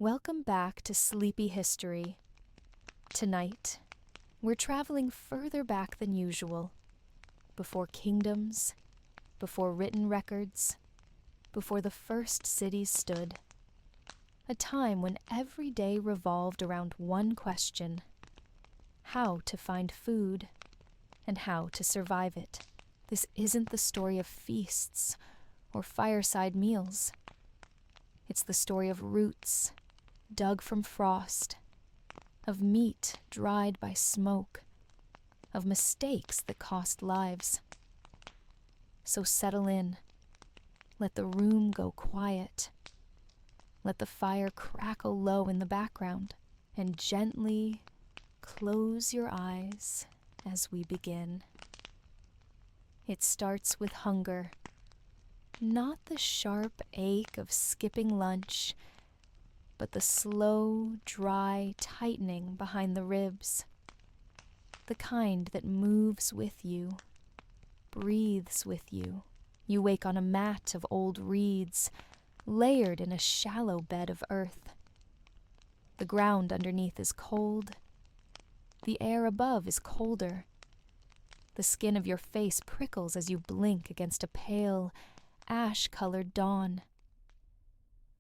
Welcome back to Sleepy History. Tonight, we're traveling further back than usual. Before kingdoms, before written records, before the first cities stood. A time when every day revolved around one question: how to find food and how to survive it. This isn't the story of feasts or fireside meals. It's the story of roots dug from frost, of meat dried by smoke, of mistakes that cost lives. So settle in. Let the room go quiet. Let the fire crackle low in the background, and gently close your eyes as we begin. It starts with hunger, not the sharp ache of skipping lunch, but the slow, dry tightening behind the ribs, the kind that moves with you, breathes with you. You wake on a mat of old reeds, layered in a shallow bed of earth. The ground underneath is cold. The air above is colder. The skin of your face prickles as you blink against a pale, ash-colored dawn.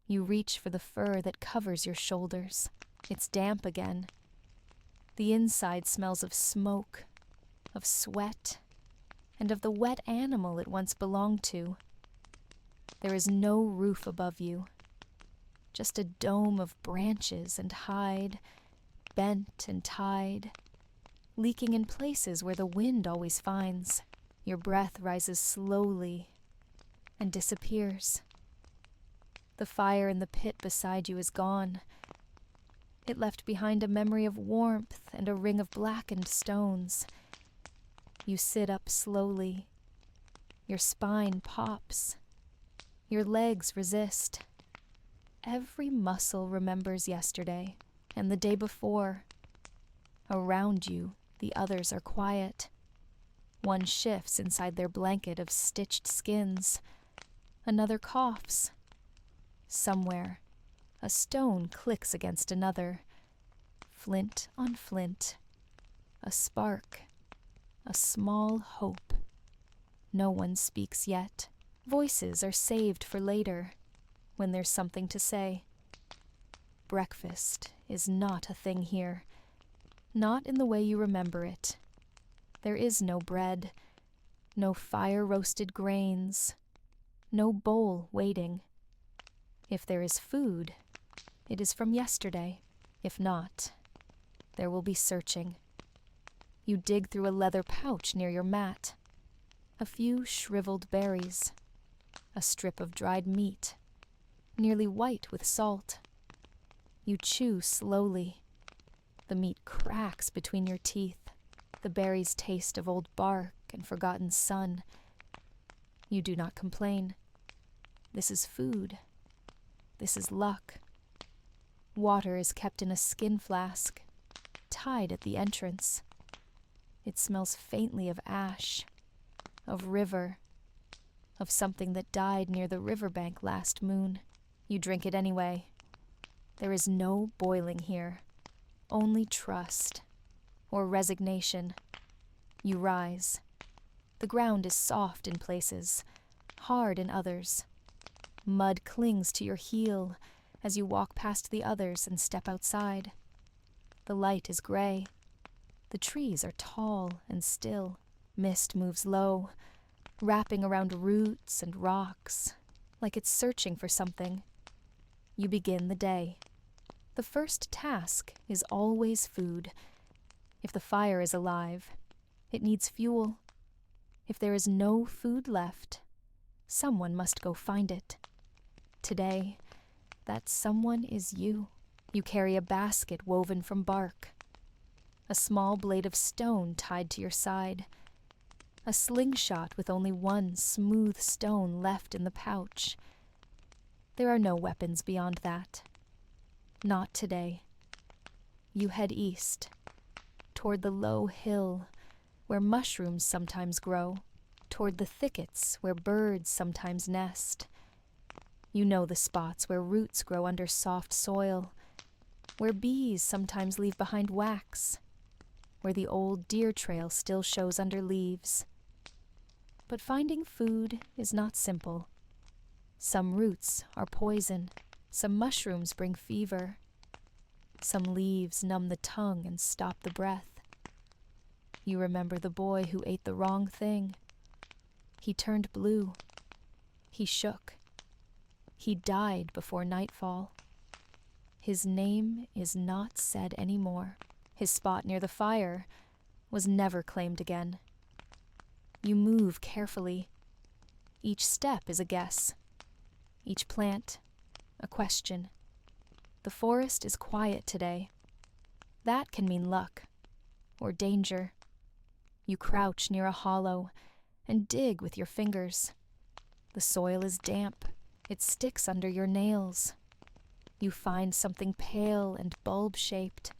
You reach for the fur that covers your shoulders. It's damp again. The inside smells of smoke, of sweat, and of the wet animal it once belonged to. There is no roof above you, just a dome of branches and hide, bent and tied, leaking in places where the wind always finds. Your breath rises slowly and disappears. The fire in the pit beside you is gone. It left behind a memory of warmth and a ring of blackened stones. You sit up slowly. Your spine pops. Your legs resist. Every muscle remembers yesterday and the day before. Around you, the others are quiet. One shifts inside their blanket of stitched skins. Another coughs. Somewhere, a stone clicks against another. Flint on flint. A spark. A small hope. No one speaks yet. Voices are saved for later, when there's something to say. Breakfast is not a thing here. Not in the way you remember it. There is no bread, no fire-roasted grains, no bowl waiting. If there is food, it is from yesterday. If not, there will be searching. You dig through a leather pouch near your mat. A few shriveled berries. A strip of dried meat, nearly white with salt. You chew slowly. The meat cracks between your teeth. The berries taste of old bark and forgotten sun. You do not complain. This is food. This is luck. Water is kept in a skin flask, tied at the entrance. It smells faintly of ash, of river, of something that died near the riverbank last moon. You drink it anyway. There is no boiling here, only trust, or resignation. You rise. The ground is soft in places, hard in others. Mud clings to your heel as you walk past the others and step outside. The light is gray. The trees are tall and still. Mist moves low, wrapping around roots and rocks, like it's searching for something. You begin the day. The first task is always food. If the fire is alive, it needs fuel. If there is no food left, someone must go find it. Today, that someone is you. You carry a basket woven from bark, a small blade of stone tied to your side, a slingshot with only one smooth stone left in the pouch. There are no weapons beyond that. Not today. You head east, toward the low hill where mushrooms sometimes grow, toward the thickets where birds sometimes nest. You know the spots where roots grow under soft soil, where bees sometimes leave behind wax, where the old deer trail still shows under leaves. But finding food is not simple. Some roots are poison, some mushrooms bring fever, some leaves numb the tongue and stop the breath. You remember the boy who ate the wrong thing. He turned blue. He shook. He died before nightfall. His name is not said anymore. His spot near the fire was never claimed again. You move carefully. Each step is a guess. Each plant, a question. The forest is quiet today. That can mean luck or danger. You crouch near a hollow and dig with your fingers. The soil is damp. It sticks under your nails. You find something pale and bulb-shaped.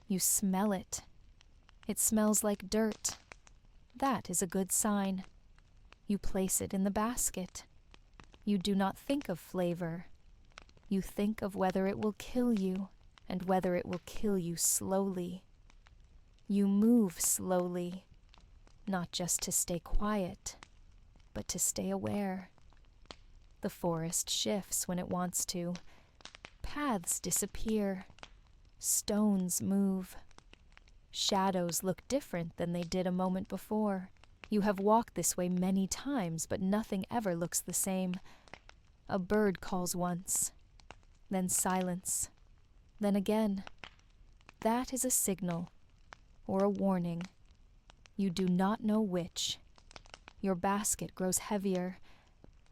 You smell it. It smells like dirt. That is a good sign. You place it in the basket. You do not think of flavor. You think of whether it will kill you and whether it will kill you slowly. You move slowly, not just to stay quiet, but to stay aware. The forest shifts when it wants to. Paths disappear. Stones move. Shadows look different than they did a moment before. You have walked this way many times, but nothing ever looks the same. A bird calls once, then silence, then again. That is a signal or a warning. You do not know which. Your basket grows heavier.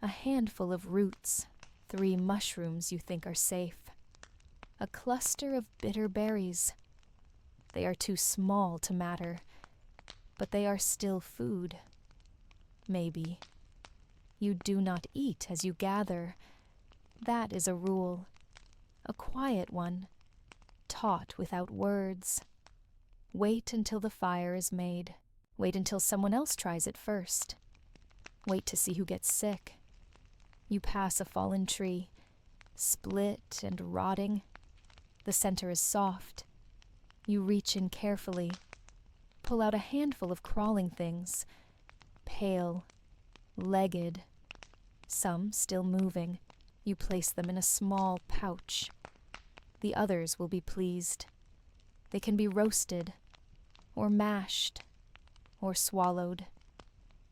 A handful of roots, 3 mushrooms you think are safe. A cluster of bitter berries. They are too small to matter, but they are still food. Maybe. You do not eat as you gather. That is a rule. A quiet one, taught without words. Wait until the fire is made. Wait until someone else tries it first. Wait to see who gets sick. You pass a fallen tree, split and rotting. The center is soft. You reach in carefully, pull out a handful of crawling things, pale, legged, some still moving. You place them in a small pouch. The others will be pleased. They can be roasted, or mashed, or swallowed.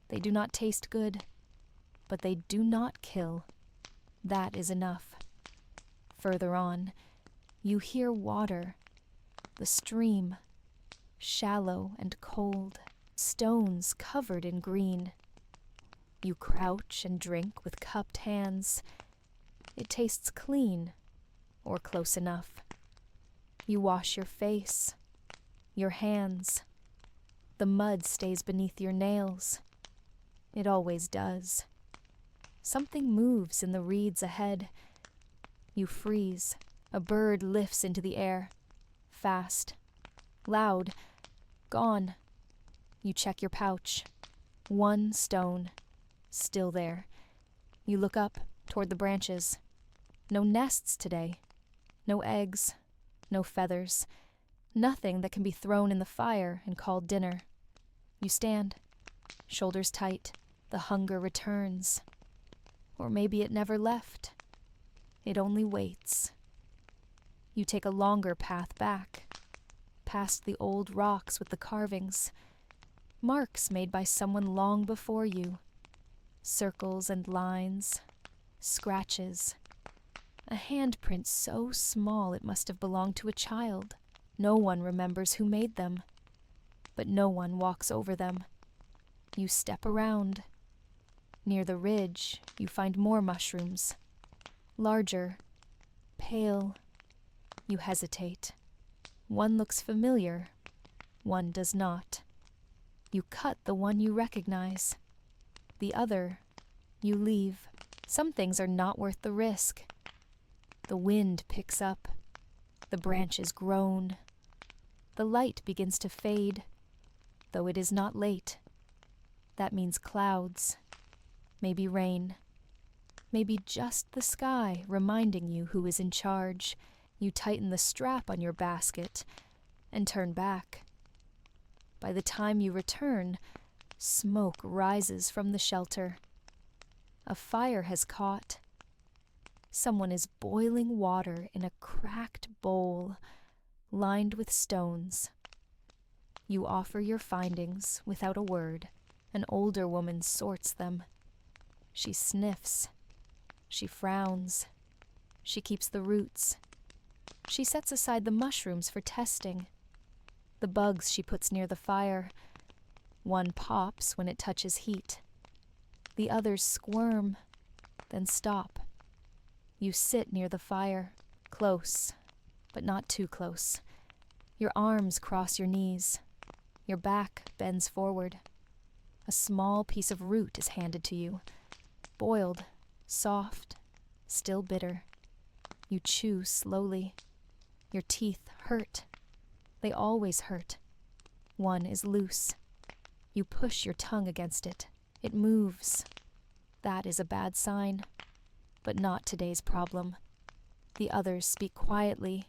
They do not taste good, but they do not kill. That is enough. Further on, you hear water, the stream, shallow and cold, stones covered in green. You crouch and drink with cupped hands. It tastes clean, or close enough. You wash your face, your hands. The mud stays beneath your nails. It always does. Something moves in the reeds ahead. You freeze. A bird lifts into the air. Fast. Loud. Gone. You check your pouch. 1 stone. Still there. You look up toward the branches. No nests today. No eggs. No feathers. Nothing that can be thrown in the fire and called dinner. You stand. Shoulders tight. The hunger returns. Or maybe it never left. It only waits. You take a longer path back, past the old rocks with the carvings, marks made by someone long before you, circles and lines, scratches. A handprint so small it must have belonged to a child. No one remembers who made them, but no one walks over them. You step around. Near the ridge, you find more mushrooms. Larger, pale. You hesitate. One looks familiar, one does not. You cut the one you recognize. The other, you leave. Some things are not worth the risk. The wind picks up. The branches groan. The light begins to fade, though it is not late. That means clouds, maybe rain. Maybe just the sky reminding you who is in charge. You tighten the strap on your basket and turn back. By the time you return, smoke rises from the shelter. A fire has caught. Someone is boiling water in a cracked bowl lined with stones. You offer your findings without a word. An older woman sorts them. She sniffs. She frowns. She keeps the roots. She sets aside the mushrooms for testing. The bugs she puts near the fire. One pops when it touches heat. The others squirm, then stop. You sit near the fire, close, but not too close. Your arms cross your knees. Your back bends forward. A small piece of root is handed to you, boiled, soft, still bitter. You chew slowly. Your teeth hurt. They always hurt. One is loose. You push your tongue against it. It moves. That is a bad sign, but not today's problem. The others speak quietly.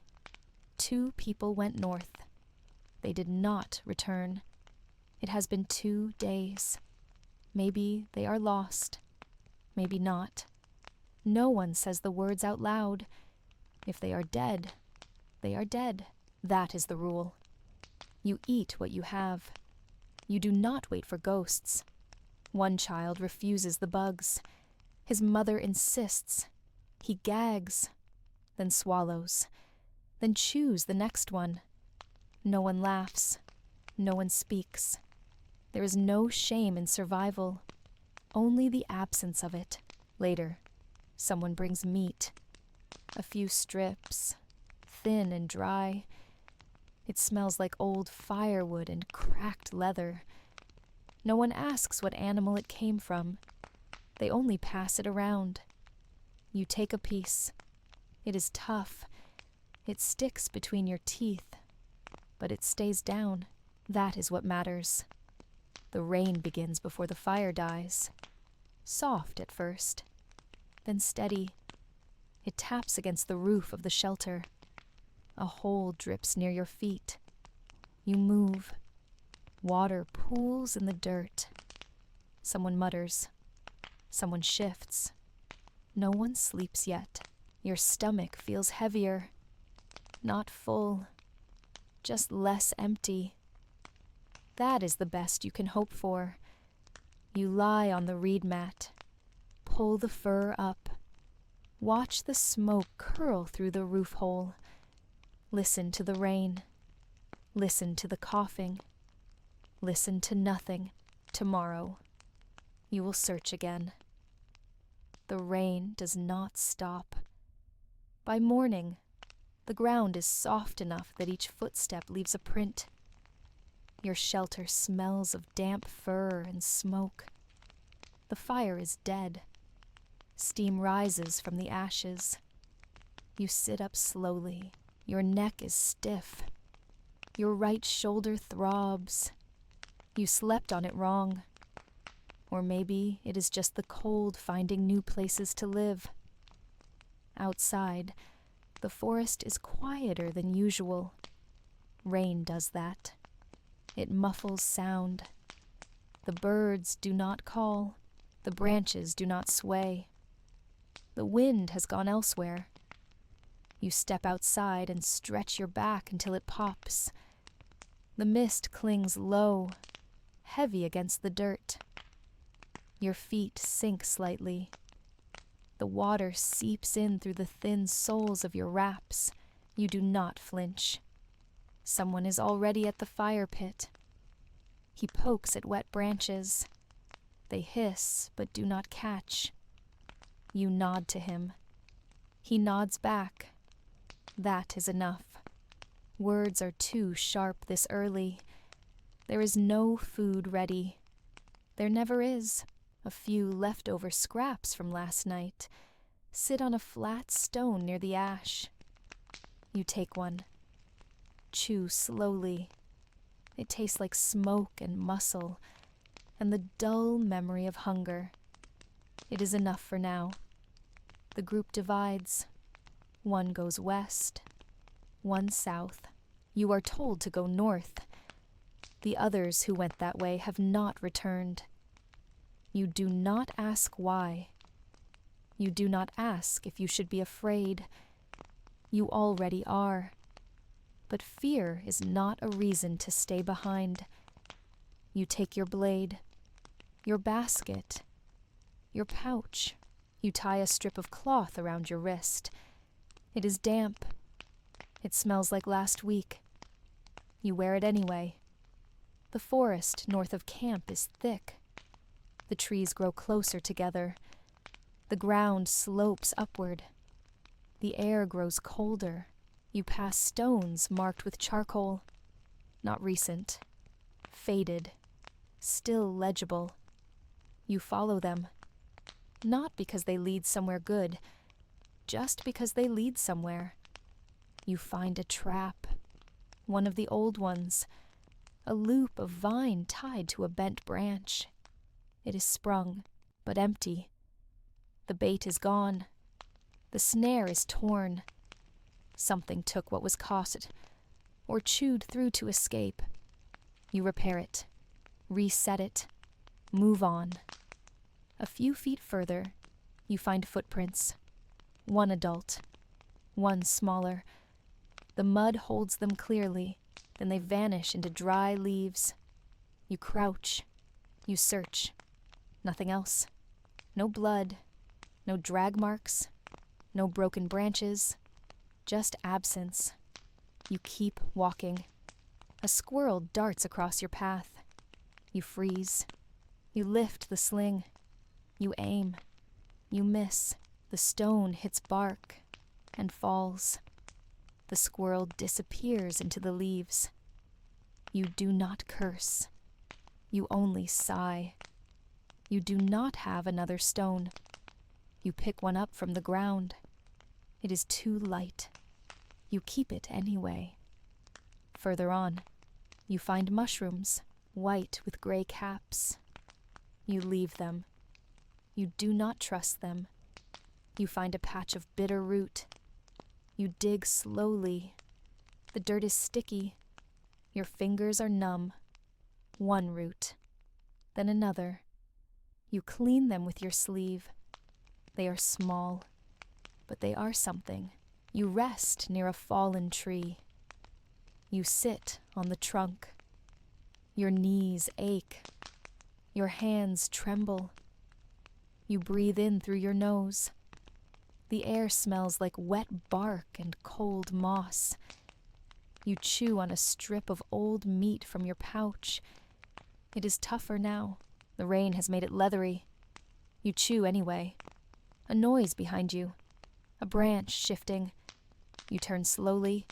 2 people went north. They did not return. It has been 2 days. Maybe they are lost. Maybe not. No one says the words out loud. If they are dead, they are dead. That is the rule. You eat what you have. You do not wait for ghosts. One child refuses the bugs. His mother insists. He gags, then swallows, then chews the next one. No one laughs. No one speaks. There is no shame in survival, only the absence of it. Later, someone brings meat. A few strips, thin and dry. It smells like old firewood and cracked leather. No one asks what animal it came from. They only pass it around. You take a piece. It is tough. It sticks between your teeth, but it stays down. That is what matters. The rain begins before the fire dies. Soft at first, then steady. It taps against the roof of the shelter. A hole drips near your feet. You move. Water pools in the dirt. Someone mutters. Someone shifts. No one sleeps yet. Your stomach feels heavier. Not full. Just less empty. That is the best you can hope for. You lie on the reed mat. Pull the fur up. Watch the smoke curl through the roof hole. Listen to the rain. Listen to the coughing. Listen to nothing. Tomorrow, you will search again. The rain does not stop. By morning, the ground is soft enough that each footstep leaves a print. Your shelter smells of damp fur and smoke. The fire is dead. Steam rises from the ashes. You sit up slowly. Your neck is stiff. Your right shoulder throbs. You slept on it wrong. Or maybe it is just the cold finding new places to live. Outside, the forest is quieter than usual. Rain does that. It muffles sound. The birds do not call. The branches do not sway. The wind has gone elsewhere. You step outside and stretch your back until it pops. The mist clings low, heavy against the dirt. Your feet sink slightly. The water seeps in through the thin soles of your wraps. You do not flinch. Someone is already at the fire pit. He pokes at wet branches. They hiss but do not catch. You nod to him. He nods back. That is enough. Words are too sharp this early. There is no food ready. There never is. A few leftover scraps from last night sit on a flat stone near the ash. You take one. Chew slowly. It tastes like smoke and muscle, and the dull memory of hunger. It is enough for now. The group divides. One goes west, one south. You are told to go north. The others who went that way have not returned. You do not ask why. You do not ask if you should be afraid. You already are. But fear is not a reason to stay behind. You take your blade, your basket, your pouch. You tie a strip of cloth around your wrist. It is damp. It smells like last week. You wear it anyway. The forest north of camp is thick. The trees grow closer together. The ground slopes upward. The air grows colder. You pass stones marked with charcoal. Not recent. Faded. Still legible. You follow them. Not because they lead somewhere good, just because they lead somewhere. You find a trap. One of the old ones. A loop of vine tied to a bent branch. It is sprung, but empty. The bait is gone. The snare is torn. Something took what was caught, or chewed through to escape. You repair it, reset it, move on. A few feet further, you find footprints. One adult, one smaller. The mud holds them clearly, then they vanish into dry leaves. You crouch. You search. Nothing else. No blood. No drag marks. No broken branches. Just absence. You keep walking. A squirrel darts across your path. You freeze. You lift the sling. You aim. You miss. The stone hits bark and falls. The squirrel disappears into the leaves. You do not curse. You only sigh. You do not have another stone. You pick one up from the ground. It is too light. You keep it anyway. Further on, you find mushrooms, white with gray caps. You leave them. You do not trust them. You find a patch of bitter root. You dig slowly. The dirt is sticky. Your fingers are numb. One root, then another. You clean them with your sleeve. They are small, but they are something. You rest near a fallen tree. You sit on the trunk. Your knees ache. Your hands tremble. You breathe in through your nose. The air smells like wet bark and cold moss. You chew on a strip of old meat from your pouch. It is tougher now. The rain has made it leathery. You chew anyway. A noise behind you. A branch shifting. You turn slowly.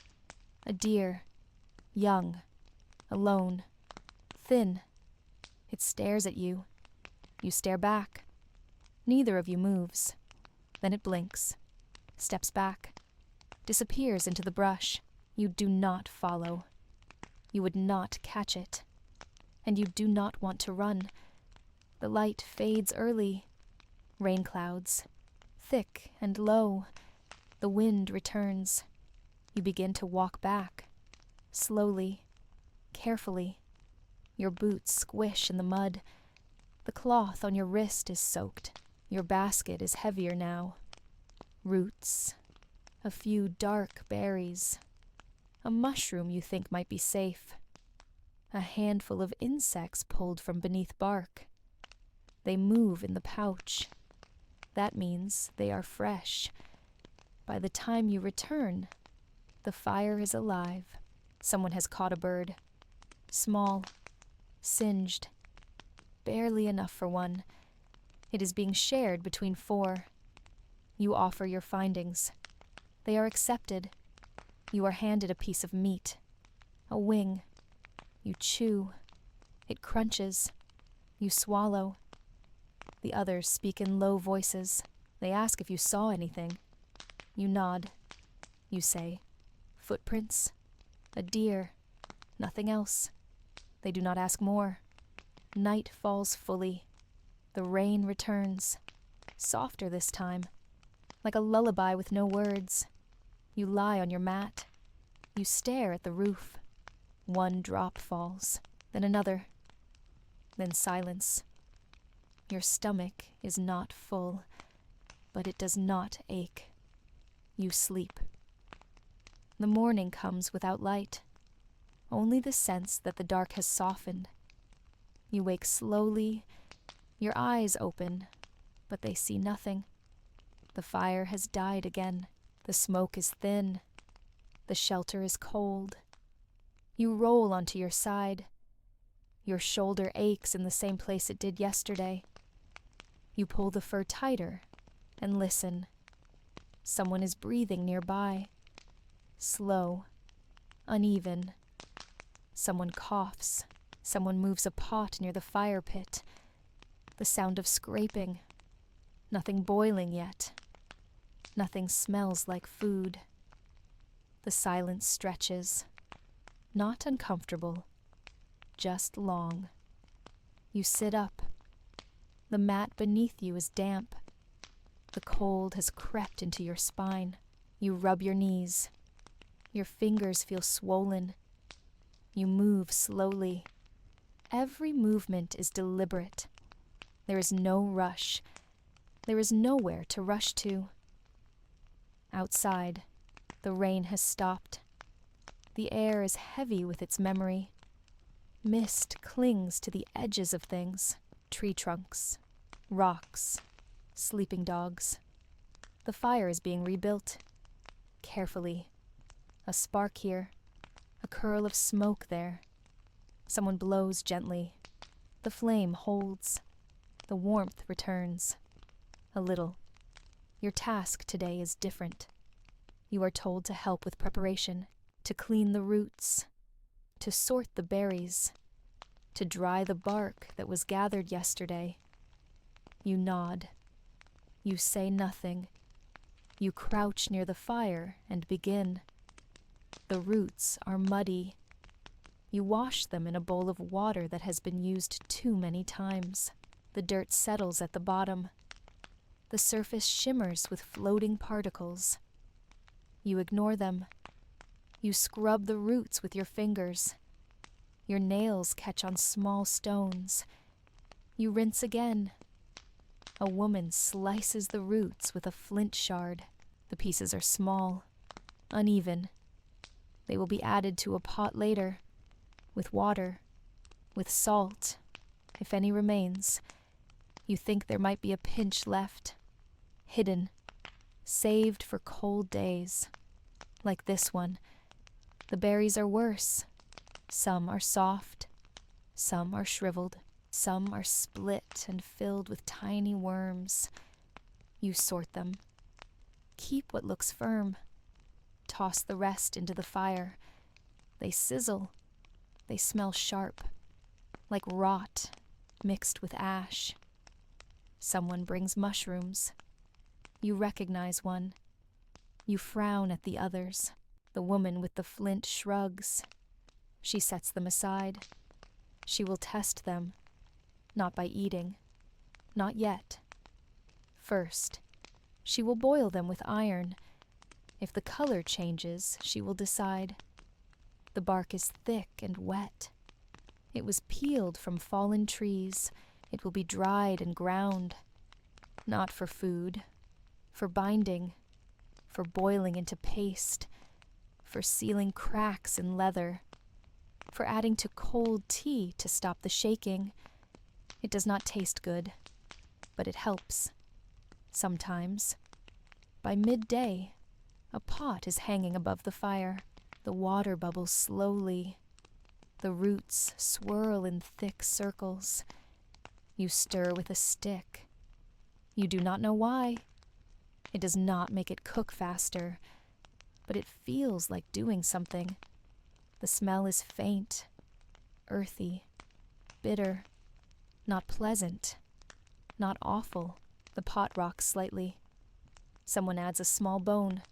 A deer. Young. Alone. Thin. It stares at you. You stare back. Neither of you moves. Then it blinks. Steps back. Disappears into the brush. You do not follow. You would not catch it. And you do not want to run. The light fades early. Rain clouds. Thick and low. The wind returns. You begin to walk back. Slowly. Carefully. Your boots squish in the mud. The cloth on your wrist is soaked. Your basket is heavier now. Roots. A few dark berries. A mushroom you think might be safe. A handful of insects pulled from beneath bark. They move in the pouch. That means they are fresh. By the time you return, the fire is alive. Someone has caught a bird. Small. Singed. Barely enough for one. It is being shared between 4. You offer your findings. They are accepted. You are handed a piece of meat. A wing. You chew. It crunches. You swallow. The others speak in low voices. They ask if you saw anything. You nod. You say, footprints, a deer, nothing else. They do not ask more. Night falls fully. The rain returns, softer this time, like a lullaby with no words. You lie on your mat. You stare at the roof. One drop falls, then another, then silence. Your stomach is not full, but it does not ache. You sleep. The morning comes without light, only the sense that the dark has softened. You wake slowly, your eyes open, but they see nothing. The fire has died again. The smoke is thin. The shelter is cold. You roll onto your side. Your shoulder aches in the same place it did yesterday. You pull the fur tighter and listen. Someone is breathing nearby. Slow, uneven. Someone coughs. Someone moves a pot near the fire pit. The sound of scraping. Nothing boiling yet. Nothing smells like food. The silence stretches. Not uncomfortable, just long. You sit up. The mat beneath you is damp. The cold has crept into your spine. You rub your knees. Your fingers feel swollen. You move slowly. Every movement is deliberate. There is no rush. There is nowhere to rush to. Outside, the rain has stopped. The air is heavy with its memory. Mist clings to the edges of things. Tree trunks, rocks, sleeping dogs. The fire is being rebuilt. Carefully. A spark here. A curl of smoke there. Someone blows gently. The flame holds. The warmth returns. A little. Your task today is different. You are told to help with preparation, to clean the roots, to sort the berries, to dry the bark that was gathered yesterday. You nod. You say nothing. You crouch near the fire and begin. The roots are muddy. You wash them in a bowl of water that has been used too many times. The dirt settles at the bottom. The surface shimmers with floating particles. You ignore them. You scrub the roots with your fingers. Your nails catch on small stones. You rinse again. A woman slices the roots with a flint shard. The pieces are small, uneven. They will be added to a pot later, with water, with salt, if any remains. You think there might be a pinch left, hidden, saved for cold days. Like this one, the berries are worse. Some are soft, some are shriveled, some are split and filled with tiny worms. You sort them. Keep what looks firm. Toss the rest into the fire. They sizzle. They smell sharp, like rot mixed with ash. Someone brings mushrooms. You recognize one. You frown at the others. The woman with the flint shrugs. She sets them aside. She will test them, not by eating, not yet. First, she will boil them with iron. If the color changes, she will decide. The bark is thick and wet. It was peeled from fallen trees. It will be dried and ground. Not for food, for binding, for boiling into paste, for sealing cracks in leather, for adding to cold tea to stop the shaking. It does not taste good, but it helps. Sometimes. By midday, a pot is hanging above the fire. The water bubbles slowly. The roots swirl in thick circles. You stir with a stick. You do not know why. It does not make it cook faster, but it feels like doing something. The smell is faint, earthy, bitter, not pleasant, not awful. The pot rocks slightly. Someone adds a small bone.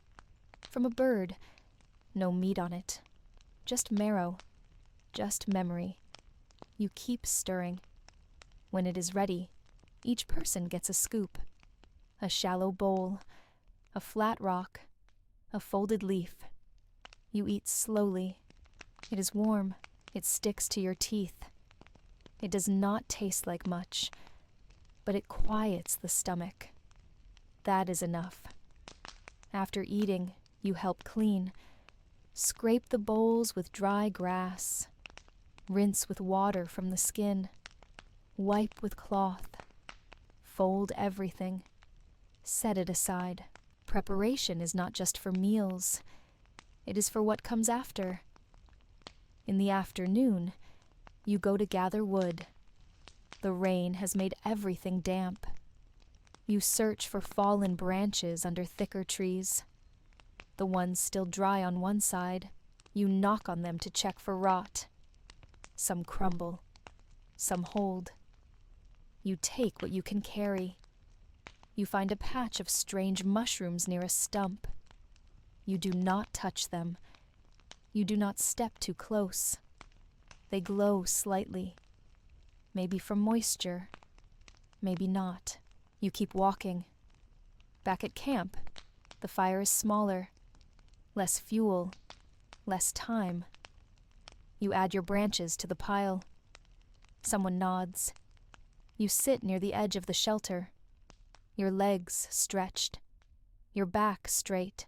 From a bird. No meat on it. Just marrow. Just memory. You keep stirring. When it is ready, each person gets a scoop. A shallow bowl. a flat rock, a folded leaf. You eat slowly. It is warm. It sticks to your teeth. It does not taste like much, but it quiets the stomach. That is enough. After eating, you help clean. Scrape the bowls with dry grass. Rinse with water from the skin. Wipe with cloth. Fold everything. Set it aside. Preparation is not just for meals. It is for what comes after. In the afternoon, you go to gather wood. The rain has made everything damp. You search for fallen branches under thicker trees. The ones still dry on one side, you knock on them to check for rot. Some crumble. Some hold. You take what you can carry. You find a patch of strange mushrooms near a stump. You do not touch them. You do not step too close. They glow slightly. Maybe from moisture. Maybe not. You keep walking. Back at camp, the fire is smaller. Less fuel. Less time. You add your branches to the pile. Someone nods. You sit near the edge of the shelter. Your legs stretched. Your back straight.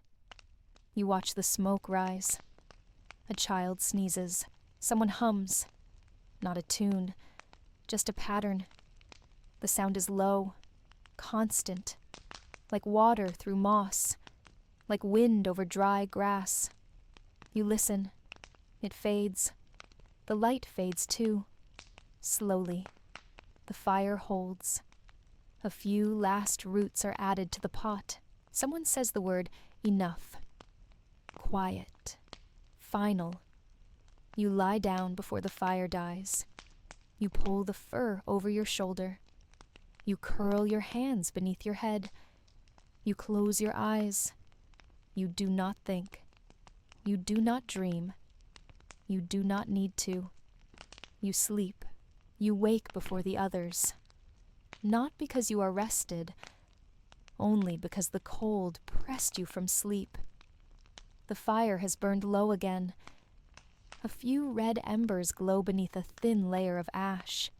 You watch the smoke rise. A child sneezes. Someone hums. Not a tune, just a pattern. The sound is low, constant, like water through moss, like wind over dry grass. You listen. It fades. The light fades too. Slowly. The fire holds. A few last roots are added to the pot. Someone says the word enough. Quiet. Final. You lie down before the fire dies. You pull the fur over your shoulder. You curl your hands beneath your head. You close your eyes. You do not think. You do not dream. You do not need to. You sleep. You wake before the others. Not because you are rested, only because the cold pressed you from sleep. The fire has burned low again. A few red embers glow beneath a thin layer of ash.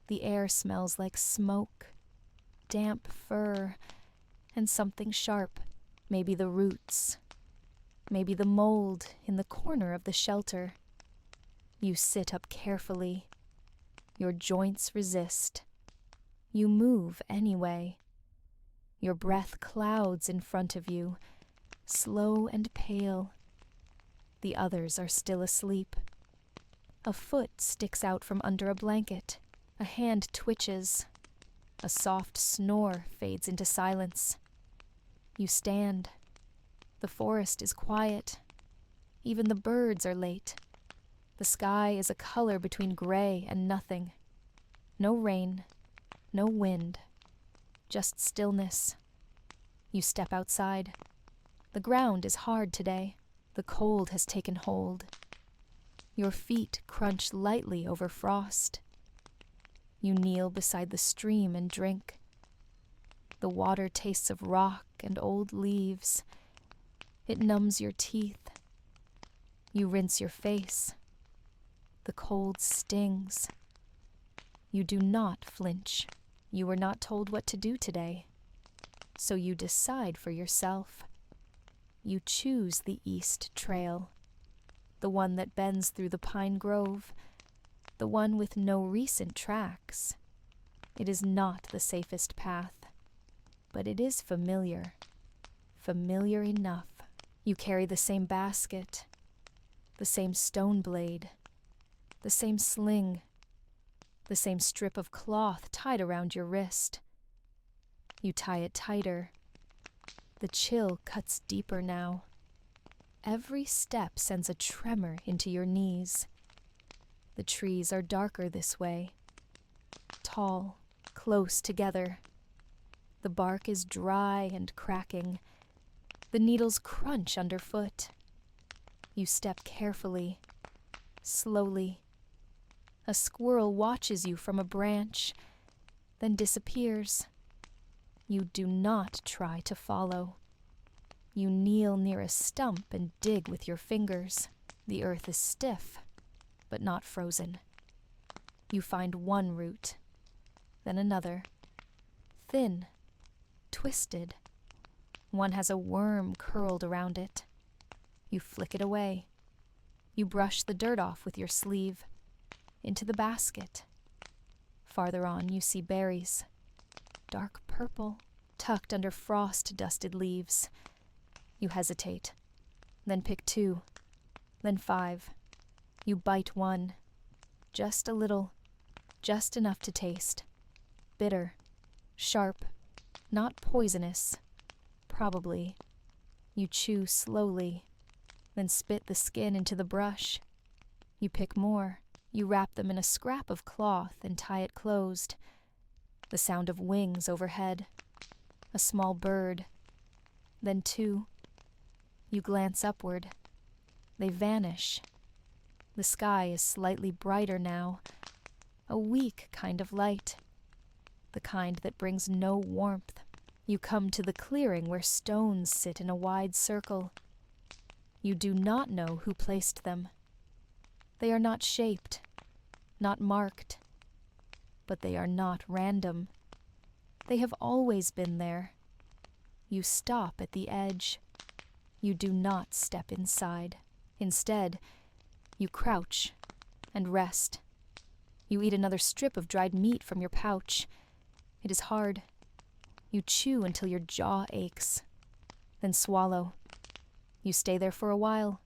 The air smells like smoke, damp fur, and something sharp. Maybe the roots. Maybe the mold in the corner of the shelter. You sit up carefully. Your joints resist. You move anyway. Your breath clouds in front of you, slow and pale. The others are still asleep. A foot sticks out from under a blanket. A hand twitches. A soft snore fades into silence. You stand. The forest is quiet. Even the birds are late. The sky is a color between gray and nothing. No rain, no wind, just stillness. You step outside. The ground is hard today. The cold has taken hold. Your feet crunch lightly over frost. You kneel beside the stream and drink. The water tastes of rock and old leaves. It numbs your teeth. You rinse your face. The cold stings. You do not flinch. You were not told what to do today. So you decide for yourself. You choose the east trail, the one that bends through the pine grove, the one with no recent tracks. It is not the safest path, but it is familiar enough. You carry the same basket, the same stone blade, the same sling, the same strip of cloth tied around your wrist. You tie it tighter. The chill cuts deeper now. Every step sends a tremor into your knees. The trees are darker this way. Tall, close together. The bark is dry and cracking. The needles crunch underfoot. You step carefully, slowly. A squirrel watches you from a branch, then disappears. You do not try to follow. You kneel near a stump and dig with your fingers. The earth is stiff, but not frozen. You find one root, then another, thin, twisted. One has a worm curled around it. You flick it away. You brush the dirt off with your sleeve. Into the basket. Farther on, you see berries, dark purple, tucked under frost-dusted leaves. You hesitate, then pick 2, then 5. You bite one, just a little, just enough to taste. Bitter, sharp, not poisonous, probably. You chew slowly, then spit the skin into the brush. You pick more. You wrap them in a scrap of cloth and tie it closed. The sound of wings overhead. A small bird. Then 2. You glance upward. They vanish. The sky is slightly brighter now. A weak kind of light. The kind that brings no warmth. You come to the clearing where stones sit in a wide circle. You do not know who placed them. They are not shaped, not marked, but they are not random. They have always been there. You stop at the edge. You do not step inside. Instead, you crouch and rest. You eat another strip of dried meat from your pouch. It is hard. You chew until your jaw aches, then swallow. You stay there for a while,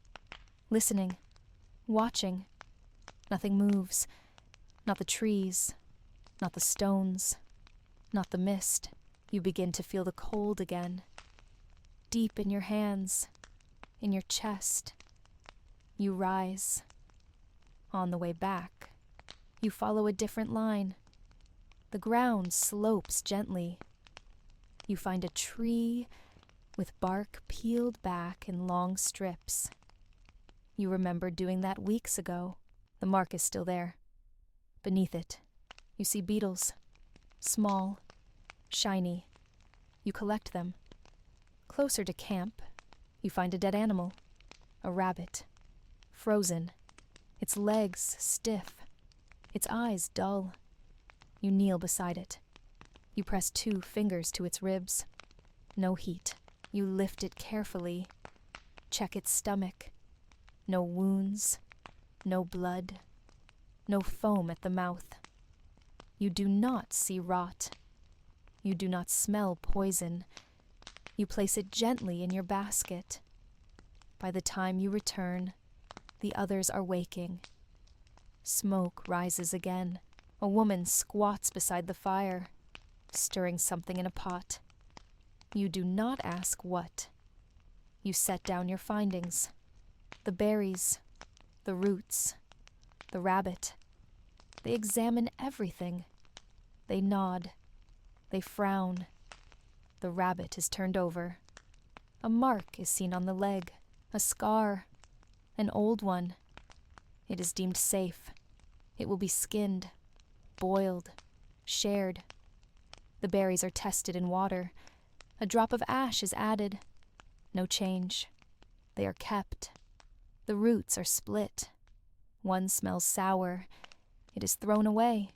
listening. Watching. Nothing moves. Not the trees. Not the stones. Not the mist. You begin to feel the cold again. Deep in your hands. In your chest. You rise. On the way back, you follow a different line. The ground slopes gently. You find a tree with bark peeled back in long strips. You remember doing that weeks ago. The mark is still there. Beneath it, you see beetles. Small, shiny. You collect them. Closer to camp, you find a dead animal. A rabbit. Frozen. Its legs stiff. Its eyes dull. You kneel beside it. You press 2 fingers to its ribs. No heat. You lift it carefully. Check its stomach. No wounds, no blood, no foam at the mouth. You do not see rot. You do not smell poison. You place it gently in your basket. By the time you return, the others are waking. Smoke rises again. A woman squats beside the fire, stirring something in a pot. You do not ask what. You set down your findings. The berries, the roots, the rabbit. They examine everything. They nod. They frown. The rabbit is turned over. A mark is seen on the leg, a scar, an old one. It is deemed safe. It will be skinned, boiled, shared. The berries are tested in water. A drop of ash is added. No change. They are kept. The roots are split. One smells sour. It is thrown away.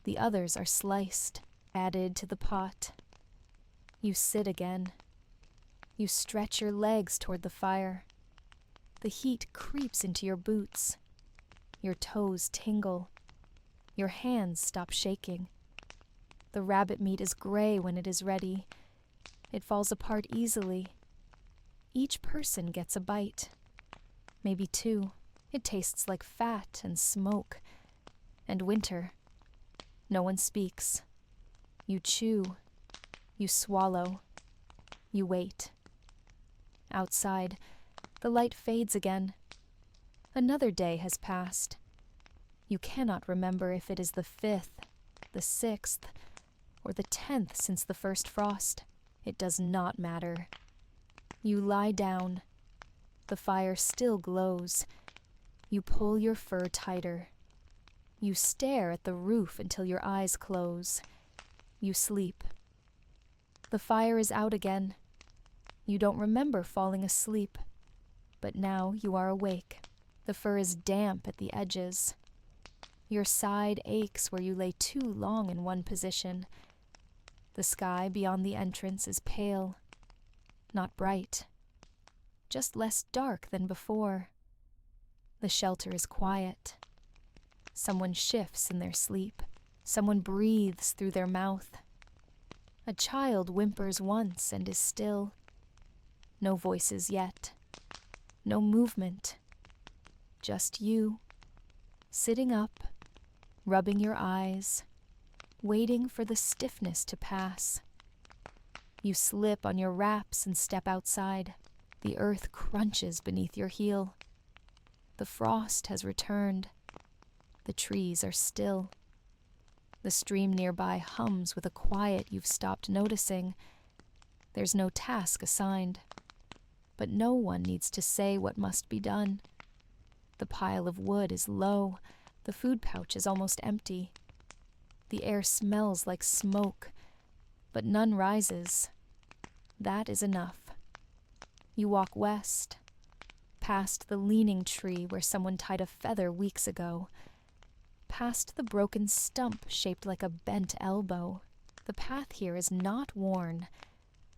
The others are sliced, added to the pot. You sit again. You stretch your legs toward the fire. The heat creeps into your boots. Your toes tingle. Your hands stop shaking. The rabbit meat is gray when it is ready. It falls apart easily. Each person gets a bite. Maybe 2. It tastes like fat and smoke and winter. No one speaks. You chew. You swallow. You wait. Outside, the light fades again. Another day has passed. You cannot remember if it is the 5th, the 6th, or the 10th since the first frost. It does not matter. You lie down. The fire still glows. You pull your fur tighter. You stare at the roof until your eyes close. You sleep. The fire is out again. You don't remember falling asleep, but now you are awake. The fur is damp at the edges. Your side aches where you lay too long in one position. The sky beyond the entrance is pale, not bright, just less dark than before. The shelter is quiet. Someone shifts in their sleep. Someone breathes through their mouth. A child whimpers once and is still. No voices yet. No movement. Just you, sitting up, rubbing your eyes, waiting for the stiffness to pass. You slip on your wraps and step outside. The earth crunches beneath your heel. The frost has returned. The trees are still. The stream nearby hums with a quiet you've stopped noticing. There's no task assigned, but no one needs to say what must be done. The pile of wood is low. The food pouch is almost empty. The air smells like smoke, but none rises. That is enough. You walk west, past the leaning tree where someone tied a feather weeks ago, past the broken stump shaped like a bent elbow. The path here is not worn,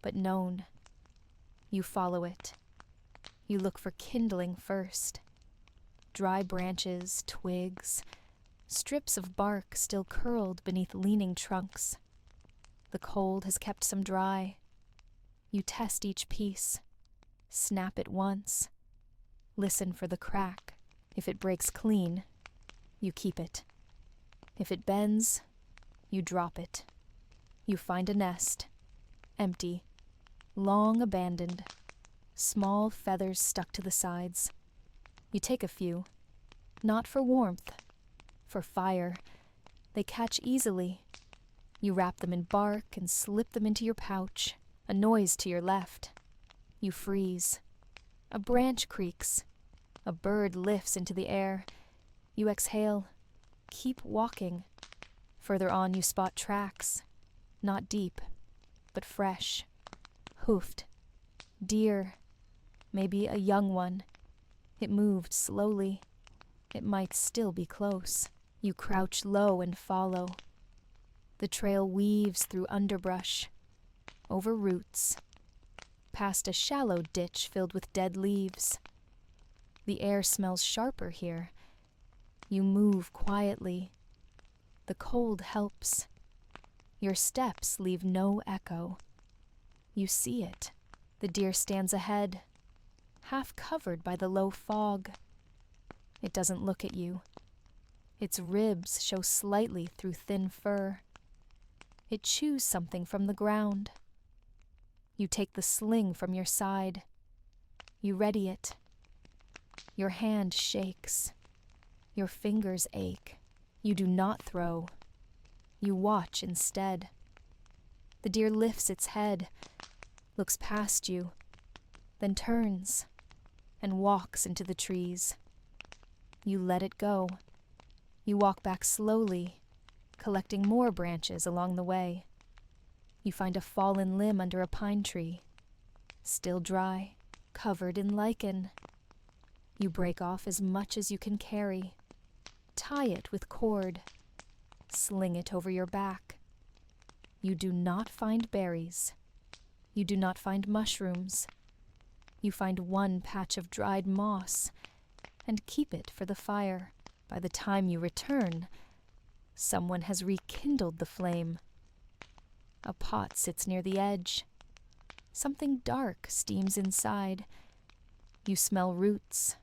but known. You follow it. You look for kindling first. Dry branches, twigs, strips of bark still curled beneath leaning trunks. The cold has kept some dry. You test each piece, snap it once, listen for the crack. If it breaks clean, you keep it. If it bends, you drop it. You find a nest, empty, long abandoned, small feathers stuck to the sides. You take a few, not for warmth, for fire. They catch easily. You wrap them in bark and slip them into your pouch. A noise to your left. You freeze. A branch creaks. A bird lifts into the air. You exhale. Keep walking. Further on you spot tracks. Not deep, but fresh. Hoofed. Deer. Maybe a young one. It moved slowly. It might still be close. You crouch low and follow. The trail weaves through underbrush, over roots, past a shallow ditch filled with dead leaves. The air smells sharper here. You move quietly. The cold helps. Your steps leave no echo. You see it. The deer stands ahead, half covered by the low fog. It doesn't look at you. Its ribs show slightly through thin fur. It chews something from the ground. You take the sling from your side. You ready it. Your hand shakes. Your fingers ache. You do not throw. You watch instead. The deer lifts its head, looks past you, then turns and walks into the trees. You let it go. You walk back slowly, collecting more branches along the way. You find a fallen limb under a pine tree, still dry, covered in lichen. You break off as much as you can carry, tie it with cord, sling it over your back. You do not find berries. You do not find mushrooms. You find one patch of dried moss and keep it for the fire. By the time you return, someone has rekindled the flame. A pot sits near the edge. Something dark steams inside. You smell roots,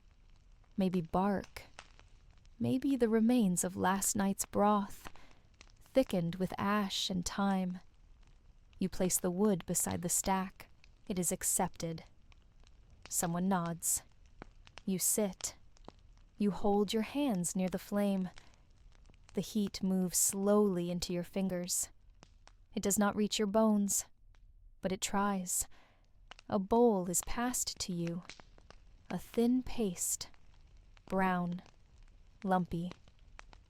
maybe bark, maybe the remains of last night's broth, thickened with ash and thyme. You place the wood beside the stack. It is accepted. Someone nods. You sit. You hold your hands near the flame. The heat moves slowly into your fingers. It does not reach your bones, but it tries. A bowl is passed to you. A thin paste, brown, lumpy.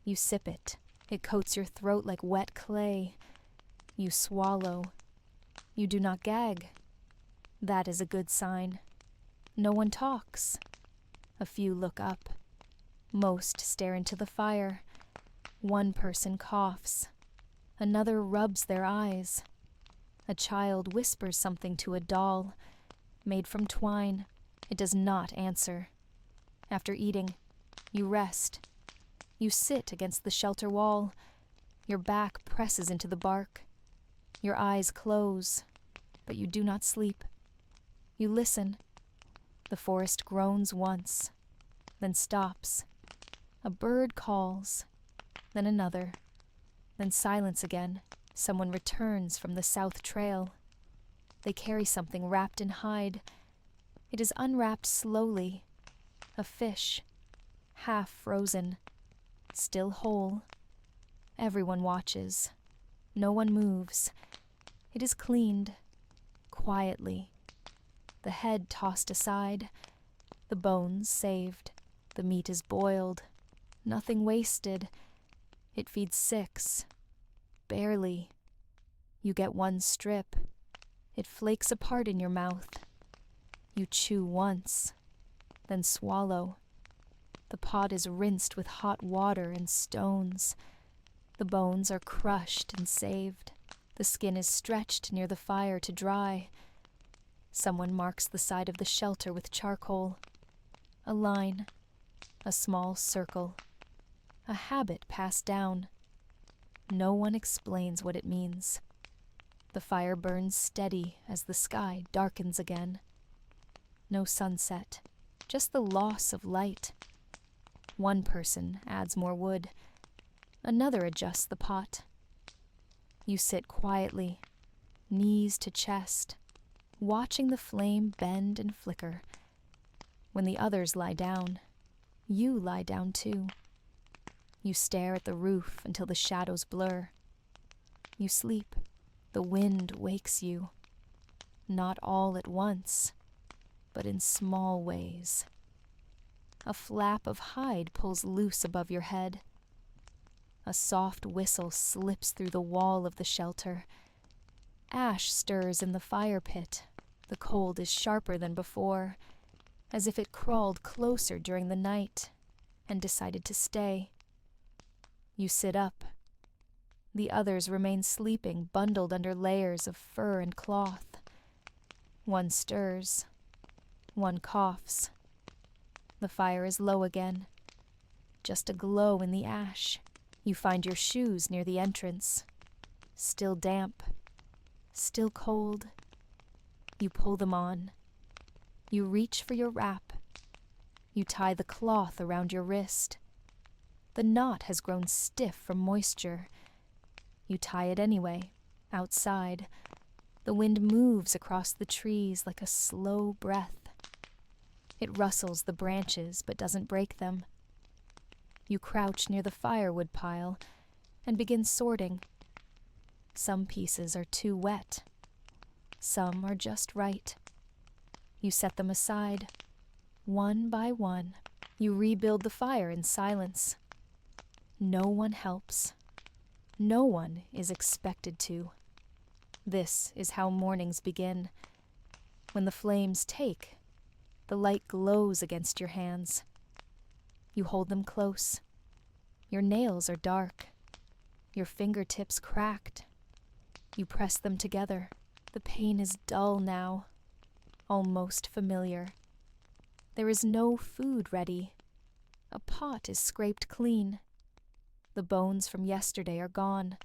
You sip it. It coats your throat like wet clay. You swallow. You do not gag. That is a good sign. No one talks. A few look up. Most stare into the fire. One person coughs. Another rubs their eyes. A child whispers something to a doll. Made from twine, it does not answer. After eating, you rest. You sit against the shelter wall. Your back presses into the bark. Your eyes close, but you do not sleep. You listen. The forest groans once, then stops. A bird calls, then another, then silence again. Someone returns from the south trail. They carry something wrapped in hide. It is unwrapped slowly. A fish, half frozen, still whole. Everyone watches. No one moves. It is cleaned, quietly. The head tossed aside, the bones saved. The meat is boiled, nothing wasted. It feeds 6, barely. You get one strip. It flakes apart in your mouth. You chew once, then swallow. The pot is rinsed with hot water and stones. The bones are crushed and saved. The skin is stretched near the fire to dry. Someone marks the side of the shelter with charcoal. A line, a small circle, a habit passed down. No one explains what it means. The fire burns steady as the sky darkens again. No sunset, just the loss of light. One person adds more wood. Another adjusts the pot. You sit quietly, knees to chest, watching the flame bend and flicker. When the others lie down, you lie down too. You stare at the roof until the shadows blur. You sleep. The wind wakes you. Not all at once, but in small ways. A flap of hide pulls loose above your head. A soft whistle slips through the wall of the shelter. Ash stirs in the fire pit. The cold is sharper than before, as if it crawled closer during the night and decided to stay. You sit up. The others remain sleeping, bundled under layers of fur and cloth. One stirs. One coughs. The fire is low again. Just a glow in the ash. You find your shoes near the entrance. Still damp. Still cold. You pull them on. You reach for your wrap. You tie the cloth around your wrist. The knot has grown stiff from moisture. You tie it anyway, outside. The wind moves across the trees like a slow breath. It rustles the branches but doesn't break them. You crouch near the firewood pile and begin sorting. Some pieces are too wet. Some are just right. You set them aside. One by one, you rebuild the fire in silence. No one helps. No one is expected to. This is how mornings begin. When the flames take, the light glows against your hands. You hold them close. Your nails are dark. Your fingertips cracked. You press them together. The pain is dull now, almost familiar. There is no food ready. A pot is scraped clean. The bones from yesterday are gone,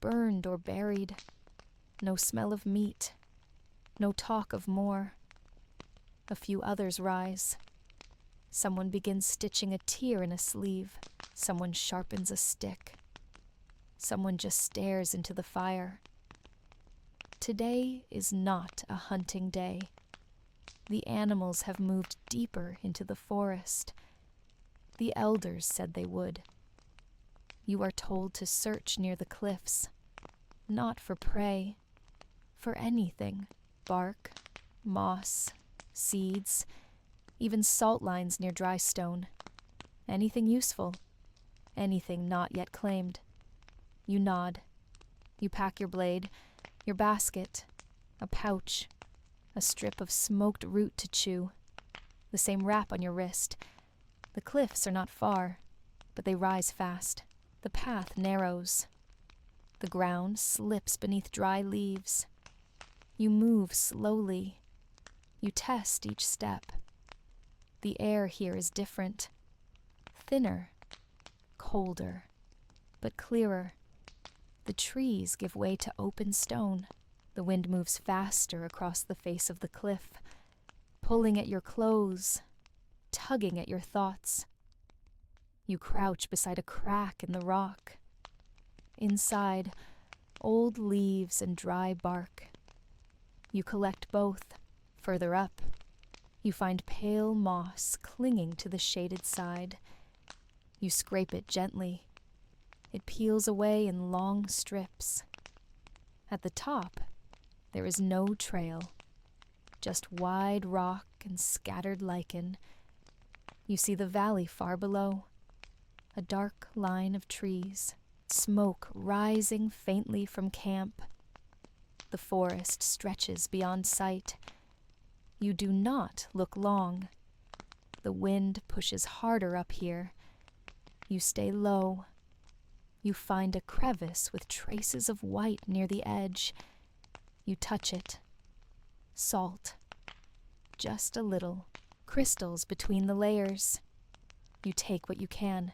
burned or buried. No smell of meat. No talk of more. A few others rise. Someone begins stitching a tear in a sleeve. Someone sharpens a stick. Someone just stares into the fire. Today is not a hunting day. The animals have moved deeper into the forest. The elders said they would. You are told to search near the cliffs, not for prey, for anything. Bark, moss, seeds, even salt lines near dry stone. Anything useful, anything not yet claimed. You nod. You pack your blade, your basket, a pouch, a strip of smoked root to chew, the same wrap on your wrist. The cliffs are not far, but they rise fast. The path narrows. The ground slips beneath dry leaves. You move slowly. You test each step. The air here is different. Thinner, colder, but clearer. The trees give way to open stone. The wind moves faster across the face of the cliff, pulling at your clothes, tugging at your thoughts. You crouch beside a crack in the rock. Inside, old leaves and dry bark. You collect both. Further up, you find pale moss clinging to the shaded side. You scrape it gently. It peels away in long strips. At the top, there is no trail, just wide rock and scattered lichen. You see the valley far below, a dark line of trees, smoke rising faintly from camp. The forest stretches beyond sight. You do not look long. The wind pushes harder up here. You stay low. You find a crevice with traces of white near the edge. You touch it. Salt. Just a little. Crystals between the layers. You take what you can.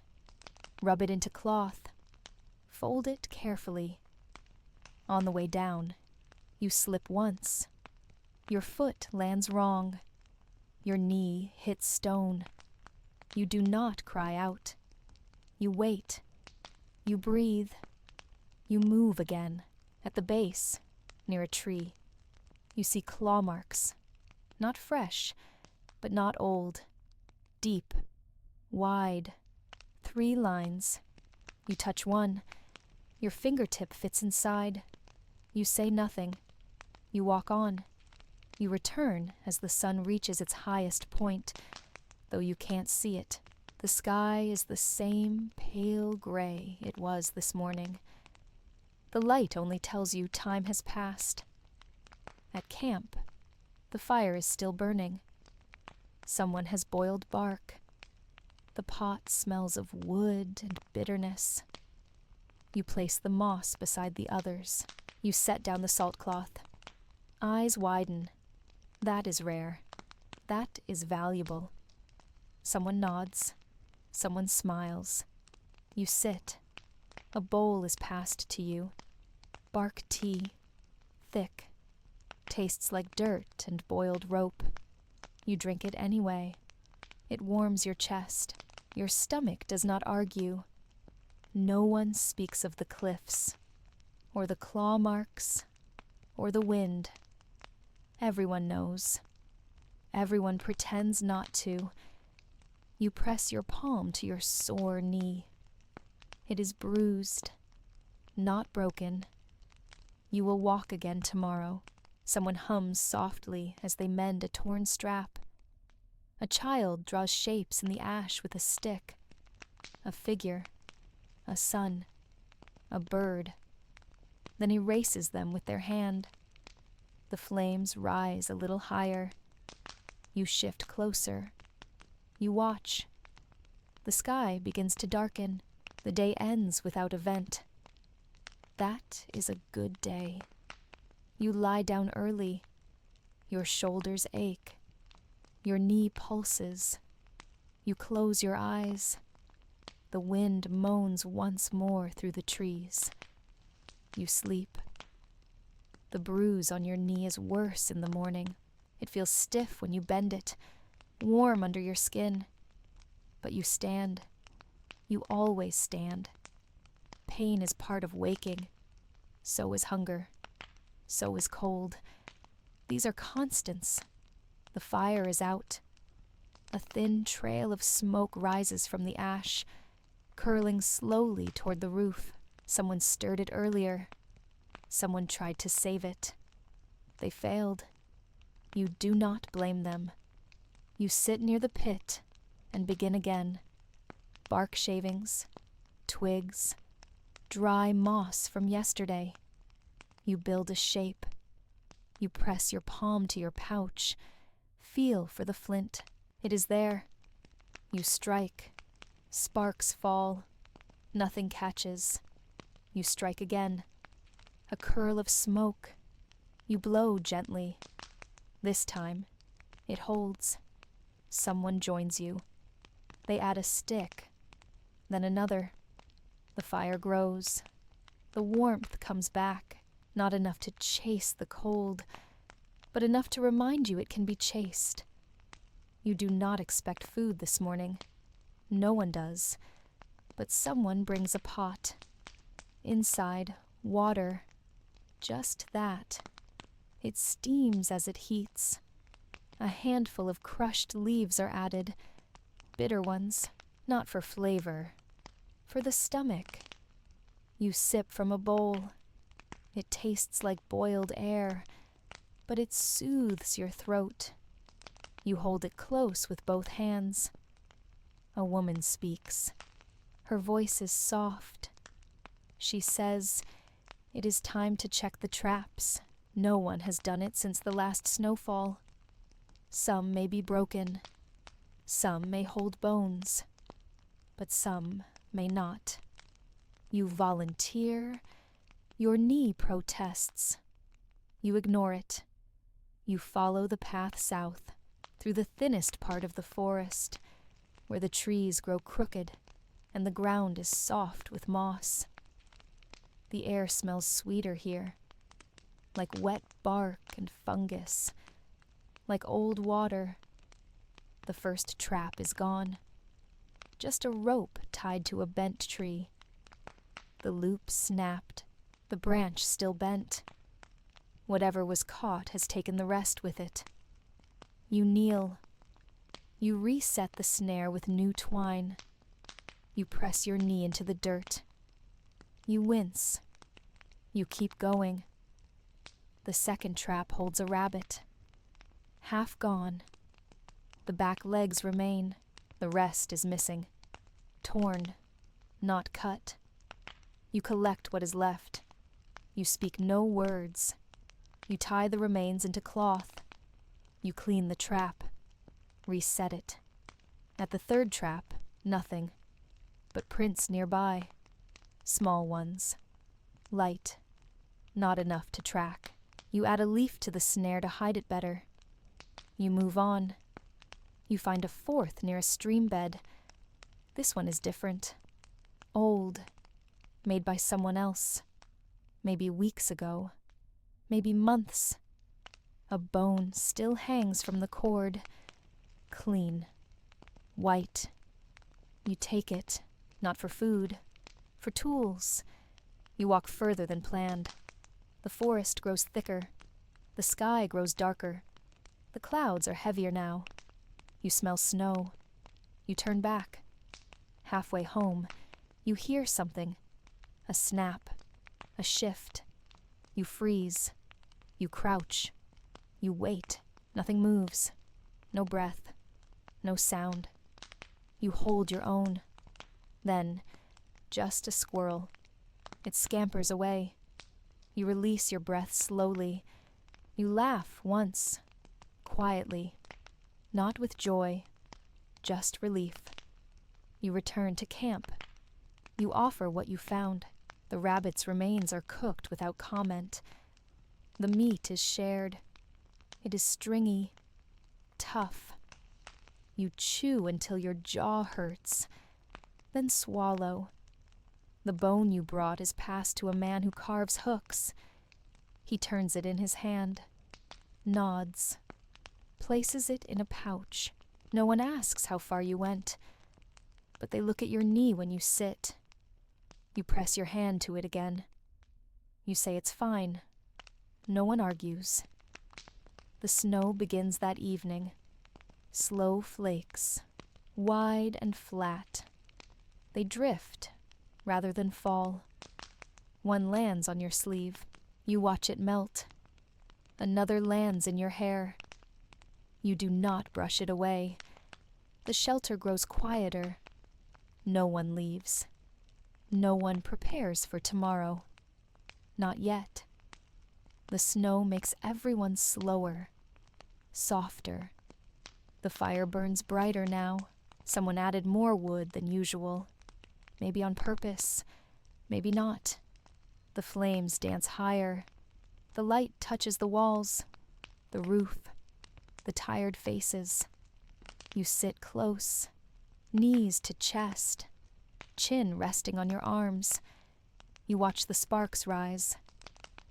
Rub it into cloth. Fold it carefully. On the way down, you slip once. Your foot lands wrong. Your knee hits stone. You do not cry out. You wait. You breathe. You move again. At the base, near a tree, you see claw marks. Not fresh, but not old. Deep. Wide. 3 lines. You touch one. Your fingertip fits inside. You say nothing. You walk on. You return as the sun reaches its highest point, though you can't see it. The sky is the same pale gray it was this morning. The light only tells you time has passed. At camp, the fire is still burning. Someone has boiled bark. The pot smells of wood and bitterness. You place the moss beside the others. You set down the salt cloth. Eyes widen. That is rare. That is valuable. Someone nods. Someone smiles. You sit. A bowl is passed to you. Bark tea. Thick. Tastes like dirt and boiled rope. You drink it anyway. It warms your chest. Your stomach does not argue. No one speaks of the cliffs, or the claw marks, or the wind. Everyone knows. Everyone pretends not to. You press your palm to your sore knee. It is bruised, not broken. You will walk again tomorrow. Someone hums softly as they mend a torn strap. A child draws shapes in the ash with a stick. A figure, a sun, a bird. Then erases them with their hand. The flames rise a little higher. You shift closer. You watch. The sky begins to darken. The day ends without event. That is a good day. You lie down early. Your shoulders ache. Your knee pulses. You close your eyes. The wind moans once more through the trees. You sleep. The bruise on your knee is worse in the morning. It feels stiff when you bend it, warm under your skin. But you stand. You always stand. Pain is part of waking. So is hunger. So is cold. These are constants. The fire is out. A thin trail of smoke rises from the ash, curling slowly toward the roof. Someone stirred it earlier. Someone tried to save it. They failed. You do not blame them. You sit near the pit and begin again. Bark shavings, twigs, dry moss from yesterday. You build a shape. You press your palm to your pouch. Feel for the flint. It is there. You strike. Sparks fall. Nothing catches. You strike again. A curl of smoke. You blow gently. This time, it holds. Someone joins you. They add a stick. Then another. The fire grows. The warmth comes back. Not enough to chase the cold, but enough to remind you it can be chased. You do not expect food this morning. No one does. But someone brings a pot. Inside, water. Just that. It steams as it heats. A handful of crushed leaves are added. Bitter ones, not for flavor, for the stomach. You sip from a bowl. It tastes like boiled air, but it soothes your throat. You hold it close with both hands. A woman speaks. Her voice is soft. She says, "It is time to check the traps. No one has done it since the last snowfall. Some may be broken. Some may hold bones. But some may not. You volunteer. Your knee protests. You ignore it. You follow the path south, through the thinnest part of the forest, where the trees grow crooked and the ground is soft with moss. The air smells sweeter here, like wet bark and fungus, like old water. The first trap is gone. Just a rope tied to a bent tree. The loop snapped, the branch still bent. Whatever was caught has taken the rest with it. You kneel. You reset the snare with new twine. You press your knee into the dirt. You wince. You keep going. The second trap holds a rabbit. Half gone. The back legs remain. The rest is missing. Torn, not cut. You collect what is left. You speak no words. You tie the remains into cloth. You clean the trap. Reset it. At the third trap, nothing. But prints nearby. Small ones. Light. Not enough to track. You add a leaf to the snare to hide it better. You move on. You find a fourth near a stream bed. This one is different. Old. Made by someone else. Maybe weeks ago. Maybe months. A bone still hangs from the cord. Clean. White. You take it, not for food, for tools. You walk further than planned. The forest grows thicker. The sky grows darker. The clouds are heavier now. You smell snow. You turn back. Halfway home, you hear something. A snap. A shift. You freeze. You crouch. You wait. Nothing moves. No breath. No sound. You hold your own. Then, just a squirrel. It scampers away. You release your breath slowly. You laugh once. Quietly. Not with joy. Just relief. You return to camp. You offer what you found. The rabbit's remains are cooked without comment. The meat is shared. It is stringy. Tough. You chew until your jaw hurts. Then swallow. The bone you brought is passed to a man who carves hooks. He turns it in his hand. Nods. Places it in a pouch. No one asks how far you went. But they look at your knee when you sit. You press your hand to it again. You say it's fine. No one argues. The snow begins that evening. Slow flakes, wide and flat. They drift rather than fall. One lands on your sleeve. You watch it melt. Another lands in your hair. You do not brush it away. The shelter grows quieter. No one leaves. No one prepares for tomorrow. Not yet. The snow makes everyone slower, softer. The fire burns brighter now. Someone added more wood than usual. Maybe on purpose, maybe not. The flames dance higher. The light touches the walls, the roof, the tired faces. You sit close, knees to chest, chin resting on your arms. You watch the sparks rise.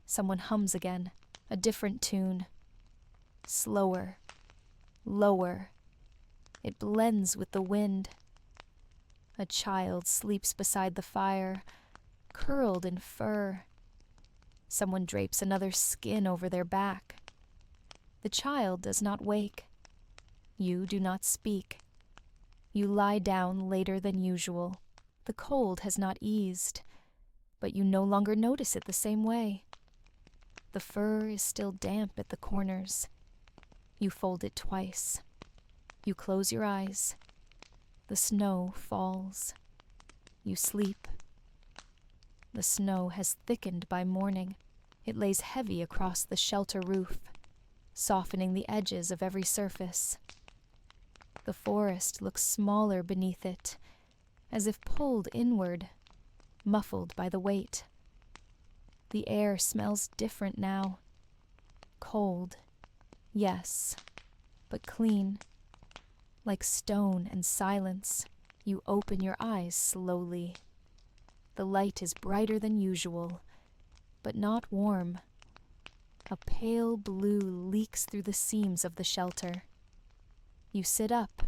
Someone hums again, a different tune. Slower, lower. It blends with the wind. A child sleeps beside the fire, curled in fur. Someone drapes another skin over their back. The child does not wake. You do not speak. You lie down later than usual. The cold has not eased, but you no longer notice it the same way. The fur is still damp at the corners. You fold it twice. You close your eyes. The snow falls. You sleep. The snow has thickened by morning. It lays heavy across the shelter roof, softening the edges of every surface. The forest looks smaller beneath it, as if pulled inward, muffled by the weight. The air smells different now. Cold, yes, but clean. Like stone and silence, you open your eyes slowly. The light is brighter than usual, but not warm. A pale blue leaks through the seams of the shelter. You sit up.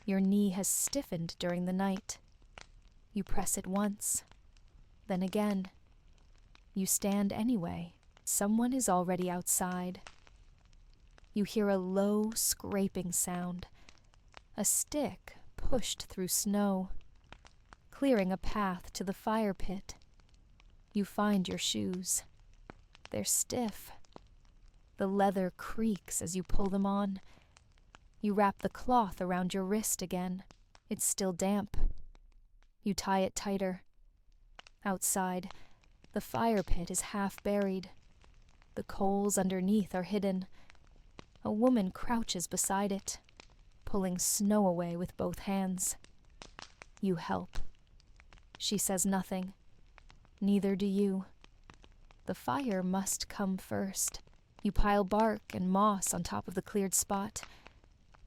Your knee has stiffened during the night. You press it once, then again. You stand anyway. Someone is already outside. You hear a low, scraping sound. A stick pushed through snow, clearing a path to the fire pit. You find your shoes. They're stiff. The leather creaks as you pull them on. You wrap the cloth around your wrist again. It's still damp. You tie it tighter. Outside, the fire pit is half buried. The coals underneath are hidden. A woman crouches beside it, pulling snow away with both hands. You help. She says nothing. Neither do you. The fire must come first. You pile bark and moss on top of the cleared spot.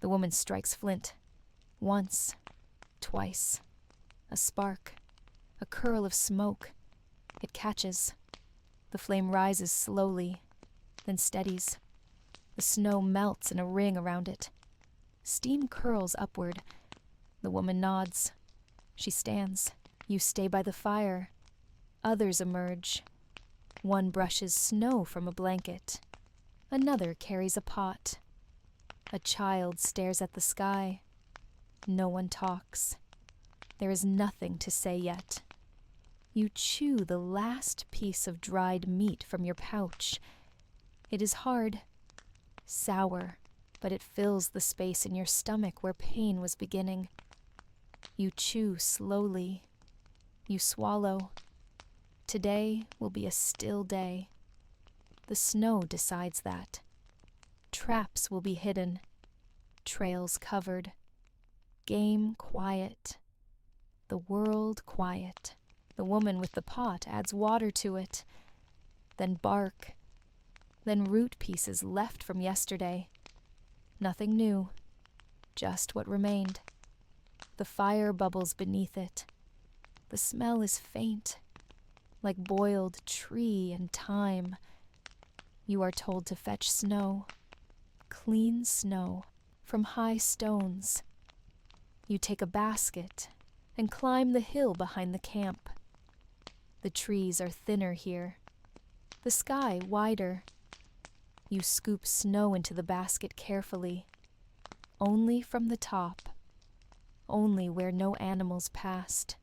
The woman strikes flint. Once, twice. A spark. A curl of smoke. It catches. The flame rises slowly, then steadies. The snow melts in a ring around it. Steam curls upward. The woman nods. She stands. You stay by the fire. Others emerge. One brushes snow from a blanket. Another carries a pot. A child stares at the sky. No one talks. There is nothing to say yet. You chew the last piece of dried meat from your pouch. It is hard, sour, but it fills the space in your stomach where pain was beginning. You chew slowly. You swallow. Today will be a still day. The snow decides that. Traps will be hidden. Trails covered. Game quiet. The world quiet. The woman with the pot adds water to it. Then bark. Then root pieces left from yesterday. Nothing new. Just what remained. The fire bubbles beneath it. The smell is faint, like boiled tree and thyme. You are told to fetch snow, clean snow, from high stones. You take a basket and climb the hill behind the camp. The trees are thinner here, the sky wider. You scoop snow into the basket carefully, only from the top, only where no animals passed.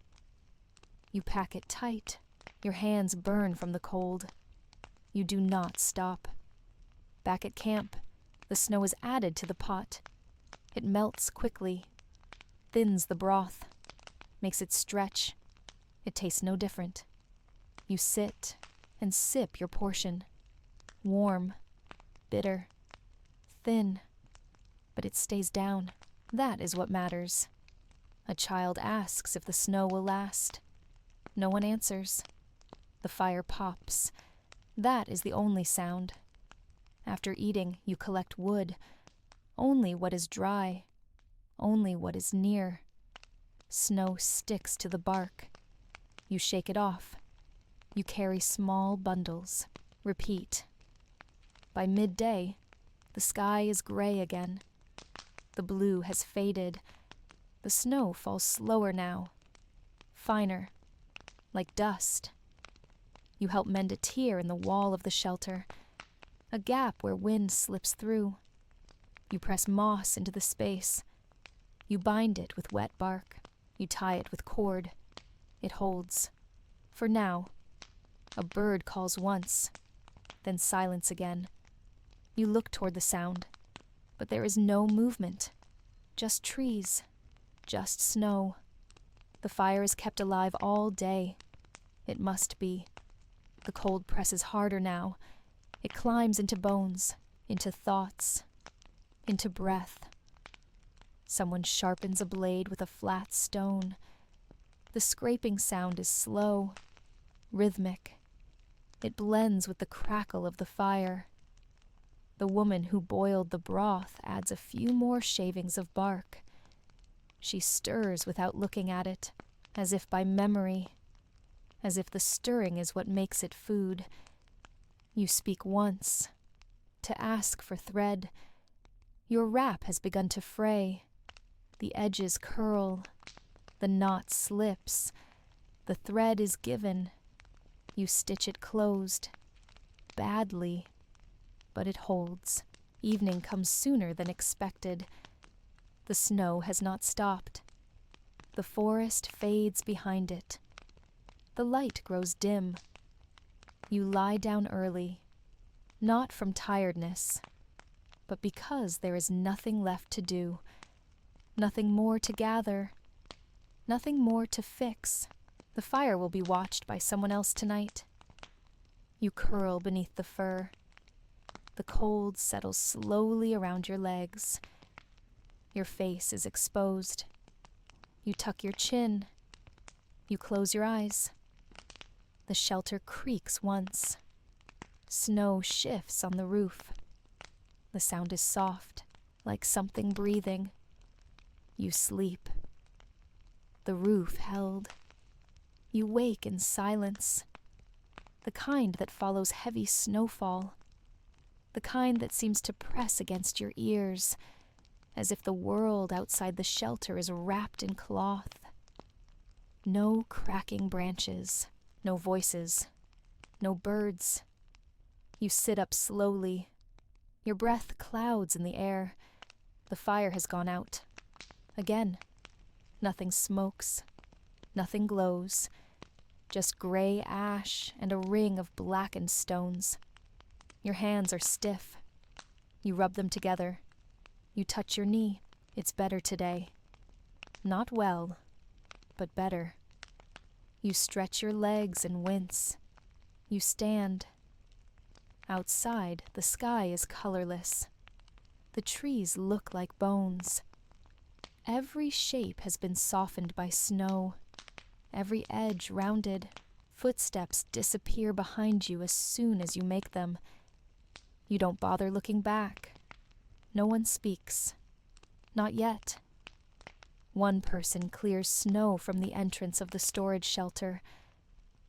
You pack it tight. Your hands burn from the cold. You do not stop. Back at camp, the snow is added to the pot. It melts quickly, thins the broth, makes it stretch. It tastes no different. You sit and sip your portion. Warm, bitter, thin, but it stays down. That is what matters. A child asks if the snow will last. No one answers. The fire pops. That is the only sound. After eating, you collect wood. Only what is dry. Only what is near. Snow sticks to the bark. You shake it off. You carry small bundles. Repeat. By midday, the sky is gray again. The blue has faded. The snow falls slower now. Finer. Like dust. You help mend a tear in the wall of the shelter. A gap where wind slips through. You press moss into the space. You bind it with wet bark. You tie it with cord. It holds. For now. A bird calls once. Then silence again. You look toward the sound. But there is no movement. Just trees. Just snow. The fire is kept alive all day. It must be. The cold presses harder now. It climbs into bones, into thoughts, into breath. Someone sharpens a blade with a flat stone. The scraping sound is slow, rhythmic. It blends with the crackle of the fire. The woman who boiled the broth adds a few more shavings of bark. She stirs without looking at it, as if by memory, as if the stirring is what makes it food. You speak once, to ask for thread. Your wrap has begun to fray. The edges curl. The knot slips. The thread is given. You stitch it closed. Badly. But it holds. Evening comes sooner than expected. The snow has not stopped. The forest fades behind it. The light grows dim. You lie down early, not from tiredness, but because there is nothing left to do, nothing more to gather, nothing more to fix. The fire will be watched by someone else tonight. You curl beneath the fur. The cold settles slowly around your legs. Your face is exposed. You tuck your chin. You close your eyes. The shelter creaks once. Snow shifts on the roof. The sound is soft, like something breathing. You sleep. The roof held. You wake in silence. The kind that follows heavy snowfall. The kind that seems to press against your ears, as if the world outside the shelter is wrapped in cloth. No cracking branches. No voices. No birds. You sit up slowly. Your breath clouds in the air. The fire has gone out. Again. Nothing smokes. Nothing glows. Just gray ash and a ring of blackened stones. Your hands are stiff. You rub them together. You touch your knee. It's better today. Not well, but better. You stretch your legs and wince. You stand. Outside, the sky is colorless. The trees look like bones. Every shape has been softened by snow. Every edge rounded. Footsteps disappear behind you as soon as you make them. You don't bother looking back. No one speaks. Not yet. One person clears snow from the entrance of the storage shelter.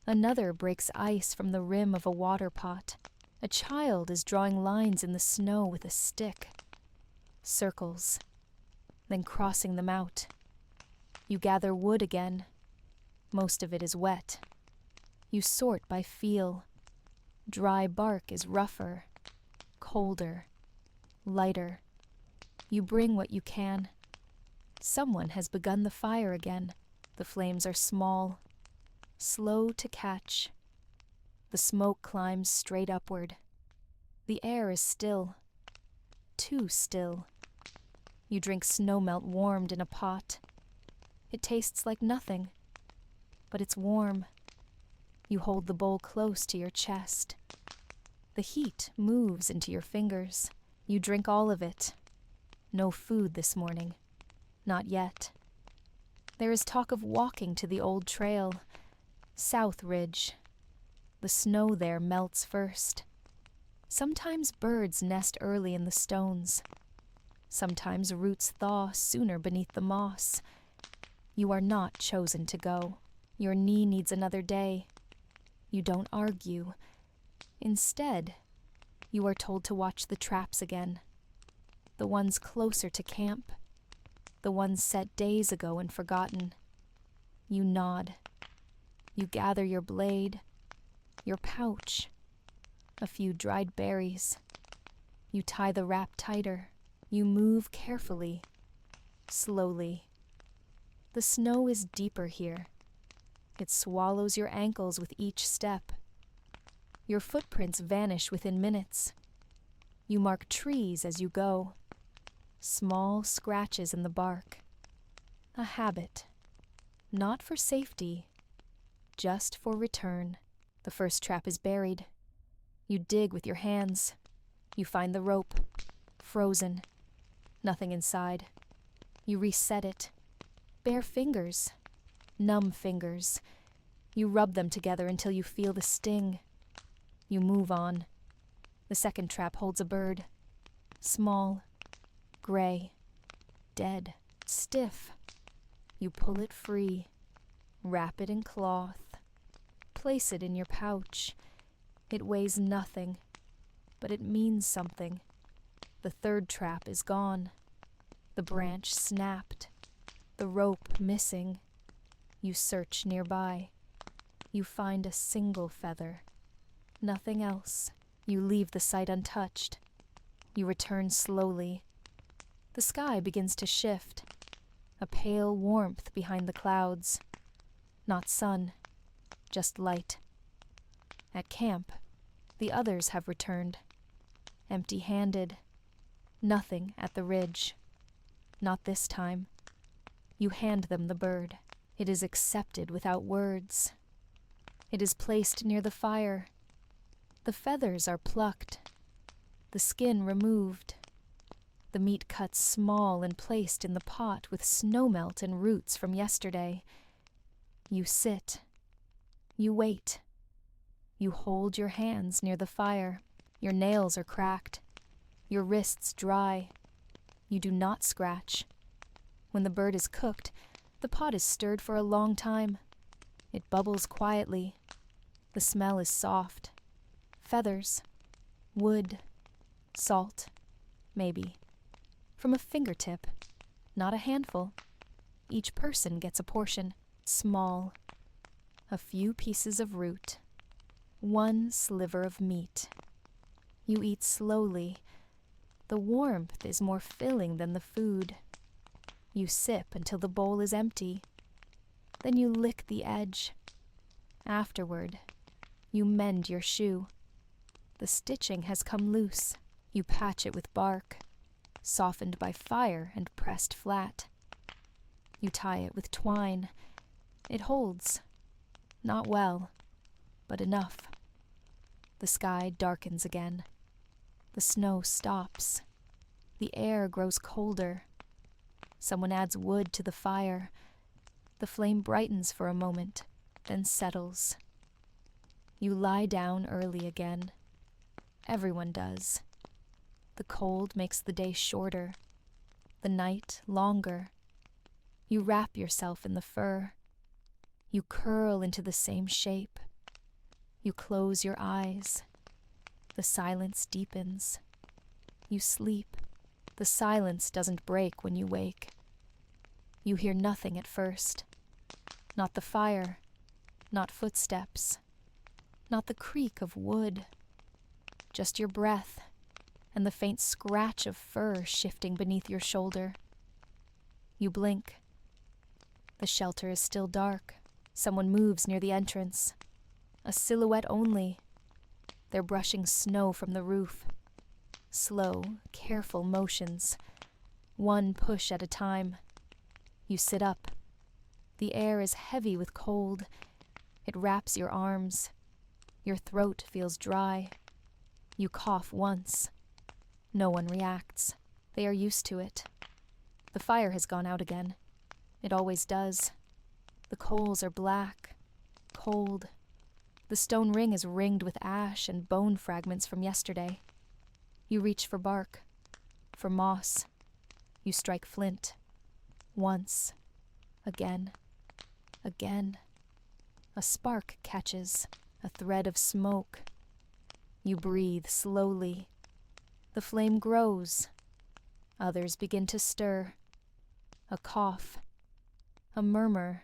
Another breaks ice from the rim of a water pot. A child is drawing lines in the snow with a stick. Circles. Then crossing them out. You gather wood again. Most of it is wet. You sort by feel. Dry bark is rougher, colder, lighter. You bring what you can. Someone has begun the fire again. The flames are small, slow to catch. The smoke climbs straight upward. The air is still, too still. You drink snowmelt warmed in a pot. It tastes like nothing, but it's warm. You hold the bowl close to your chest. The heat moves into your fingers. You drink all of it. No food this morning. Not yet. There is talk of walking to the old trail, South Ridge. The snow there melts first. Sometimes birds nest early in the stones. Sometimes roots thaw sooner beneath the moss. You are not chosen to go. Your knee needs another day. You don't argue. Instead, you are told to watch the traps again. The ones closer to camp. The ones set days ago and forgotten. You nod. You gather your blade, your pouch, a few dried berries. You tie the wrap tighter. You move carefully, slowly. The snow is deeper here. It swallows your ankles with each step. Your footprints vanish within minutes. You mark trees as you go. Small scratches in the bark. A habit. Not for safety, just for return. The first trap is buried. You dig with your hands. You find the rope. Frozen. Nothing inside. You reset it. Bare fingers. Numb fingers. You rub them together until you feel the sting. You move on. The second trap holds a bird. Small. Gray. Dead. Stiff. You pull it free. Wrap it in cloth. Place it in your pouch. It weighs nothing, but it means something. The third trap is gone. The branch snapped. The rope missing. You search nearby. You find a single feather. Nothing else. You leave the site untouched. You return slowly. The sky begins to shift. A pale warmth behind the clouds. Not sun, just light. At camp, the others have returned. Empty-handed. Nothing at the ridge. Not this time. You hand them the bird. It is accepted without words. It is placed near the fire. The feathers are plucked. The skin removed. The meat cut small and placed in the pot with snowmelt and roots from yesterday. You sit. You wait. You hold your hands near the fire. Your nails are cracked. Your wrists dry. You do not scratch. When the bird is cooked, the pot is stirred for a long time. It bubbles quietly. The smell is soft. Feathers. Wood. Salt. Maybe. From a fingertip. Not a handful. Each person gets a portion. Small. A few pieces of root. One sliver of meat. You eat slowly. The warmth is more filling than the food. You sip until the bowl is empty. Then you lick the edge. Afterward, you mend your shoe. The stitching has come loose. You patch it with bark, softened by fire and pressed flat. You tie it with twine. It holds. Not well, but enough. The sky darkens again. The snow stops. The air grows colder. Someone adds wood to the fire. The flame brightens for a moment, then settles. You lie down early again. Everyone does. The cold makes the day shorter, the night longer. You wrap yourself in the fur. You curl into the same shape. You close your eyes. The silence deepens. You sleep. The silence doesn't break when you wake. You hear nothing at first. Not the fire. Not footsteps. Not the creak of wood. Just your breath and the faint scratch of fur shifting beneath your shoulder. You blink. The shelter is still dark. Someone moves near the entrance. A silhouette only. They're brushing snow from the roof. Slow, careful motions. One push at a time. You sit up. The air is heavy with cold. It wraps your arms. Your throat feels dry. You cough once. No one reacts. They are used to it. The fire has gone out again. It always does. The coals are black, cold. The stone ring is ringed with ash and bone fragments from yesterday. You reach for bark, for moss. You strike flint. Once. Again. Again. A spark catches, a thread of smoke. You breathe slowly. The flame grows. Others begin to stir. A cough. A murmur.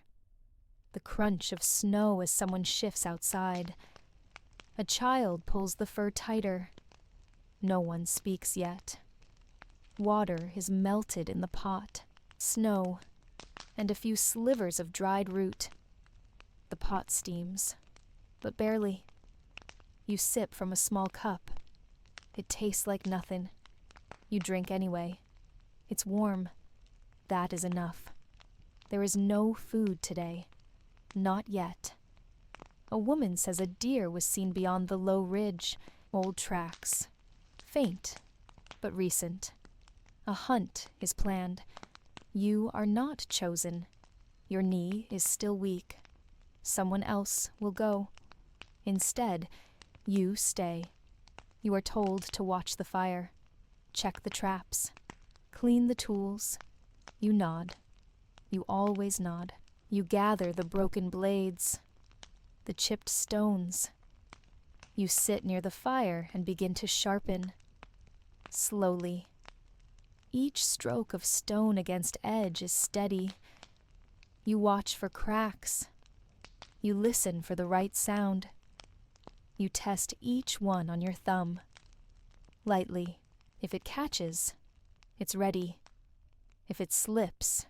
The crunch of snow as someone shifts outside. A child pulls the fur tighter. No one speaks yet. Water is melted in the pot. Snow. And a few slivers of dried root. The pot steams, but barely. You sip from a small cup. It tastes like nothing. You drink anyway. It's warm. That is enough. There is no food today. Not yet. A woman says a deer was seen beyond the low ridge. Old tracks. Faint, but recent. A hunt is planned. You are not chosen. Your knee is still weak. Someone else will go. Instead, you stay. You are told to watch the fire, check the traps, clean the tools. You nod. You always nod. You gather the broken blades, the chipped stones. You sit near the fire and begin to sharpen. Slowly. Each stroke of stone against edge is steady. You watch for cracks. You listen for the right sound. You test each one on your thumb. Lightly. If it catches, it's ready. If it slips,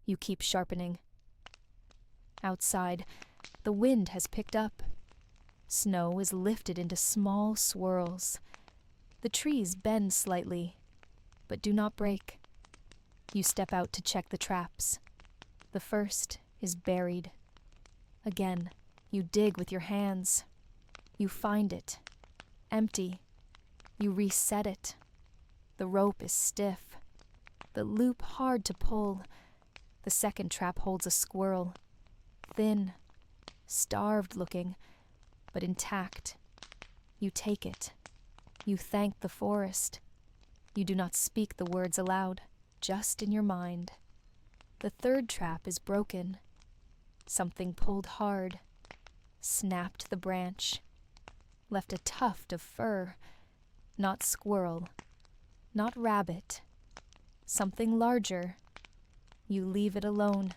you keep sharpening. Outside, the wind has picked up. Snow is lifted into small swirls. The trees bend slightly, but do not break. You step out to check the traps. The first is buried. Again, you dig with your hands. You find it. Empty. You reset it. The rope is stiff. The loop hard to pull. The second trap holds a squirrel. Thin. Starved looking, but intact. You take it. You thank the forest. You do not speak the words aloud, just in your mind. The third trap is broken. Something pulled hard, snapped the branch, left a tuft of fur, not squirrel, not rabbit, something larger. You leave it alone.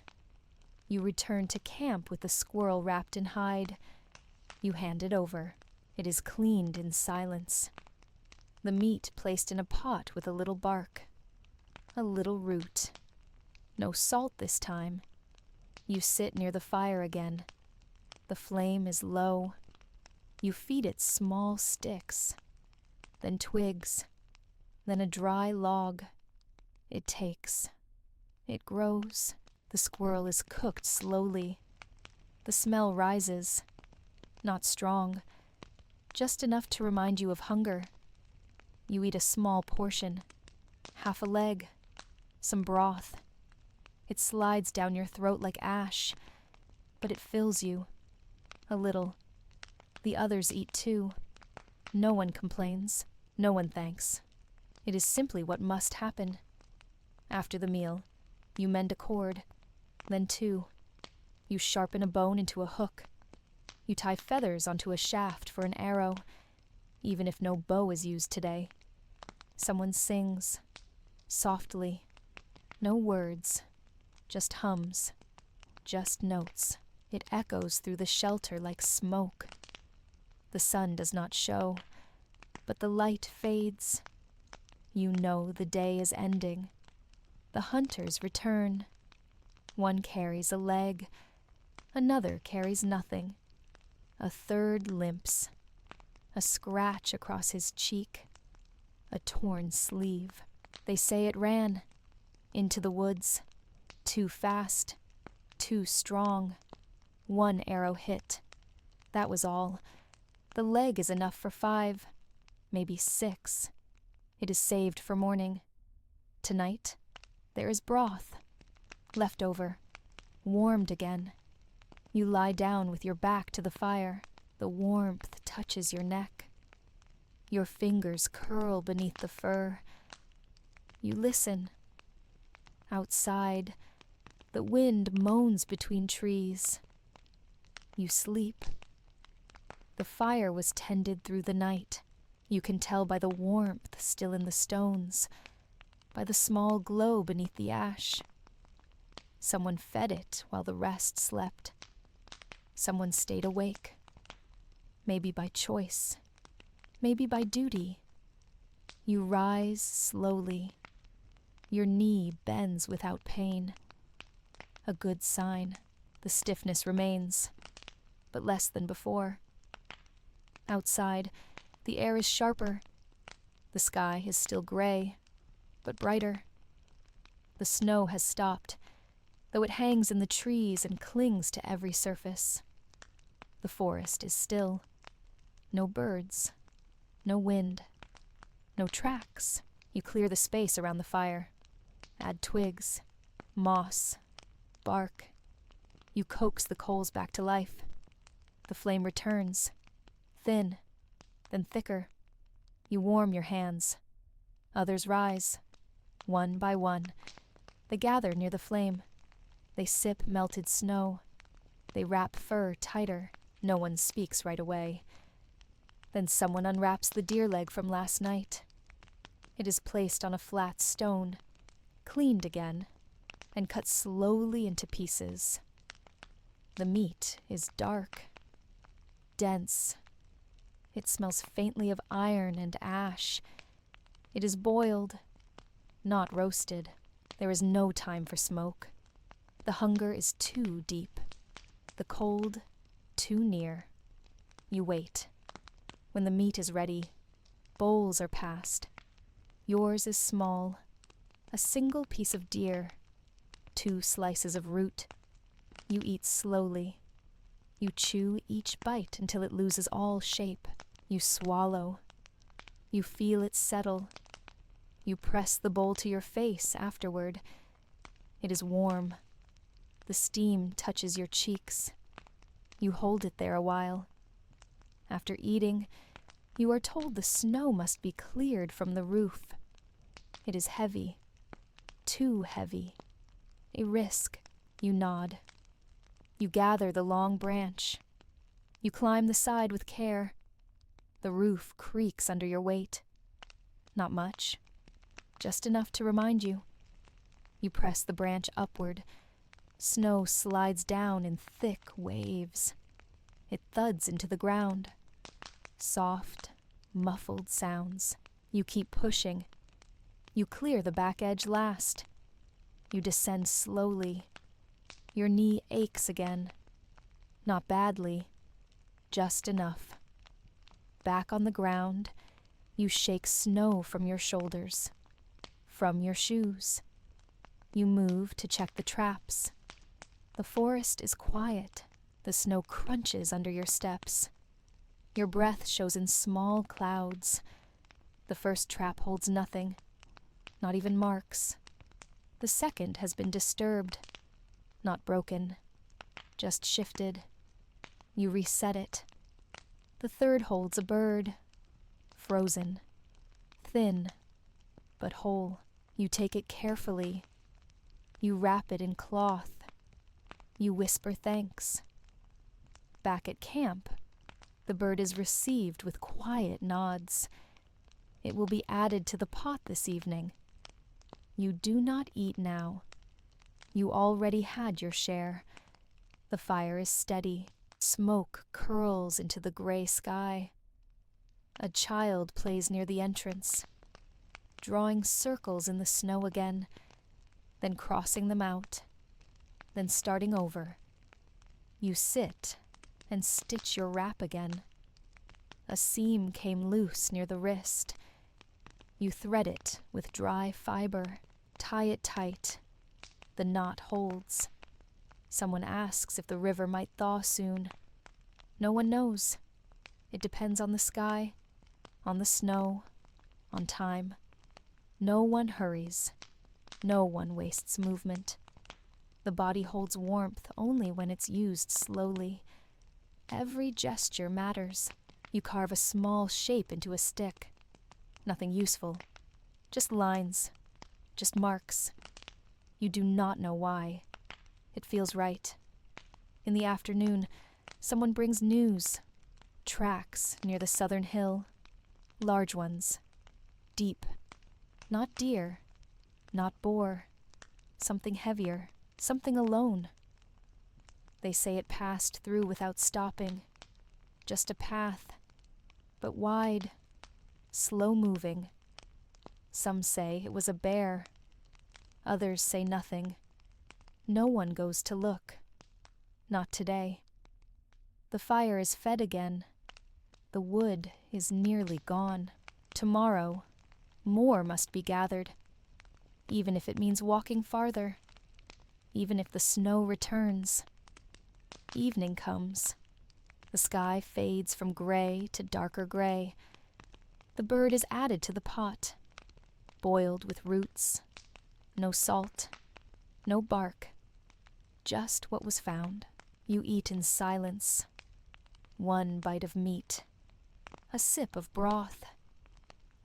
You return to camp with the squirrel wrapped in hide. You hand it over. It is cleaned in silence. The meat placed in a pot with a little bark, a little root. No salt this time. You sit near the fire again. The flame is low. You feed it small sticks, then twigs, then a dry log. It takes. It grows. The squirrel is cooked slowly. The smell rises. Not strong, just enough to remind you of hunger. You eat a small portion, half a leg, some broth. It slides down your throat like ash, but it fills you. A little. The others eat too. No one complains. No one thanks. It is simply what must happen. After the meal, you mend a cord, then two. You sharpen a bone into a hook. You tie feathers onto a shaft for an arrow, even if no bow is used today. Someone sings, softly. No words, just hums, just notes. It echoes through the shelter like smoke. The sun does not show, but the light fades. You know the day is ending. The hunters return. One carries a leg, another carries nothing. A third limps. A scratch across his cheek. A torn sleeve. They say it ran. Into the woods. Too fast. Too strong. One arrow hit. That was all. The leg is enough for 5. maybe 6. It is saved for morning. Tonight, there is broth, left over, warmed again. You lie down with your back to the fire. The warmth touches your neck. Your fingers curl beneath the fur. You listen. Outside, the wind moans between trees. You sleep. The fire was tended through the night. You can tell by the warmth still in the stones, by the small glow beneath the ash. Someone fed it while the rest slept. Someone stayed awake. Maybe by choice, maybe by duty. You rise slowly. Your knee bends without pain. A good sign. The stiffness remains, but less than before. Outside, the air is sharper. The sky is still gray, but brighter. The snow has stopped, though it hangs in the trees and clings to every surface. The forest is still. No birds, no wind, no tracks. You clear the space around the fire. Add twigs, moss, bark. You coax the coals back to life. The flame returns, thin, then thicker. You warm your hands. Others rise, one by one. They gather near the flame. They sip melted snow. They wrap fur tighter. No one speaks right away. Then someone unwraps the deer leg from last night. It is placed on a flat stone, cleaned again, and cut slowly into pieces. The meat is dark, dense. It smells faintly of iron and ash. It is boiled, not roasted. There is no time for smoke. The hunger is too deep. The cold, too near. You wait. When the meat is ready, bowls are passed. Yours is small. A single piece of deer. 2 slices of root. You eat slowly. You chew each bite until it loses all shape. You swallow. You feel it settle. You press the bowl to your face afterward. It is warm. The steam touches your cheeks. You hold it there a while. After eating, you are told the snow must be cleared from the roof. It is heavy. Too heavy. A risk. You nod. You gather the long branch. You climb the side with care. The roof creaks under your weight. Not much. Just enough to remind you. You press the branch upward. Snow slides down in thick waves. It thuds into the ground. Soft, muffled sounds. You keep pushing. You clear the back edge last. You descend slowly. Your knee aches again. Not badly, just enough. Back on the ground, you shake snow from your shoulders, from your shoes. You move to check the traps. The forest is quiet. The snow crunches under your steps. Your breath shows in small clouds. The first trap holds nothing, not even marks. The second has been disturbed, not broken, just shifted. You reset it. The third holds a bird, frozen, thin, but whole. You take it carefully. You wrap it in cloth. You whisper thanks. Back at camp, the bird is received with quiet nods. It will be added to the pot this evening. You do not eat now. You already had your share. The fire is steady. Smoke curls into the gray sky. A child plays near the entrance, drawing circles in the snow again, then crossing them out, then starting over. You sit and stitch your wrap again. A seam came loose near the wrist. You thread it with dry fiber, tie it tight. The knot holds. Someone asks if the river might thaw soon. No one knows. It depends on the sky, on the snow, on time. No one hurries. No one wastes movement. The body holds warmth only when it's used slowly. Every gesture matters. You carve a small shape into a stick. Nothing useful. Just lines. Just marks. You do not know why. It feels right. In the afternoon, someone brings news. Tracks near the southern hill. Large ones. Deep. Not deer. Not boar. Something heavier. Something alone. They say it passed through without stopping. Just a path. But wide. Slow-moving. Some say it was a bear. Others say nothing. No one goes to look. Not today. The fire is fed again. The wood is nearly gone. Tomorrow, more must be gathered. Even if it means walking farther. Even if the snow returns. Evening comes. The sky fades from gray to darker gray. The bird is added to the pot. Boiled with roots. No salt. No bark. Just what was found. You eat in silence. One bite of meat. A sip of broth.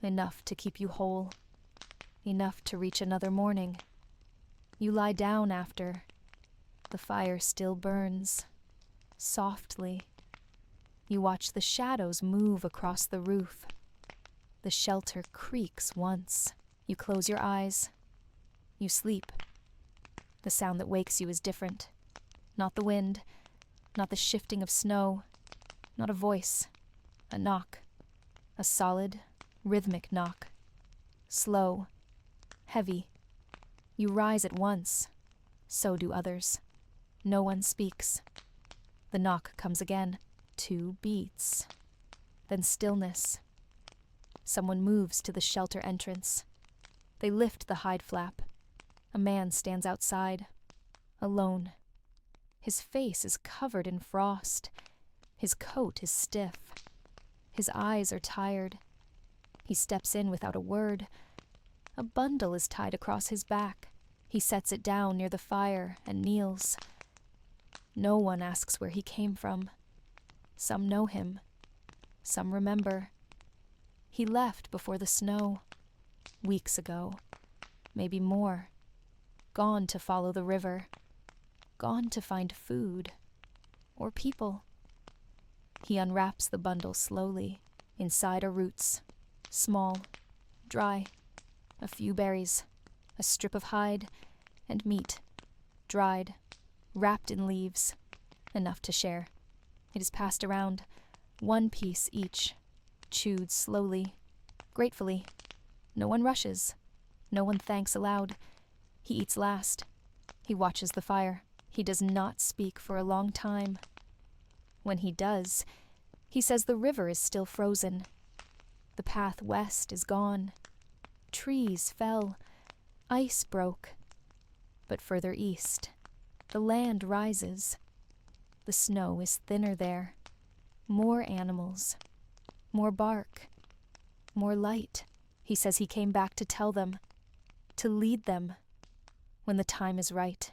Enough to keep you whole. Enough to reach another morning. You lie down after. The fire still burns. Softly. You watch the shadows move across the roof. The shelter creaks once. You close your eyes. You sleep. The sound that wakes you is different. Not the wind. Not the shifting of snow. Not a voice. A knock. A solid, rhythmic knock. Slow. Heavy. You rise at once. So do others. No one speaks. The knock comes again. 2 beats. Then stillness. Someone moves to the shelter entrance. They lift the hide flap. A man stands outside. Alone. His face is covered in frost. His coat is stiff. His eyes are tired. He steps in without a word. A bundle is tied across his back. He sets it down near the fire and kneels. No one asks where he came from. Some know him. Some remember. He left before the snow. Weeks ago. Maybe more. Gone to follow the river. Gone to find food. Or people. He unwraps the bundle slowly. Inside are roots. Small. Dry. A few berries. A strip of hide. And meat. Dried. Wrapped in leaves. Enough to share. It is passed around. 1 piece each. Chewed slowly. Gratefully. No one rushes. No one thanks aloud. He eats last. He watches the fire. He does not speak for a long time. When he does, he says the river is still frozen. The path west is gone. Trees fell. Ice broke. But further east, the land rises. The snow is thinner there. More animals. More bark. More light. He says he came back to tell them. To lead them. When the time is right.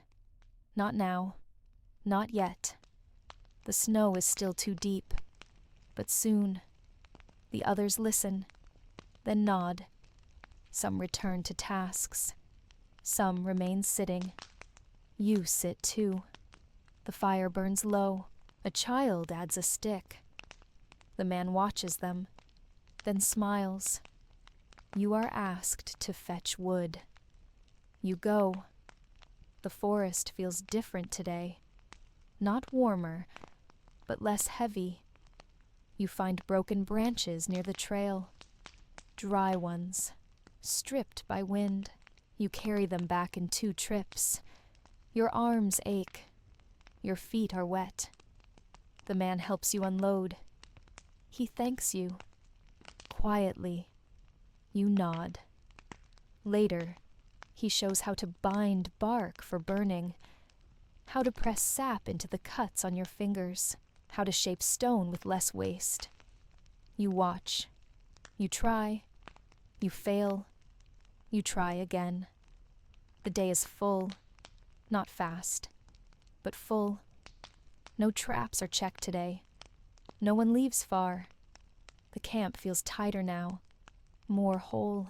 Not now. Not yet. The snow is still too deep. But soon. The others listen. Then nod. Some return to tasks. Some remain sitting. You sit too. The fire burns low. A child adds a stick. The man watches them, then smiles. You are asked to fetch wood. You go. The forest feels different today. Not warmer, but less heavy. You find broken branches near the trail. Dry ones, stripped by wind. You carry them back in 2 trips. Your arms ache. Your feet are wet. The man helps you unload. He thanks you. Quietly, you nod. Later, he shows how to bind bark for burning, how to press sap into the cuts on your fingers, how to shape stone with less waste. You watch. You try, you fail, you try again. The day is full, not fast, but full. No traps are checked today. No one leaves far. The camp feels tighter now, more whole.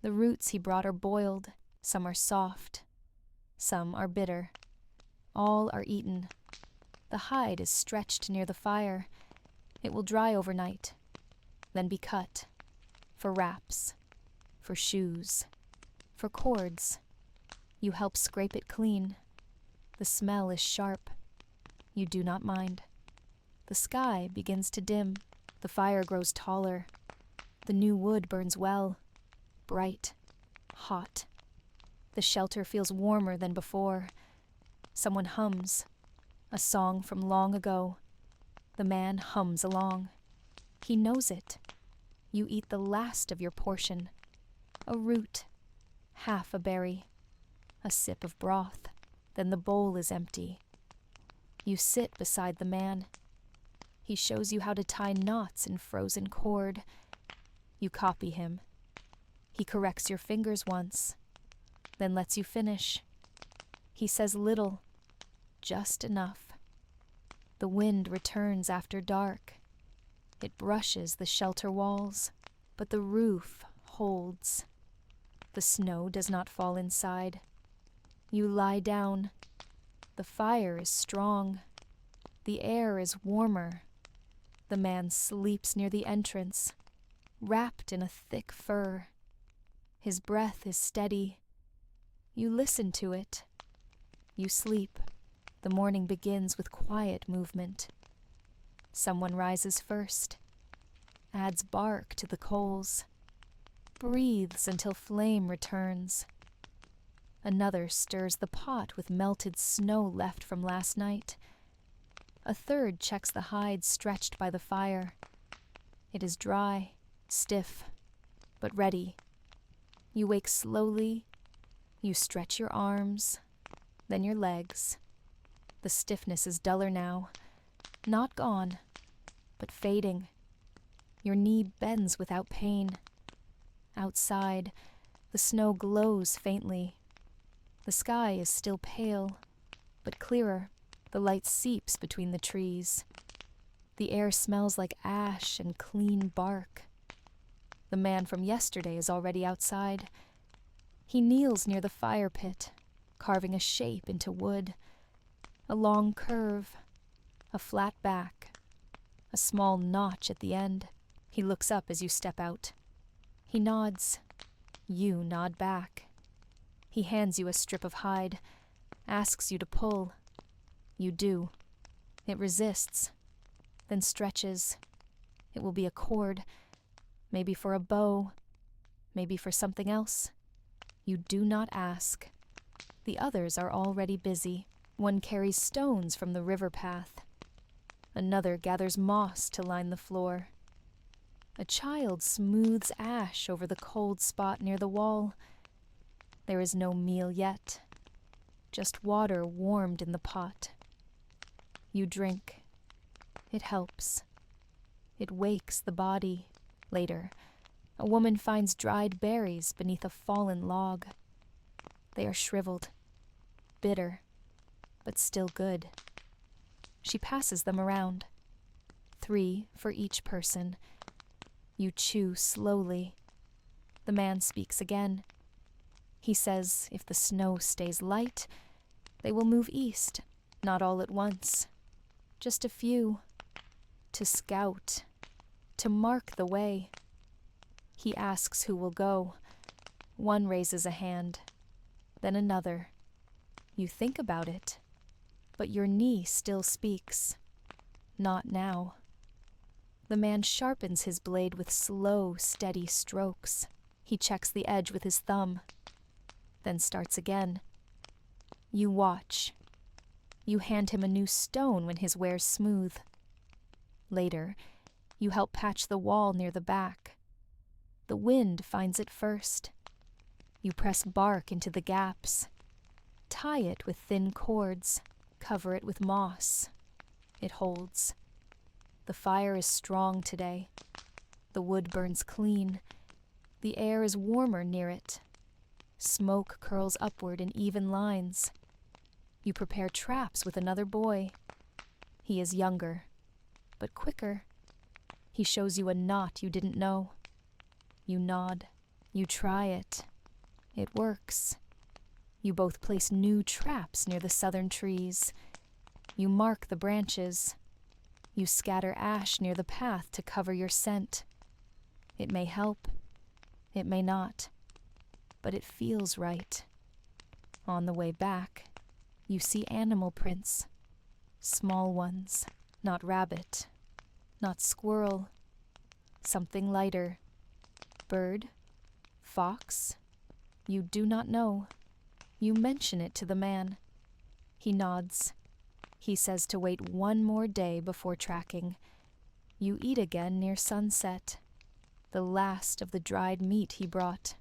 The roots he brought are boiled, some are soft, some are bitter. All are eaten. The hide is stretched near the fire. It will dry overnight, then be cut, for wraps, for shoes, for cords. You help scrape it clean. The smell is sharp. You do not mind. The sky begins to dim. The fire grows taller. The new wood burns well, bright, hot. The shelter feels warmer than before. Someone hums, a song from long ago. The man hums along. He knows it. You eat the last of your portion. A root, half a berry, a sip of broth, then the bowl is empty. You sit beside the man. He shows you how to tie knots in frozen cord. You copy him. He corrects your fingers once, then lets you finish. He says little, just enough. The wind returns after dark. It brushes the shelter walls, but the roof holds. The snow does not fall inside. You lie down. The fire is strong. The air is warmer. The man sleeps near the entrance, wrapped in a thick fur. His breath is steady. You listen to it. You sleep. The morning begins with quiet movement. Someone rises first, adds bark to the coals, breathes until flame returns. Another stirs the pot with melted snow left from last night. A third checks the hide stretched by the fire. It is dry, stiff, but ready. You wake slowly. You stretch your arms, then your legs. The stiffness is duller now, not gone, but fading. Your knee bends without pain. Outside, the snow glows faintly. The sky is still pale, but clearer. The light seeps between the trees. The air smells like ash and clean bark. The man from yesterday is already outside. He kneels near the fire pit, carving a shape into wood. A long curve, a flat back, a small notch at the end. He looks up as you step out. He nods. You nod back. He hands you a strip of hide, asks you to pull. You do. It resists, then stretches. It will be a cord, maybe for a bow, maybe for something else. You do not ask. The others are already busy. One carries stones from the river path. Another gathers moss to line the floor. A child smooths ash over the cold spot near the wall. There is no meal yet, just water warmed in the pot. You drink. It helps. It wakes the body. Later, a woman finds dried berries beneath a fallen log. They are shriveled, bitter, but still good. She passes them around. 3 for each person. You chew slowly. The man speaks again. He says if the snow stays light, they will move east, not all at once. Just a few. To scout. To mark the way. He asks who will go. One raises a hand, then another. You think about it, but your knee still speaks. Not now. The man sharpens his blade with slow, steady strokes. He checks the edge with his thumb, then starts again. You watch. You hand him a new stone when his wear's smooth. Later, you help patch the wall near the back. The wind finds it first. You press bark into the gaps. Tie it with thin cords. Cover it with moss. It holds. The fire is strong today. The wood burns clean. The air is warmer near it. Smoke curls upward in even lines. You prepare traps with another boy. He is younger, but quicker. He shows you a knot you didn't know. You nod. You try it. It works. You both place new traps near the southern trees. You mark the branches. You scatter ash near the path to cover your scent. It may help. It may not. But it feels right. On the way back, you see animal prints. Small ones, not rabbit, not squirrel. Something lighter. Bird? Fox? You do not know. You mention it to the man. He nods. He says to wait one more day before tracking. You eat again near sunset. The last of the dried meat he brought.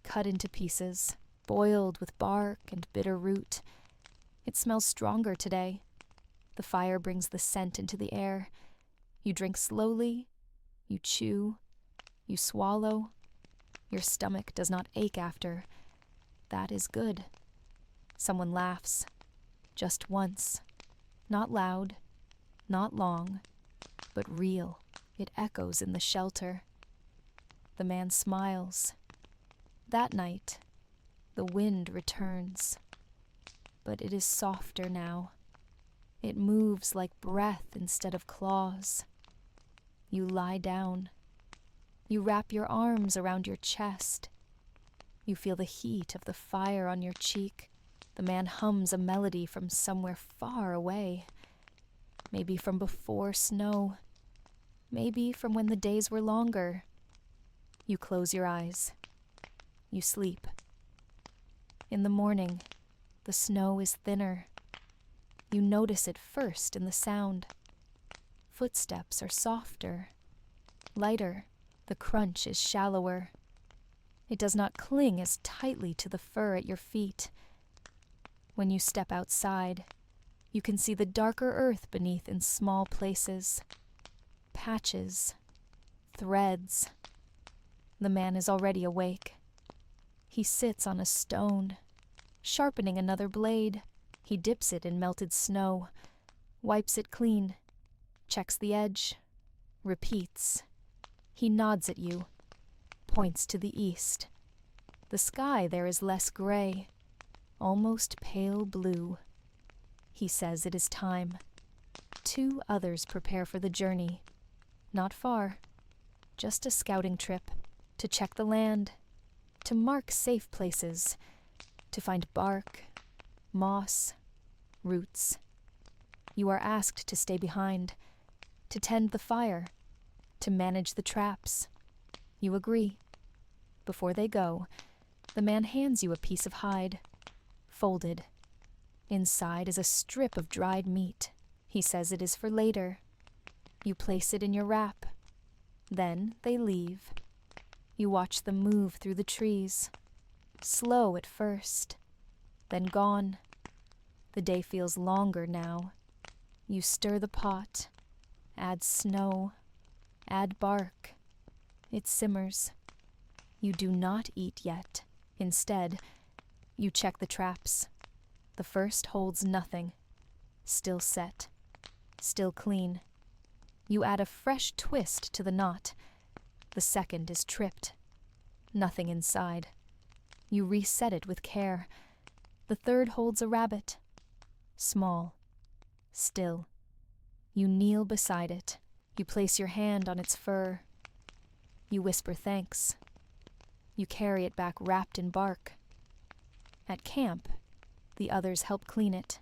Cut into pieces, boiled with bark and bitter root. It smells stronger today. The fire brings the scent into the air. You drink slowly. You chew. You swallow. Your stomach does not ache after. That is good. Someone laughs. Just once. Not loud. Not long. But real. It echoes in the shelter. The man smiles. That night, the wind returns. But it is softer now. It moves like breath instead of claws. You lie down. You wrap your arms around your chest. You feel the heat of the fire on your cheek. The man hums a melody from somewhere far away. Maybe from before snow. Maybe from when the days were longer. You close your eyes. You sleep. In the morning, the snow is thinner. You notice it first in the sound. Footsteps are softer, lighter. The crunch is shallower. It does not cling as tightly to the fur at your feet. When you step outside, you can see the darker earth beneath in small places. Patches, threads. The man is already awake. He sits on a stone, sharpening another blade. He dips it in melted snow, wipes it clean, checks the edge, repeats. He nods at you, points to the east. The sky there is less gray, almost pale blue. He says it is time. 2 others prepare for the journey. Not far, just a scouting trip, to check the land, to mark safe places, to find bark, moss, roots. You are asked to stay behind, to tend the fire, to manage the traps. You agree. Before they go, the man hands you a piece of hide, folded. Inside is a strip of dried meat. He says it is for later. You place it in your wrap. Then they leave. You watch them move through the trees. Slow at first, then gone. The day feels longer now. You stir the pot, add snow, add bark. It simmers. You do not eat yet. Instead, you check the traps. The first holds nothing. Still set. Still clean. You add a fresh twist to the knot. The second is tripped. Nothing inside. You reset it with care. The third holds a rabbit. Small. Still. You kneel beside it. You place your hand on its fur. You whisper thanks. You carry it back wrapped in bark. At camp, the others help clean it.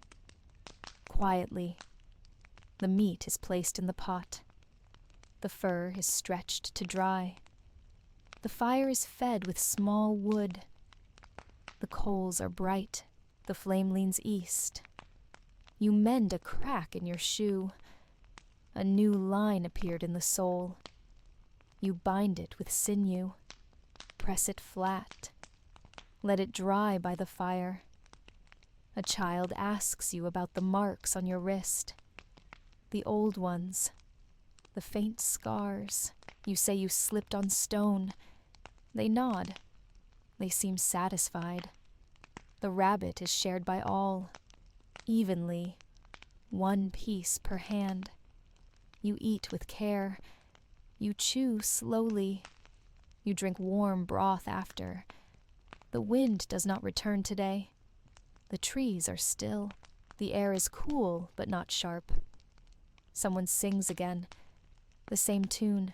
Quietly, the meat is placed in the pot. The fur is stretched to dry. The fire is fed with small wood. The coals are bright. The flame leans east. You mend a crack in your shoe. A new line appeared in the sole. You bind it with sinew. Press it flat. Let it dry by the fire. A child asks you about the marks on your wrist. The old ones. The faint scars. You say you slipped on stone. They nod. They seem satisfied. The rabbit is shared by all, evenly, one piece per hand. You eat with care. You chew slowly. You drink warm broth after. The wind does not return today. The trees are still. The air is cool but not sharp. Someone sings again, the same tune.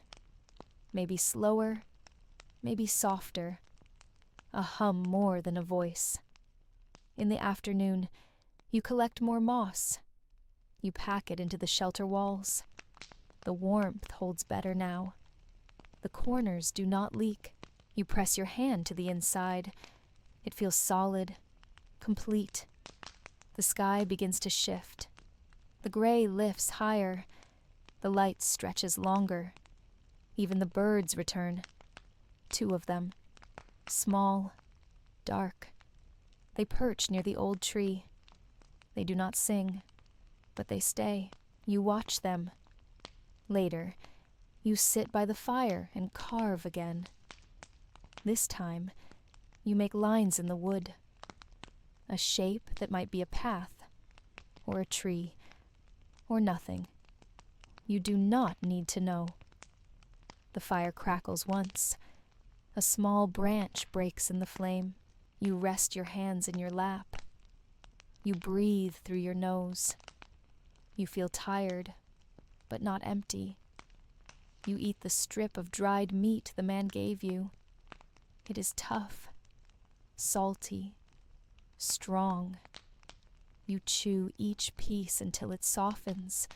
Maybe slower, maybe softer. A hum more than a voice. In the afternoon, you collect more moss. You pack it into the shelter walls. The warmth holds better now. The corners do not leak. You press your hand to the inside. It feels solid, complete. The sky begins to shift. The gray lifts higher. The light stretches longer. Even the birds return. 2 of them. Small, dark. They perch near the old tree. They do not sing, but they stay. You watch them. Later, you sit by the fire and carve again. This time, you make lines in the wood. A shape that might be a path, or a tree, or nothing. You do not need to know. The fire crackles once. A small branch breaks in the flame. You rest your hands in your lap. You breathe through your nose. You feel tired, but not empty. You eat the strip of dried meat the man gave you. It is tough, salty, strong. You chew each piece until it softens,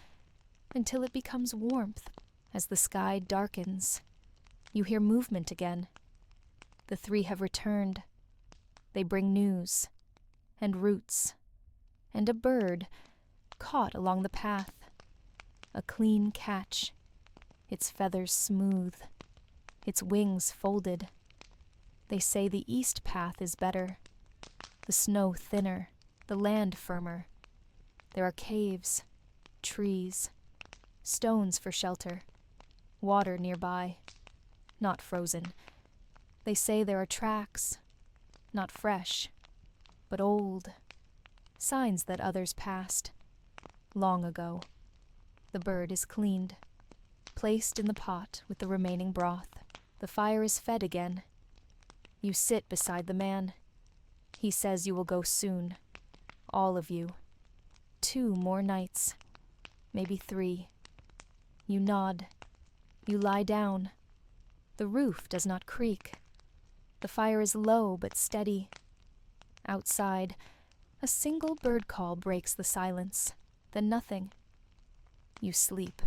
until it becomes warmth. As the sky darkens, you hear movement again. The 3 have returned. They bring news, and roots, and a bird caught along the path. A clean catch, its feathers smooth, its wings folded. They say the east path is better, the snow thinner, the land firmer. There are caves, trees, stones for shelter, water nearby, not frozen. They say there are tracks, not fresh, but old, signs that others passed, long ago. The bird is cleaned, placed in the pot with the remaining broth. The fire is fed again. You sit beside the man. He says you will go soon, all of you. 2 more nights, maybe 3. You nod. You lie down. The roof does not creak. The fire is low but steady. Outside, a single bird call breaks the silence, then nothing. You sleep.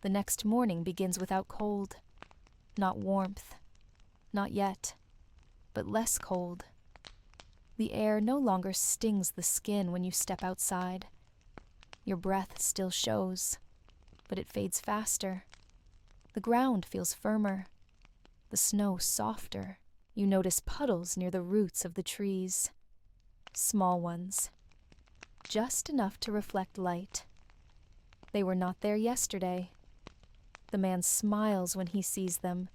The next morning begins without cold, not warmth, not yet, but less cold. The air no longer stings the skin when you step outside. Your breath still shows, but it fades faster. The ground feels firmer, the snow softer. You notice puddles near the roots of the trees. Small ones, just enough to reflect light. They were not there yesterday. The man smiles when he sees them.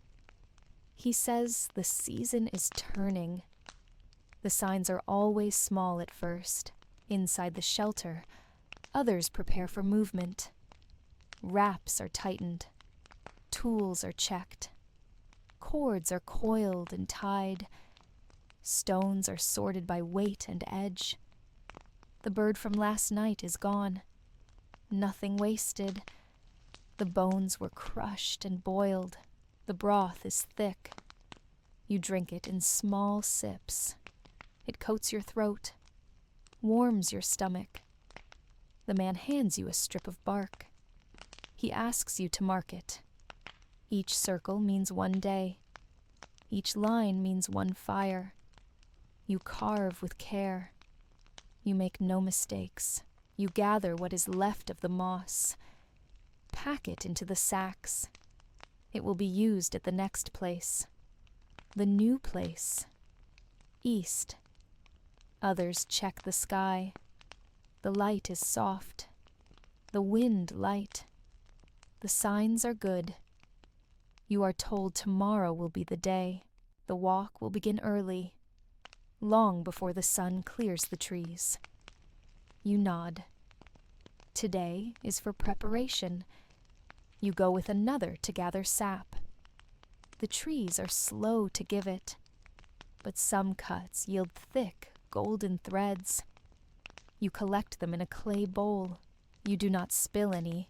He says the season is turning. The signs are always small at first. Inside the shelter, others prepare for movement. Wraps are tightened. Tools are checked. Cords are coiled and tied. Stones are sorted by weight and edge. The bird from last night is gone. Nothing wasted. The bones were crushed and boiled. The broth is thick. You drink it in small sips. It coats your throat, warms your stomach. The man hands you a strip of bark. He asks you to mark it. Each circle means 1 day. Each line means 1 fire. You carve with care. You make no mistakes. You gather what is left of the moss. Pack it into the sacks. It will be used at the next place. The new place. East. Others check the sky. The light is soft. The wind light. The signs are good. You are told tomorrow will be the day. The walk will begin early, long before the sun clears the trees. You nod. Today is for preparation. You go with another to gather sap. The trees are slow to give it, but some cuts yield thick, golden threads. You collect them in a clay bowl. You do not spill any.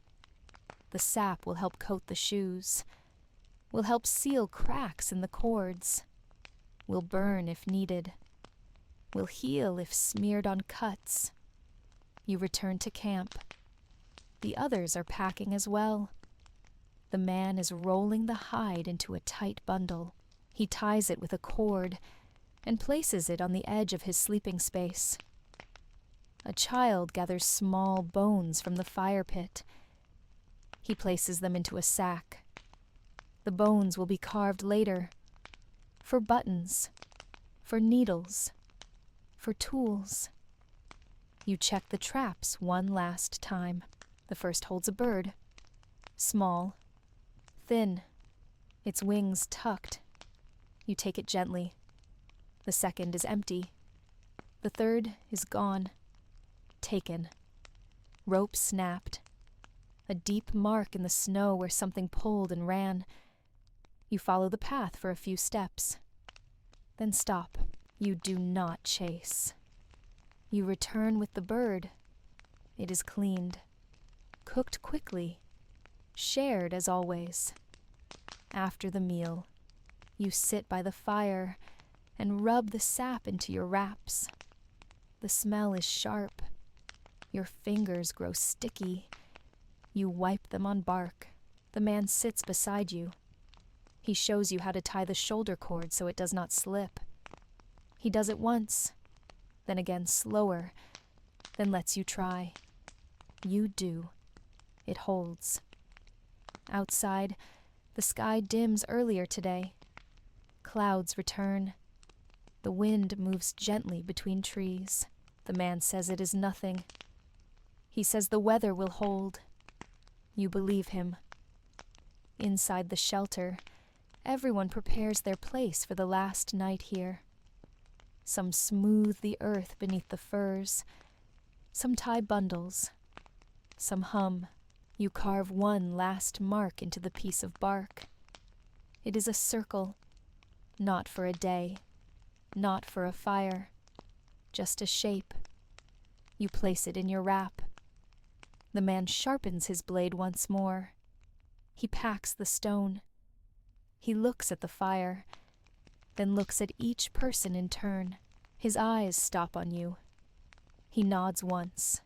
The sap will help coat the shoes, will help seal cracks in the cords, will burn if needed, will heal if smeared on cuts. You return to camp. The others are packing as well. The man is rolling the hide into a tight bundle. He ties it with a cord and places it on the edge of his sleeping space. A child gathers small bones from the fire pit. He places them into a sack. The bones will be carved later, for buttons, for needles, for tools. You check the traps one last time. The first holds a bird, small, thin, its wings tucked. You take it gently. The second is empty. The third is gone, taken. Rope snapped. A deep mark in the snow where something pulled and ran. You follow the path for a few steps. Then stop. You do not chase. You return with the bird. It is cleaned, cooked quickly, shared as always. After the meal, you sit by the fire and rub the sap into your wraps. The smell is sharp. Your fingers grow sticky. You wipe them on bark. The man sits beside you. He shows you how to tie the shoulder cord so it does not slip. He does it once, then again slower, then lets you try. You do. It holds. Outside, the sky dims earlier today. Clouds return. The wind moves gently between trees. The man says it is nothing. He says the weather will hold. You believe him. Inside the shelter, everyone prepares their place for the last night here. Some smooth the earth beneath the furs. Some tie bundles. Some hum. You carve one last mark into the piece of bark. It is a circle, not for a day, not for a fire, just a shape. You place it in your wrap. The man sharpens his blade once more. He packs the stone. He looks at the fire, then looks at each person in turn. His eyes stop on you. He nods once.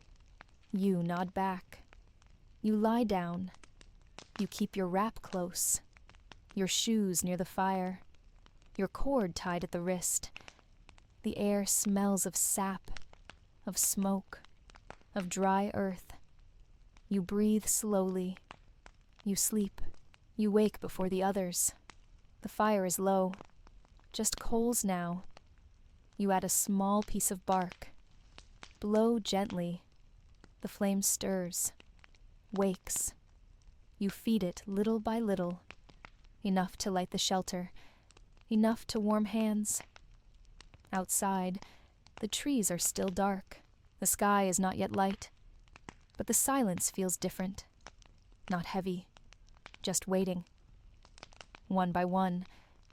You nod back. You lie down. You keep your wrap close, your shoes near the fire, your cord tied at the wrist. The air smells of sap, of smoke, of dry earth. You breathe slowly. You sleep. You wake before the others. The fire is low, just coals now. You add a small piece of bark. Blow gently. The flame stirs, wakes. You feed it little by little, enough to light the shelter, enough to warm hands. Outside, the trees are still dark. The sky is not yet light, but the silence feels different, not heavy, just waiting. One by one,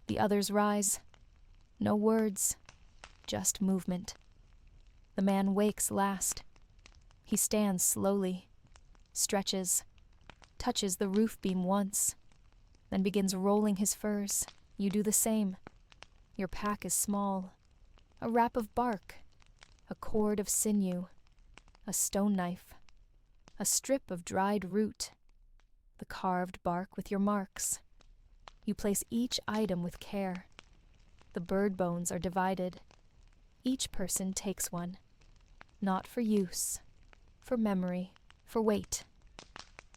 the others rise. No words, just movement. The man wakes last. He stands slowly, stretches, touches the roof beam once, then begins rolling his furs. You do the same. Your pack is small. A wrap of bark, a cord of sinew, a stone knife, a strip of dried root, the carved bark with your marks. You place each item with care. The bird bones are divided. Each person takes one, not for use, for memory, for weight.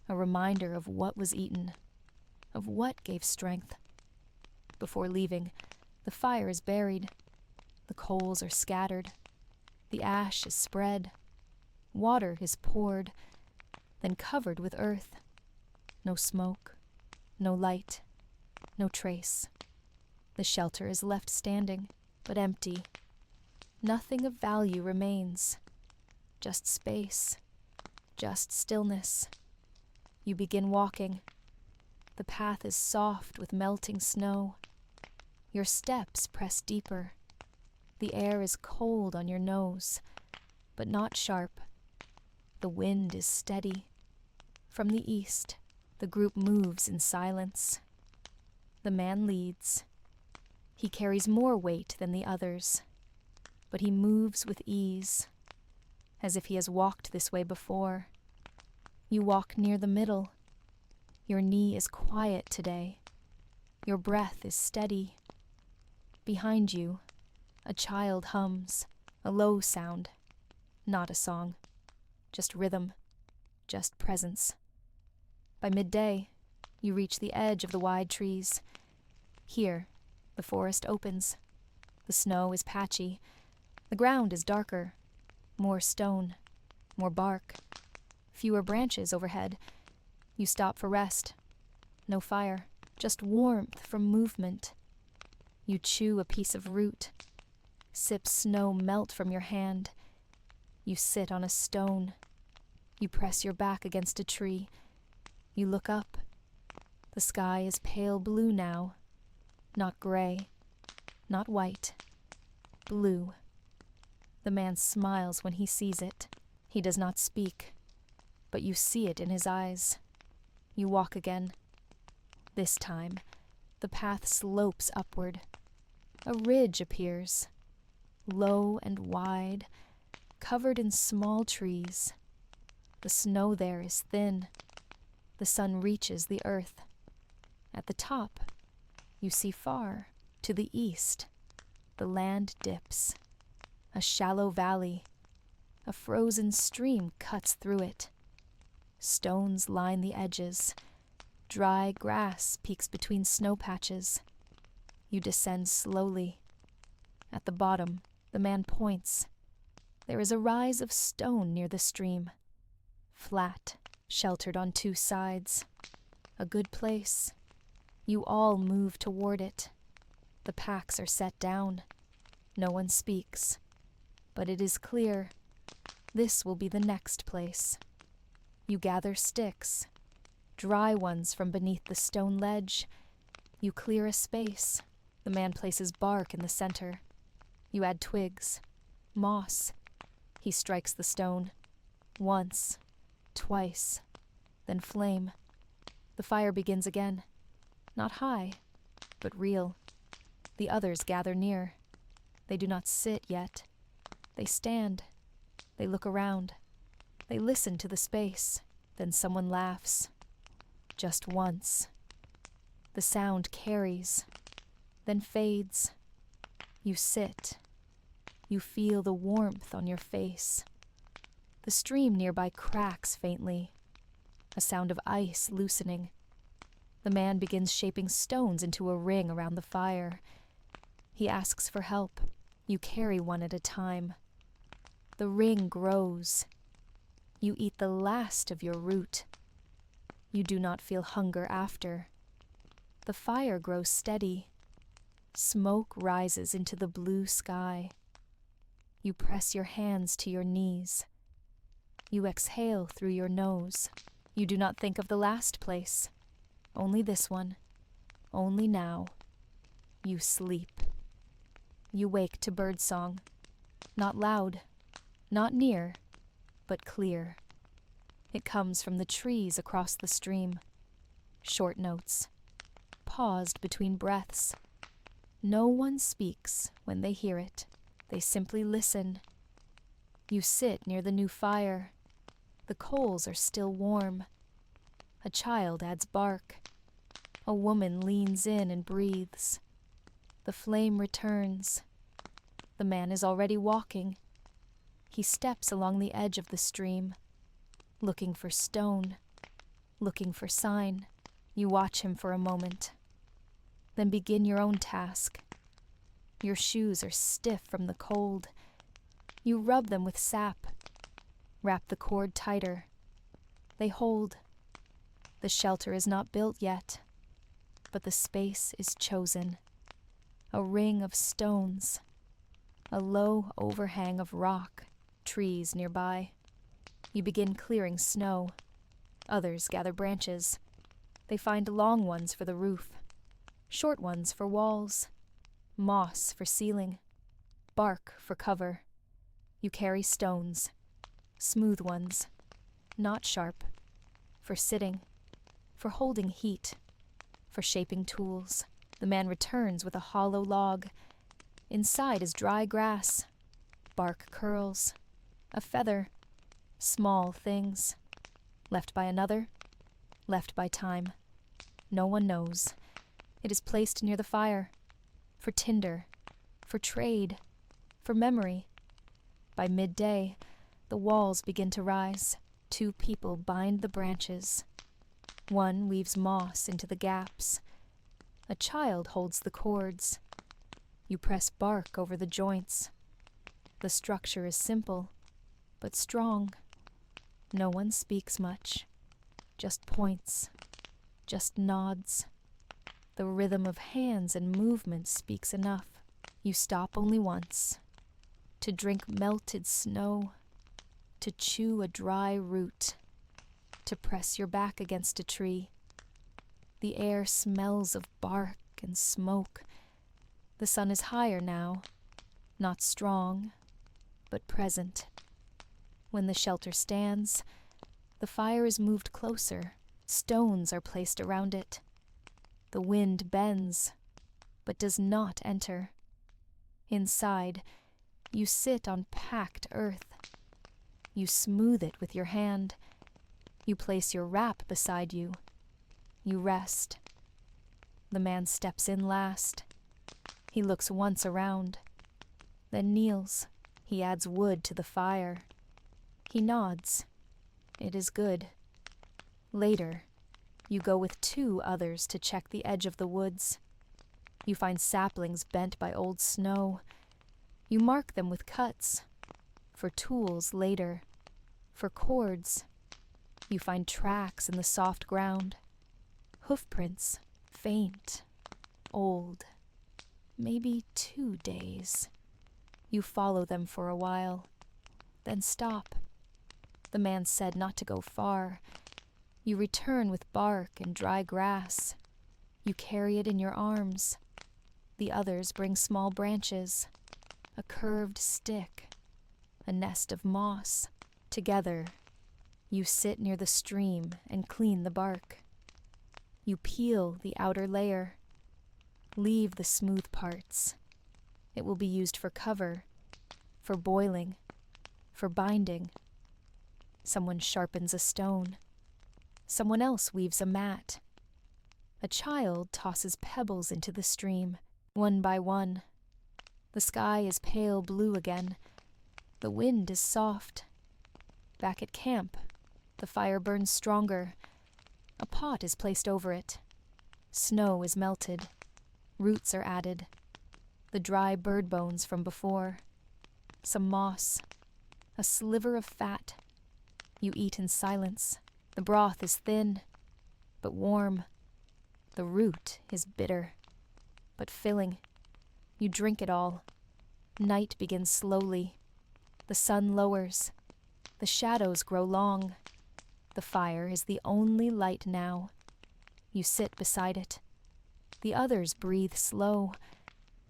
A reminder of what was eaten, of what gave strength. Before leaving, the fire is buried. The coals are scattered. The ash is spread. Water is poured, then covered with earth. No smoke, no light, no trace. The shelter is left standing, but empty. Nothing of value remains. Just space. Just stillness. You begin walking. The path is soft with melting snow. Your steps press deeper. The air is cold on your nose, but not sharp. The wind is steady. From the east, the group moves in silence. The man leads. He carries more weight than the others, but he moves with ease, as if he has walked this way before. You walk near the middle. Your knee is quiet today. Your breath is steady. Behind you, a child hums, a low sound, not a song, just rhythm, just presence. By midday, you reach the edge of the wide trees. Here, the forest opens. The snow is patchy. The ground is darker. More stone, more bark, fewer branches overhead. You stop for rest. No fire, just warmth from movement. You chew a piece of root. Sips snow melt from your hand. You sit on a stone. You press your back against a tree. You look up. The sky is pale blue now. Not gray. Not white. Blue. The man smiles when he sees it. He does not speak, but you see it in his eyes. You walk again. This time, the path slopes upward. A ridge appears, low and wide, covered in small trees. The snow there is thin. The sun reaches the earth. At the top, you see far, to the east, the land dips. A shallow valley. A frozen stream cuts through it. Stones line the edges. Dry grass peeks between snow patches. You descend slowly. At the bottom, the man points. There is a rise of stone near the stream. Flat, sheltered on two sides. A good place. You all move toward it. The packs are set down. No one speaks. But it is clear, this will be the next place. You gather sticks, dry ones from beneath the stone ledge. You clear a space. The man places bark in the center. You add twigs, moss. He strikes the stone. Once, twice, then flame. The fire begins again. Not high, but real. The others gather near. They do not sit yet. They stand. They look around. They listen to the space. Then someone laughs. Just once. The sound carries, then fades. You sit. You feel the warmth on your face. The stream nearby cracks faintly. A sound of ice loosening. The man begins shaping stones into a ring around the fire. He asks for help. You carry one at a time. The ring grows. You eat the last of your root. You do not feel hunger after. The fire grows steady. Smoke rises into the blue sky. You press your hands to your knees. You exhale through your nose. You do not think of the last place. Only this one. Only now. You sleep. You wake to birdsong. Not loud. Not near, but clear. It comes from the trees across the stream. Short notes, paused between breaths. No one speaks when they hear it. They simply listen. You sit near the new fire. The coals are still warm. A child adds bark. A woman leans in and breathes. The flame returns. The man is already walking. He steps along the edge of the stream, looking for stone, looking for sign. You watch him for a moment. Then begin your own task. Your shoes are stiff from the cold. You rub them with sap. Wrap the cord tighter. They hold. The shelter is not built yet. but the space is chosen. A ring of stones, a low overhang of rock, trees nearby. You begin clearing snow. Others gather branches. They find long ones for the roof, short ones for walls, moss for ceiling, bark for cover. You carry stones, smooth ones, not sharp, for sitting, for holding heat, for shaping tools. The man returns with a hollow log. Inside is dry grass, bark curls, a feather, small things. Left by another, left by time. No one knows. It is placed near the fire, for tinder, for trade, for memory. By midday, the walls begin to rise. 2 people bind the branches. One weaves moss into the gaps. A child holds the cords. You press bark over the joints. The structure is simple, but strong. No one speaks much, just points, just nods. The rhythm of hands and movement speaks enough. You stop only once, to drink melted snow, to chew a dry root, to press your back against a tree. The air smells of bark and smoke. The sun is higher now, not strong, but present. When the shelter stands, the fire is moved closer. Stones are placed around it. The wind bends, but does not enter. Inside, you sit on packed earth. You smooth it with your hand. You place your wrap beside you. You rest. The man steps in last. He looks once around, then kneels. He adds wood to the fire. He nods. It is good. Later, you go with 2 others to check the edge of the woods. You find saplings bent by old snow. You mark them with cuts. For tools later. For cords. You find tracks in the soft ground. Hoofprints, faint, old. Maybe 2 days. You follow them for a while, then stop. The man said not to go far. You return with bark and dry grass. You carry it in your arms. The others bring small branches, a curved stick, a nest of moss. Together, you sit near the stream and clean the bark. You peel the outer layer. Leave the smooth parts. It will be used for cover, for boiling, for binding. Someone sharpens a stone. Someone else weaves a mat. A child tosses pebbles into the stream, one by one. The sky is pale blue again. The wind is soft. Back at camp, the fire burns stronger. A pot is placed over it. Snow is melted. Roots are added. The dry bird bones from before. Some moss. A sliver of fat. You eat in silence. The broth is thin, but warm. The root is bitter, but filling. You drink it all. Night begins slowly. The sun lowers. The shadows grow long. The fire is the only light now. You sit beside it. The others breathe slow,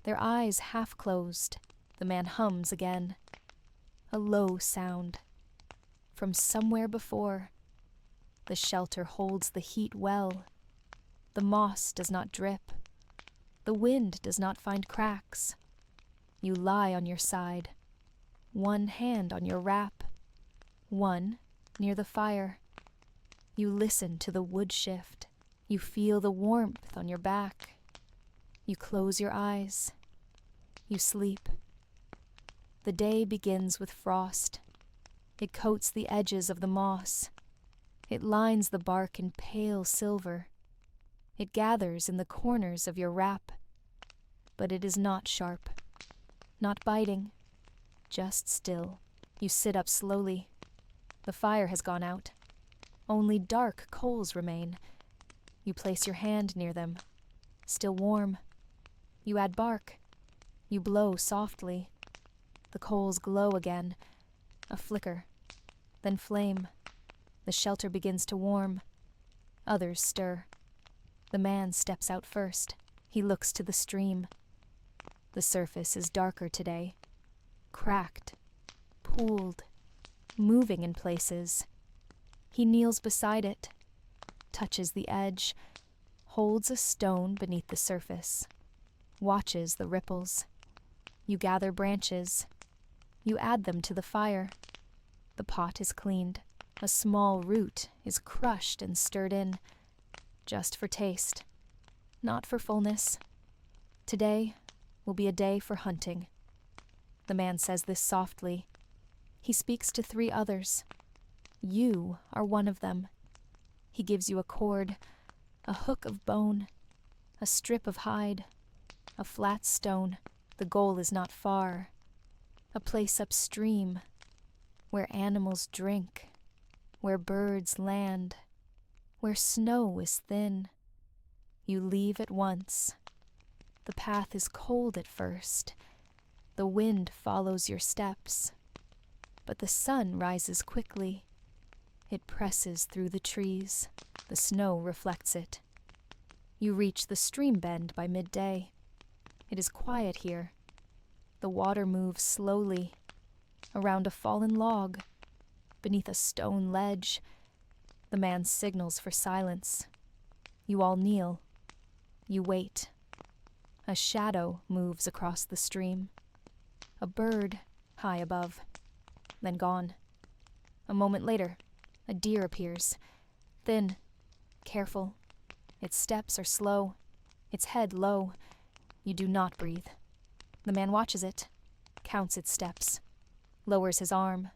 their eyes half closed. The man hums again. A low sound. From somewhere before. The shelter holds the heat well. The moss does not drip. The wind does not find cracks. You lie on your side, one hand on your wrap, one near the fire. You listen to the wood shift. You feel the warmth on your back. You close your eyes. You sleep. The day begins with frost. It coats the edges of the moss. It lines the bark in pale silver. It gathers in the corners of your wrap. But it is not sharp, not biting, just still. You sit up slowly. The fire has gone out. Only dark coals remain. You place your hand near them. still warm. You add bark. You blow softly. The coals glow again. A flicker, then flame. The shelter begins to warm. Others stir. The man steps out first. He looks to the stream. The surface is darker today. Cracked, pooled, moving in places. He kneels beside it, touches the edge, holds a stone beneath the surface, watches the ripples. You gather branches. You add them to the fire. The pot is cleaned. A small root is crushed and stirred in, just for taste, not for fullness. Today will be a day for hunting. The man says this softly. He speaks to 3 others. You are one of them. He gives you a cord, a hook of bone, a strip of hide, a flat stone. The goal is not far. A place upstream, where animals drink, where birds land, where snow is thin. You leave at once. The path is cold at first. The wind follows your steps. But the sun rises quickly. It presses through the trees. The snow reflects it. You reach the stream bend by midday. It is quiet here. The water moves slowly, around a fallen log, beneath a stone ledge. The man signals for silence. You all kneel. You wait. A shadow moves across the stream. A bird high above, then gone. A moment later, a deer appears, thin, careful. Its steps are slow, its head low. You do not breathe. The man watches it, counts its steps, lowers his arm,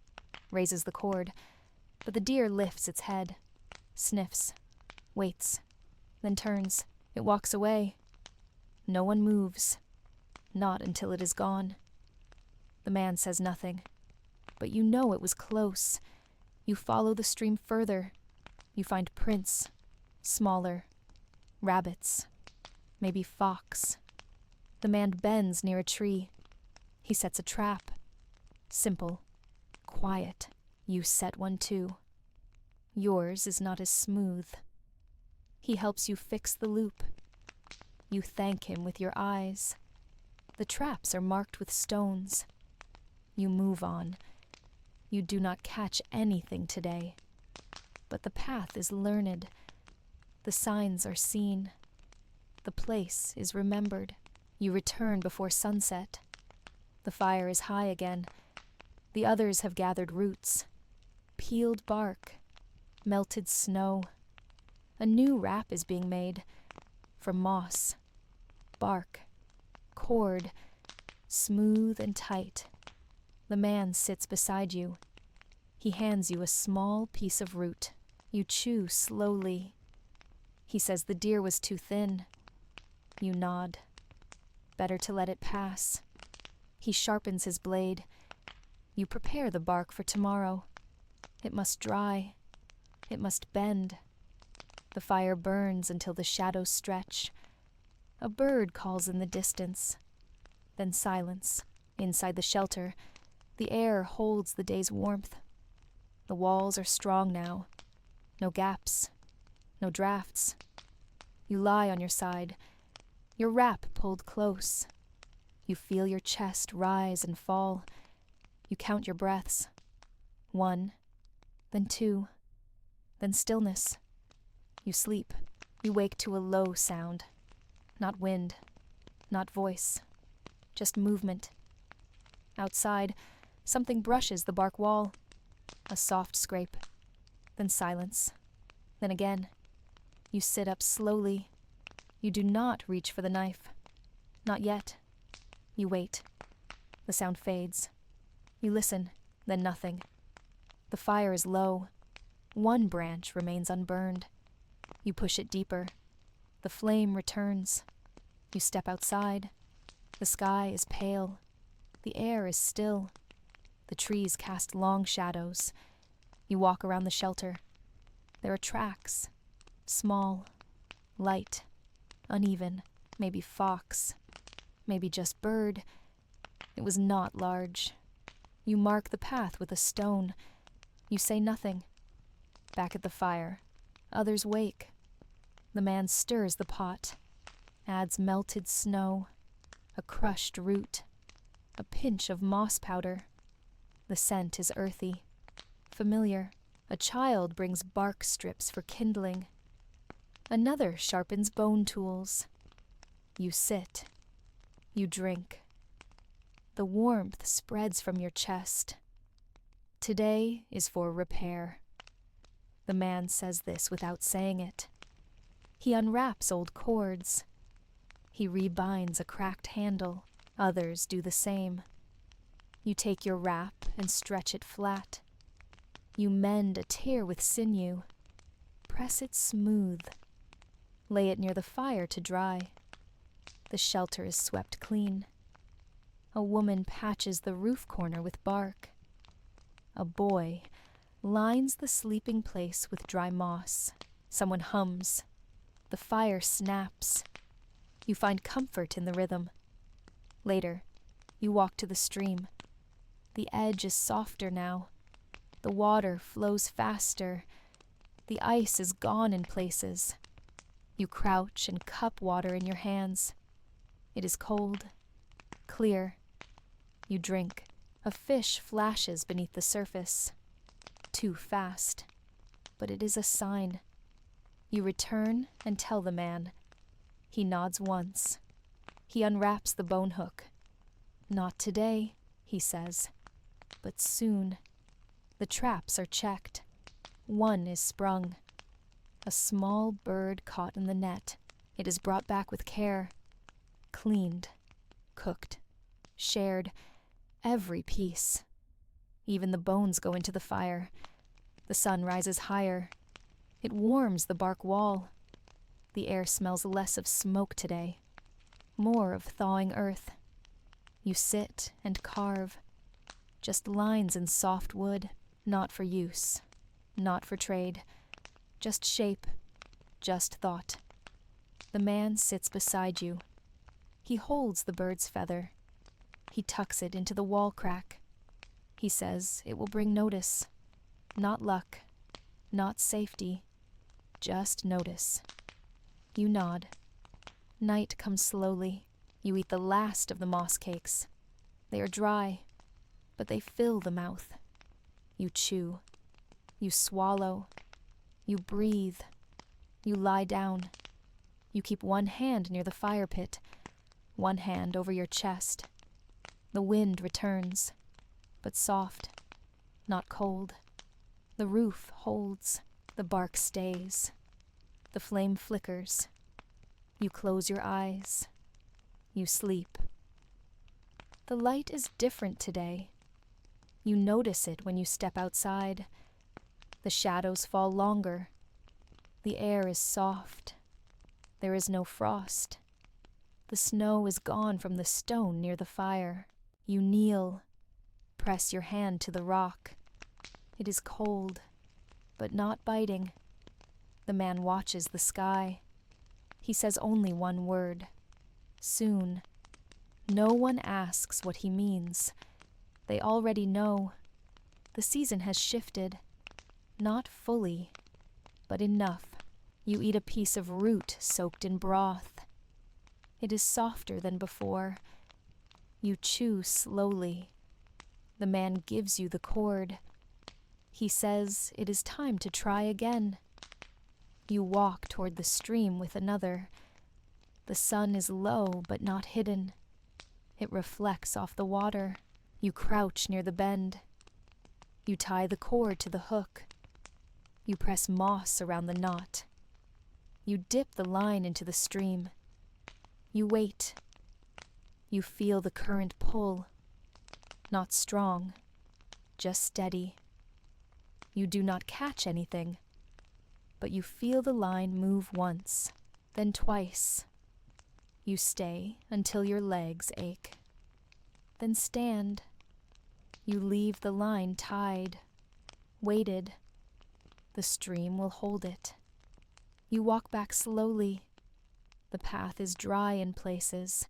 raises the cord, but the deer lifts its head, sniffs, waits, then turns. It walks away. No one moves, not until it is gone. The man says nothing, but you know it was close. You follow the stream further. You find prints, smaller, rabbits, maybe fox. The man bends near a tree. He sets a trap. Simple, quiet. You set one too. Yours is not as smooth. He helps you fix the loop. You thank him with your eyes. The traps are marked with stones. You move on. You do not catch anything today. But the path is learned. The signs are seen. The place is remembered. You return before sunset. The fire is high again. The others have gathered roots, peeled bark, melted snow. A new wrap is being made from moss, bark, cord, smooth and tight. The man sits beside you. He hands you a small piece of root. You chew slowly. He says the deer was too thin. You nod. Better to let it pass. He sharpens his blade. You prepare the bark for tomorrow. It must dry. It must bend. The fire burns until the shadows stretch. A bird calls in the distance. Then silence. Inside the shelter, the air holds the day's warmth. The walls are strong now. No gaps. No drafts. You lie on your side. Your wrap pulled close. You feel your chest rise and fall. You count your breaths. 1, then 2, then stillness. You sleep. You wake to a low sound. Not wind, not voice, just movement. Outside, something brushes the bark wall. A soft scrape, then silence, then again. You sit up slowly. You do not reach for the knife. Not yet. You wait. The sound fades. You listen, then nothing. The fire is low. One branch remains unburned. You push it deeper. The flame returns. You step outside. The sky is pale. The air is still. The trees cast long shadows. You walk around the shelter. There are tracks. Small, light, uneven. maybe fox, maybe just bird. It was not large. You mark the path with a stone. You say nothing. Back at the fire, others wake. The man stirs the pot, adds melted snow, a crushed root, a pinch of moss powder. The scent is earthy, familiar. A child brings bark strips for kindling. Another sharpens bone tools. You sit. You drink. The warmth spreads from your chest. Today is for repair. The man says this without saying it. He unwraps old cords. He rebinds a cracked handle. Others do the same. You take your wrap and stretch it flat. You mend a tear with sinew. Press it smooth. Lay it near the fire to dry. The shelter is swept clean. A woman patches the roof corner with bark. A boy lines the sleeping place with dry moss. Someone hums. The fire snaps. You find comfort in the rhythm. Later, you walk to the stream. The edge is softer now. The water flows faster. The ice is gone in places. You crouch and cup water in your hands. It is cold, clear. You drink. A fish flashes beneath the surface. Too fast. But it is a sign. You return and tell the man. He nods once. He unwraps the bone hook. Not today, he says, but soon. The traps are checked. One is sprung. A small bird caught in the net. It is brought back with care. Cleaned, cooked, shared, every piece. Even the bones go into the fire. The sun rises higher. It warms the bark wall. The air smells less of smoke today, more of thawing earth. You sit and carve, just lines in soft wood, not for use, not for trade, just shape, just thought. The man sits beside you. He holds the bird's feather. He tucks it into the wall crack. He says it will bring notice, not luck, not safety, just notice. You nod. Night comes slowly. You eat the last of the moss cakes. They are dry, but they fill the mouth. You chew. You swallow. You breathe. You lie down. You keep one hand near the fire pit, one hand over your chest. The wind returns, but soft, not cold. The roof holds. The bark stays. The flame flickers. You close your eyes. You sleep. The light is different today. You notice it when you step outside. The shadows fall longer. The air is soft. There is no frost. The snow is gone from the stone near the fire. You kneel. Press your hand to the rock. It is cold, but not biting. The man watches the sky. He says only one word. Soon. No one asks what he means. They already know. The season has shifted. Not fully, but enough. You eat a piece of root soaked in broth. It is softer than before. You chew slowly. The man gives you the cord. He says it is time to try again. You walk toward the stream with another. The sun is low but not hidden. It reflects off the water. You crouch near the bend. You tie the cord to the hook. You press moss around the knot. You dip the line into the stream. You wait. You feel the current pull. Not strong, just steady. You do not catch anything, but you feel the line move once, then twice. You stay until your legs ache. Then stand. You leave the line tied, weighted. The stream will hold it. You walk back slowly. The path is dry in places.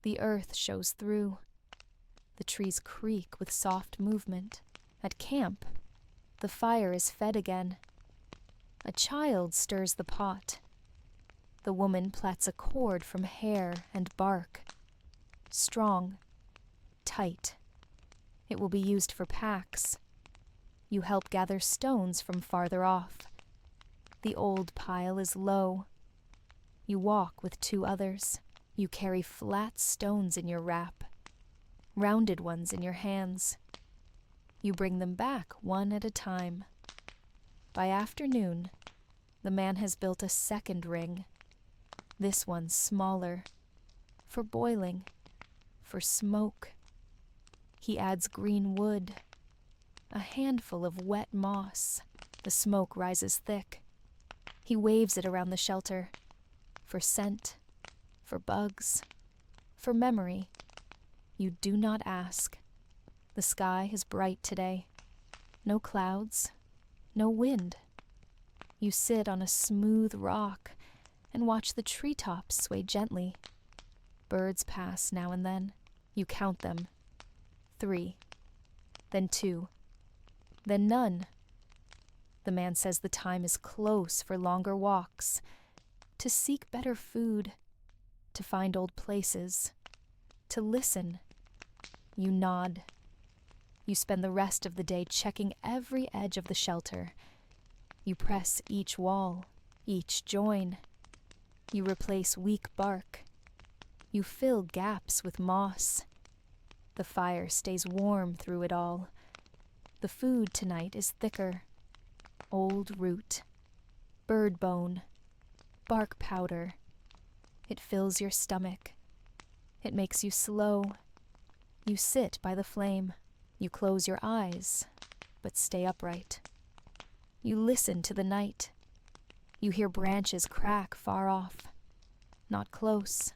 The earth shows through. The trees creak with soft movement. At camp, the fire is fed again. A child stirs the pot. The woman plats a cord from hair and bark. Strong, tight. It will be used for packs. You help gather stones from farther off. The old pile is low. You walk with two others. You carry flat stones in your wrap, rounded ones in your hands. You bring them back one at a time. By afternoon, the man has built a second ring. This one smaller, for boiling, for smoke. He adds green wood, a handful of wet moss. The smoke rises thick. He waves it around the shelter, for scent, for bugs, for memory. You do not ask. The sky is bright today. No clouds, no wind. You sit on a smooth rock and watch the treetops sway gently. Birds pass now and then. You count them. 3, then 2, then none. The man says the time is close for longer walks, to seek better food, to find old places, to listen. You nod. You spend the rest of the day checking every edge of the shelter. You press each wall, each join. You replace weak bark. You fill gaps with moss. The fire stays warm through it all. The food tonight is thicker. Old root, bird bone, bark powder. It fills your stomach. It makes you slow. You sit by the flame. You close your eyes, but stay upright. You listen to the night. You hear branches crack far off. Not close,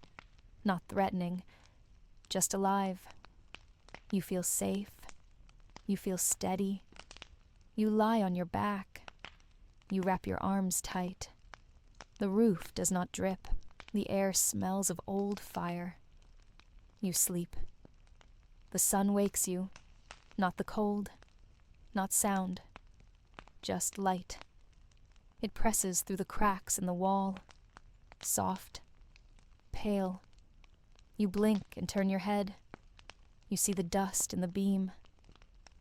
not threatening, just alive. You feel safe. You feel steady. You lie on your back. You wrap your arms tight. The roof does not drip. The air smells of old fire. You sleep. The sun wakes you. Not the cold, not sound, just light. It presses through the cracks in the wall. Soft, pale. You blink and turn your head. You see the dust in the beam.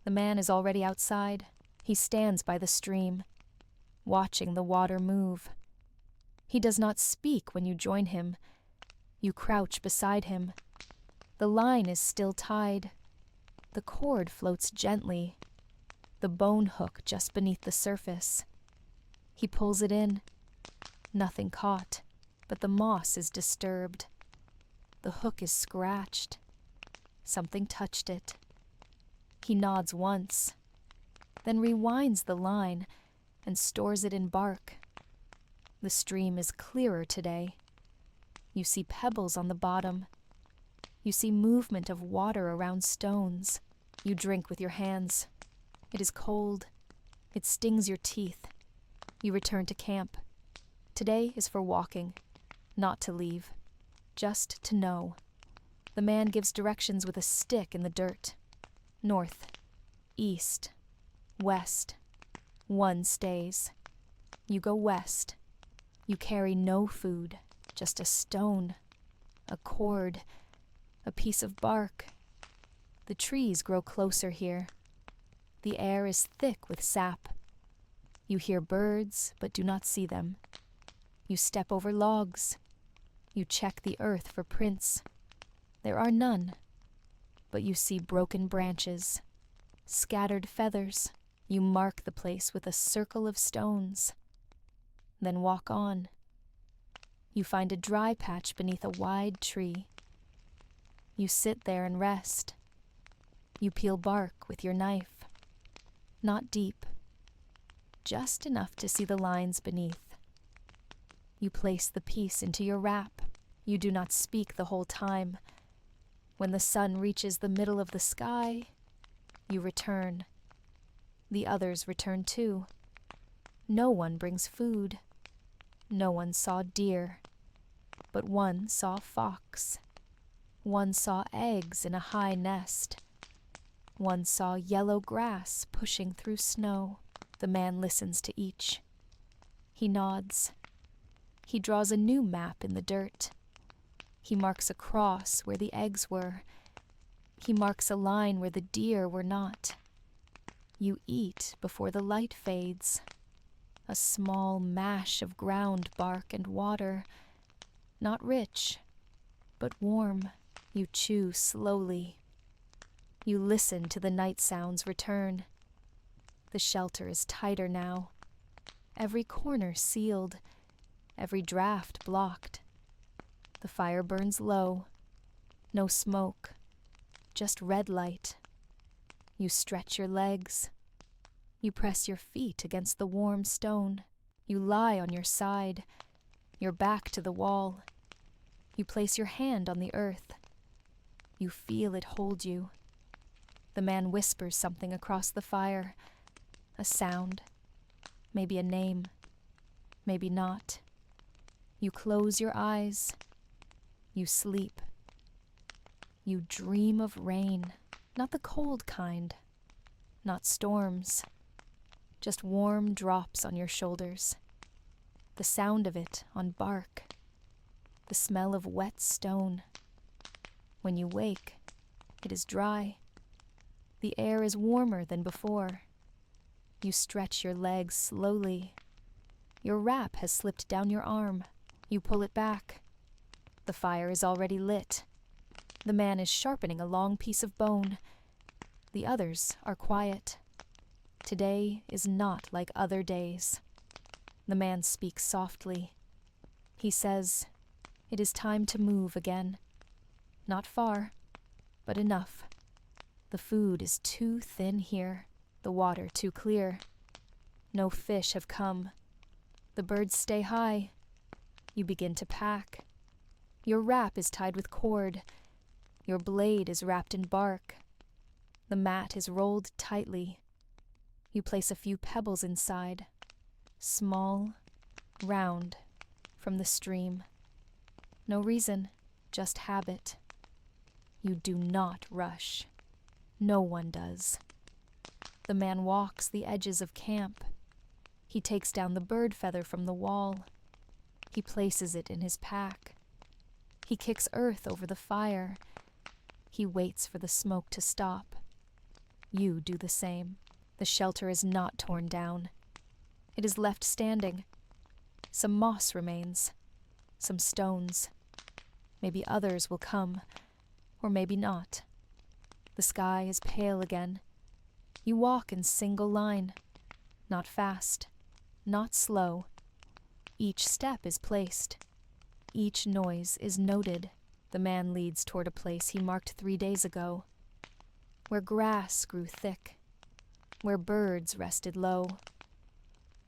The man is already outside. He stands by the stream, watching the water move. He does not speak when you join him. You crouch beside him. The line is still tied. The cord floats gently, the bone hook just beneath the surface. He pulls it in. Nothing caught, but the moss is disturbed. The hook is scratched. Something touched it. He nods once, then rewinds the line and stores it in bark. The stream is clearer today. You see pebbles on the bottom. You see movement of water around stones. You drink with your hands. It is cold. It stings your teeth. You return to camp. Today is for walking, not to leave, just to know. The man gives directions with a stick in the dirt. North, east, west. One stays. You go west. You carry no food, just a stone, a cord, a piece of bark. The trees grow closer here. The air is thick with sap. You hear birds, but do not see them. You step over logs. You check the earth for prints. There are none, but you see broken branches, scattered feathers. You mark the place with a circle of stones. Then walk on. You find a dry patch beneath a wide tree. You sit there and rest. You peel bark with your knife. Not deep, just enough to see the lines beneath. You place the piece into your wrap. You do not speak the whole time. When the sun reaches the middle of the sky, you return. The others return too. No one brings food. No one saw deer. but one saw a fox. One saw eggs in a high nest. One saw yellow grass pushing through snow. The man listens to each. He nods. He draws a new map in the dirt. He marks a cross where the eggs were. He marks a line where the deer were not. You eat before the light fades. A small mash of ground bark and water. Not rich, but warm. You chew slowly. You listen to the night sounds return. The shelter is tighter now. Every corner sealed. Every draft blocked. The fire burns low. No smoke. Just red light. You stretch your legs. You press your feet against the warm stone. You lie on your side, your back to the wall. You place your hand on the earth. You feel it hold you. The man whispers something across the fire. A sound. Maybe a name. Maybe not. You close your eyes. You sleep. You dream of rain. Not the cold kind. Not storms. Just warm drops on your shoulders. The sound of it on bark. The smell of wet stone. When you wake, it is dry. The air is warmer than before. You stretch your legs slowly. Your wrap has slipped down your arm. You pull it back. The fire is already lit. The man is sharpening a long piece of bone. The others are quiet. Today is not like other days. The man speaks softly. He says, "It is time to move again. Not far, but enough. The food is too thin here, the water too clear. No fish have come. The birds stay high. You begin to pack. Your wrap is tied with cord. Your blade is wrapped in bark. The mat is rolled tightly. You place a few pebbles inside, small, round, from the stream. No reason, just habit. You do not rush. No one does. The man walks the edges of camp. He takes down the bird feather from the wall. He places it in his pack. He kicks earth over the fire. He waits for the smoke to stop. You do the same. The shelter is not torn down. It is left standing. Some moss remains. Some stones. Maybe others will come, or maybe not. The sky is pale again. You walk in single line. Not fast. Not slow. Each step is placed. Each noise is noted. The man leads toward a place he marked 3 days ago, where grass grew thick, where birds rested low.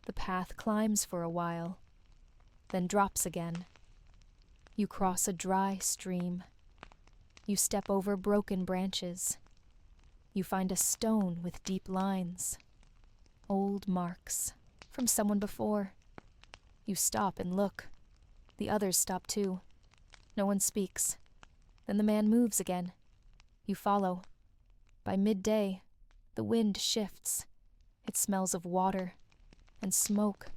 The path climbs for a while, then drops again. You cross a dry stream. You step over broken branches. You find a stone with deep lines, old marks from someone before. You stop and look. The others stop too. No one speaks. Then the man moves again. You follow. By midday, the wind shifts. It smells of water and smoke,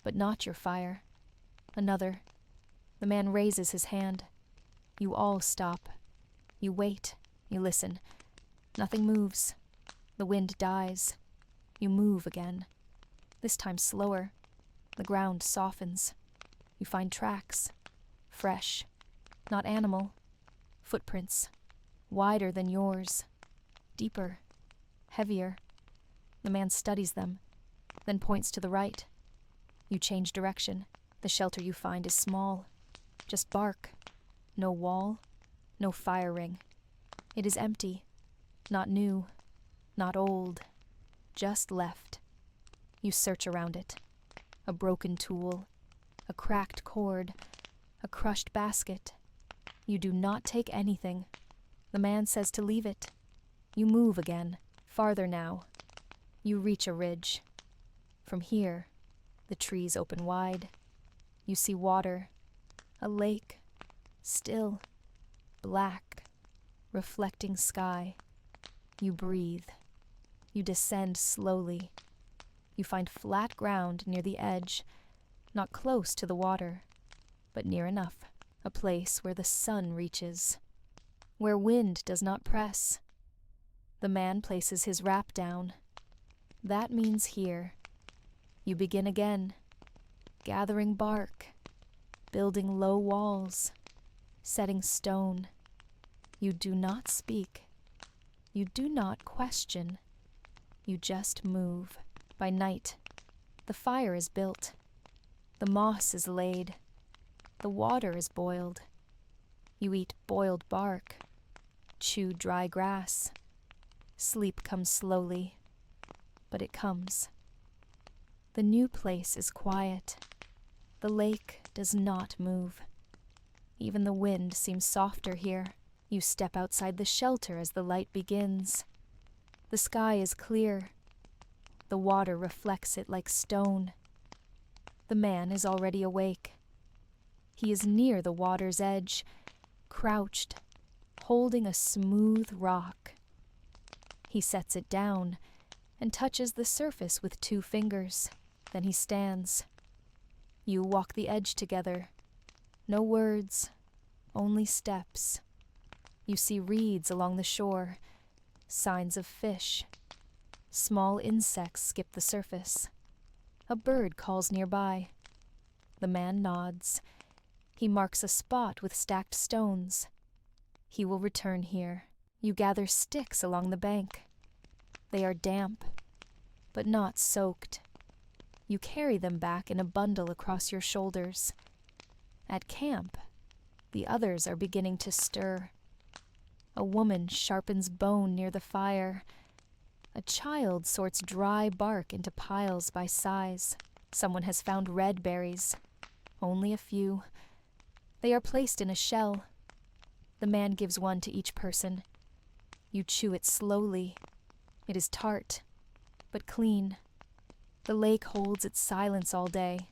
but not your fire. Another. The man raises his hand. You all stop. You wait. You listen. Nothing moves. The wind dies. You move again. This time slower. The ground softens. You find tracks. Fresh. Not animal. Footprints. Wider than yours. Deeper. Heavier. The man studies them, then points to the right. You change direction. The shelter you find is small. Just bark. No wall. No fire ring. It is empty. Not new. Not old. Just left. You search around it. A broken tool. A cracked cord. A crushed basket. You do not take anything. The man says to leave it. You move again. Farther now. You reach a ridge. From here, the trees open wide. You see water. A lake, still, black, reflecting sky. You breathe. You descend slowly. You find flat ground near the edge, not close to the water, but near enough, a place where the sun reaches, where wind does not press. The man places his wrap down. That means here. You begin again, gathering bark, building low walls, setting stone. You do not speak. You do not question. You just move. By night, the fire is built. The moss is laid. The water is boiled. You eat boiled bark, chew dry grass. Sleep comes slowly, but it comes. The new place is quiet. The lake does not move. Even the wind seems softer here. You step outside the shelter as the light begins. The sky is clear. The water reflects it like stone. The man is already awake. He is near the water's edge, crouched, holding a smooth rock. He sets it down and touches the surface with 2 fingers. Then he stands. You walk the edge together. No words, only steps. You see reeds along the shore, signs of fish. Small insects skip the surface. A bird calls nearby. The man nods. He marks a spot with stacked stones. He will return here. You gather sticks along the bank. They are damp, but not soaked. You carry them back in a bundle across your shoulders. At camp, the others are beginning to stir. A woman sharpens bone near the fire. A child sorts dry bark into piles by size. Someone has found red berries. Only a few. They are placed in a shell. The man gives one to each person. You chew it slowly. It is tart, but clean. The lake holds its silence all day.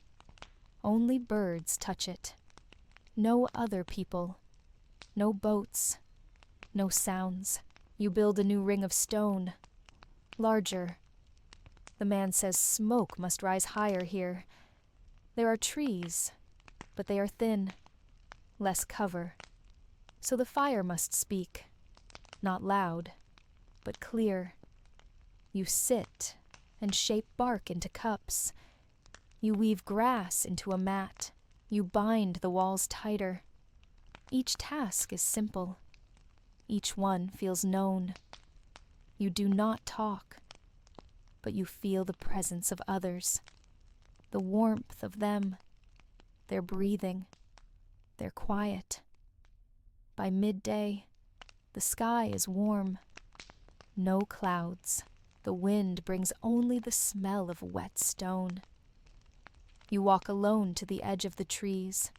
Only birds touch it. No other people. No boats. No sounds. You build a new ring of stone. Larger. The man says smoke must rise higher here. There are trees, but they are thin. Less cover. So the fire must speak. Not loud, but clear. You sit and shape bark into cups. You weave grass into a mat. You bind the walls tighter. Each task is simple. Each one feels known. You do not talk, but you feel the presence of others, the warmth of them, their breathing, their quiet. By midday, the sky is warm. No clouds. The wind brings only the smell of wet stone. You walk alone to the edge of the trees.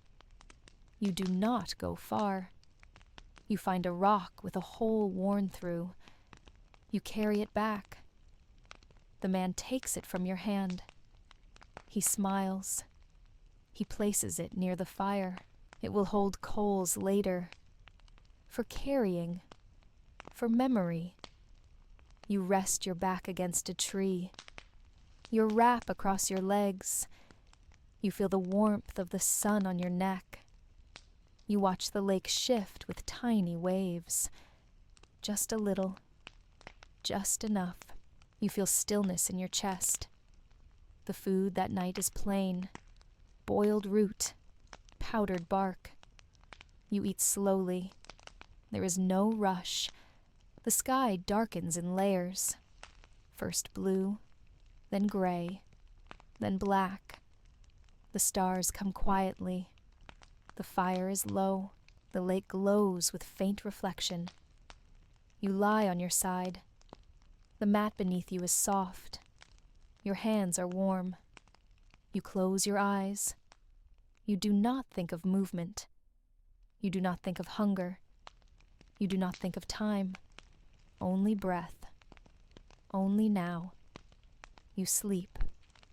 You do not go far. You find a rock with a hole worn through. You carry it back. The man takes it from your hand. He smiles. He places it near the fire. It will hold coals later. For carrying. For memory. You rest your back against a tree. Your wrap across your legs. You feel the warmth of the sun on your neck. You watch the lake shift with tiny waves. Just a little. Just enough. You feel stillness in your chest. The food that night is plain. Boiled root. Powdered bark. You eat slowly. There is no rush. The sky darkens in layers. First blue, then gray, then black. The stars come quietly. The fire is low. The lake glows with faint reflection. You lie on your side. The mat beneath you is soft. Your hands are warm. You close your eyes. You do not think of movement. You do not think of hunger. You do not think of time. Only breath. Only now. You sleep.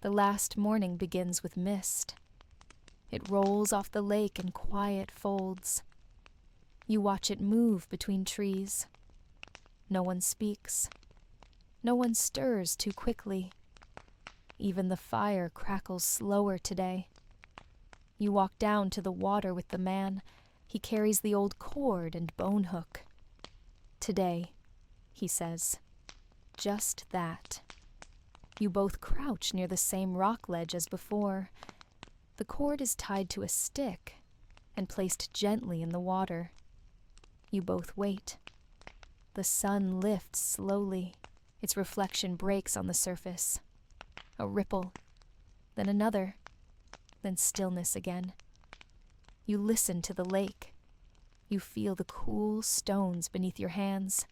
The last morning begins with mist. It rolls off the lake in quiet folds. You watch it move between trees. No one speaks. No one stirs too quickly. Even the fire crackles slower today. You walk down to the water with the man. He carries the old cord and bone hook. Today, he says, just that. You both crouch near the same rock ledge as before. The cord is tied to a stick and placed gently in the water. You both wait. The sun lifts slowly. Its reflection breaks on the surface. A ripple, then another, then stillness again. You listen to the lake. You feel the cool stones beneath your hands.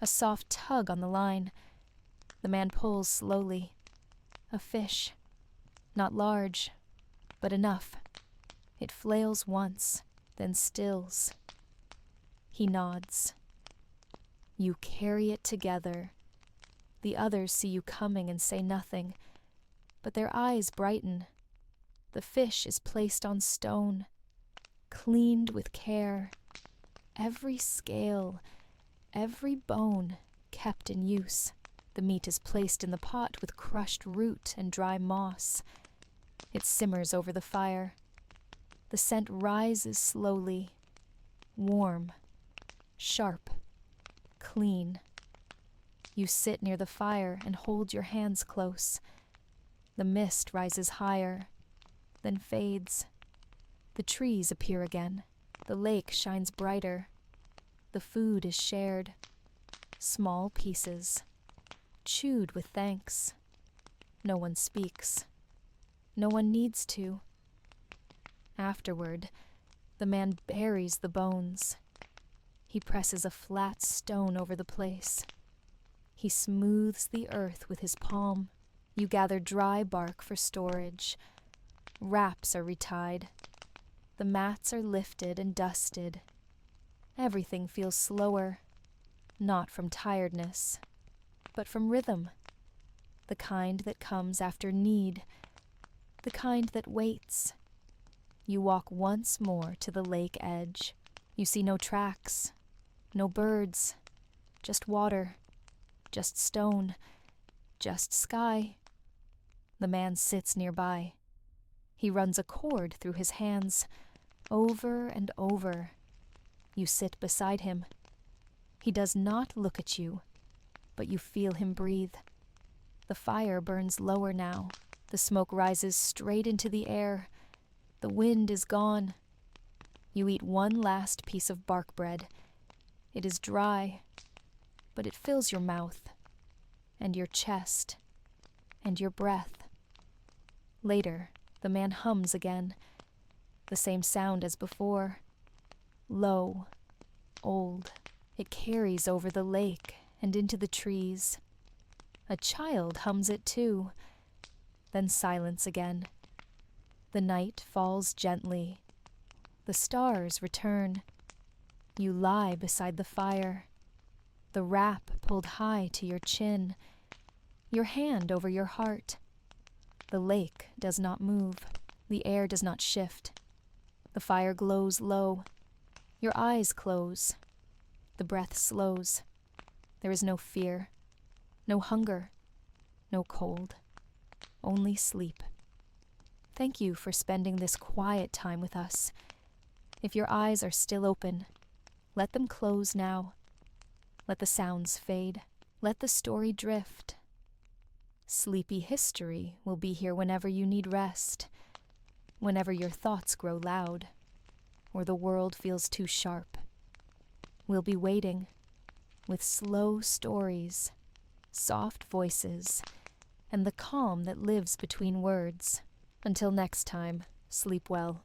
A soft tug on the line. The man pulls slowly. A fish. Not large, but enough. It flails once, then stills. He nods. You carry it together. The others see you coming and say nothing, but their eyes brighten. The fish is placed on stone, cleaned with care. Every scale, every bone kept in use. The meat is placed in the pot with crushed root and dry moss. It simmers over the fire. The scent rises slowly, warm, sharp, clean. You sit near the fire and hold your hands close. The mist rises higher, then fades. The trees appear again. The lake shines brighter. The food is shared. Small pieces, chewed with thanks. No one speaks. No one needs to. Afterward, the man buries the bones. He presses a flat stone over the place. He smooths the earth with his palm. You gather dry bark for storage. Wraps are retied. The mats are lifted and dusted. Everything feels slower, not from tiredness, but from rhythm. The kind that comes after need, the kind that waits. You walk once more to the lake edge. You see no tracks, no birds, just water, just stone, just sky. The man sits nearby. He runs a cord through his hands, over and over. You sit beside him. He does not look at you, but you feel him breathe. The fire burns lower now. The smoke rises straight into the air. The wind is gone. You eat one last piece of bark bread. It is dry, but it fills your mouth, and your chest, and your breath. Later, the man hums again, the same sound as before. Low, old, it carries over the lake and into the trees. A child hums it too. Then silence again. The night falls gently. The stars return. You lie beside the fire. The wrap pulled high to your chin. Your hand over your heart. The lake does not move. The air does not shift. The fire glows low. Your eyes close. The breath slows. There is no fear, no hunger, no cold, only sleep. Thank you for spending this quiet time with us. If your eyes are still open, let them close now. Let the sounds fade. Let the story drift. Sleepy history will be here whenever you need rest, whenever your thoughts grow loud, or the world feels too sharp. We'll be waiting, with slow stories, soft voices, and the calm that lives between words. Until next time, sleep well.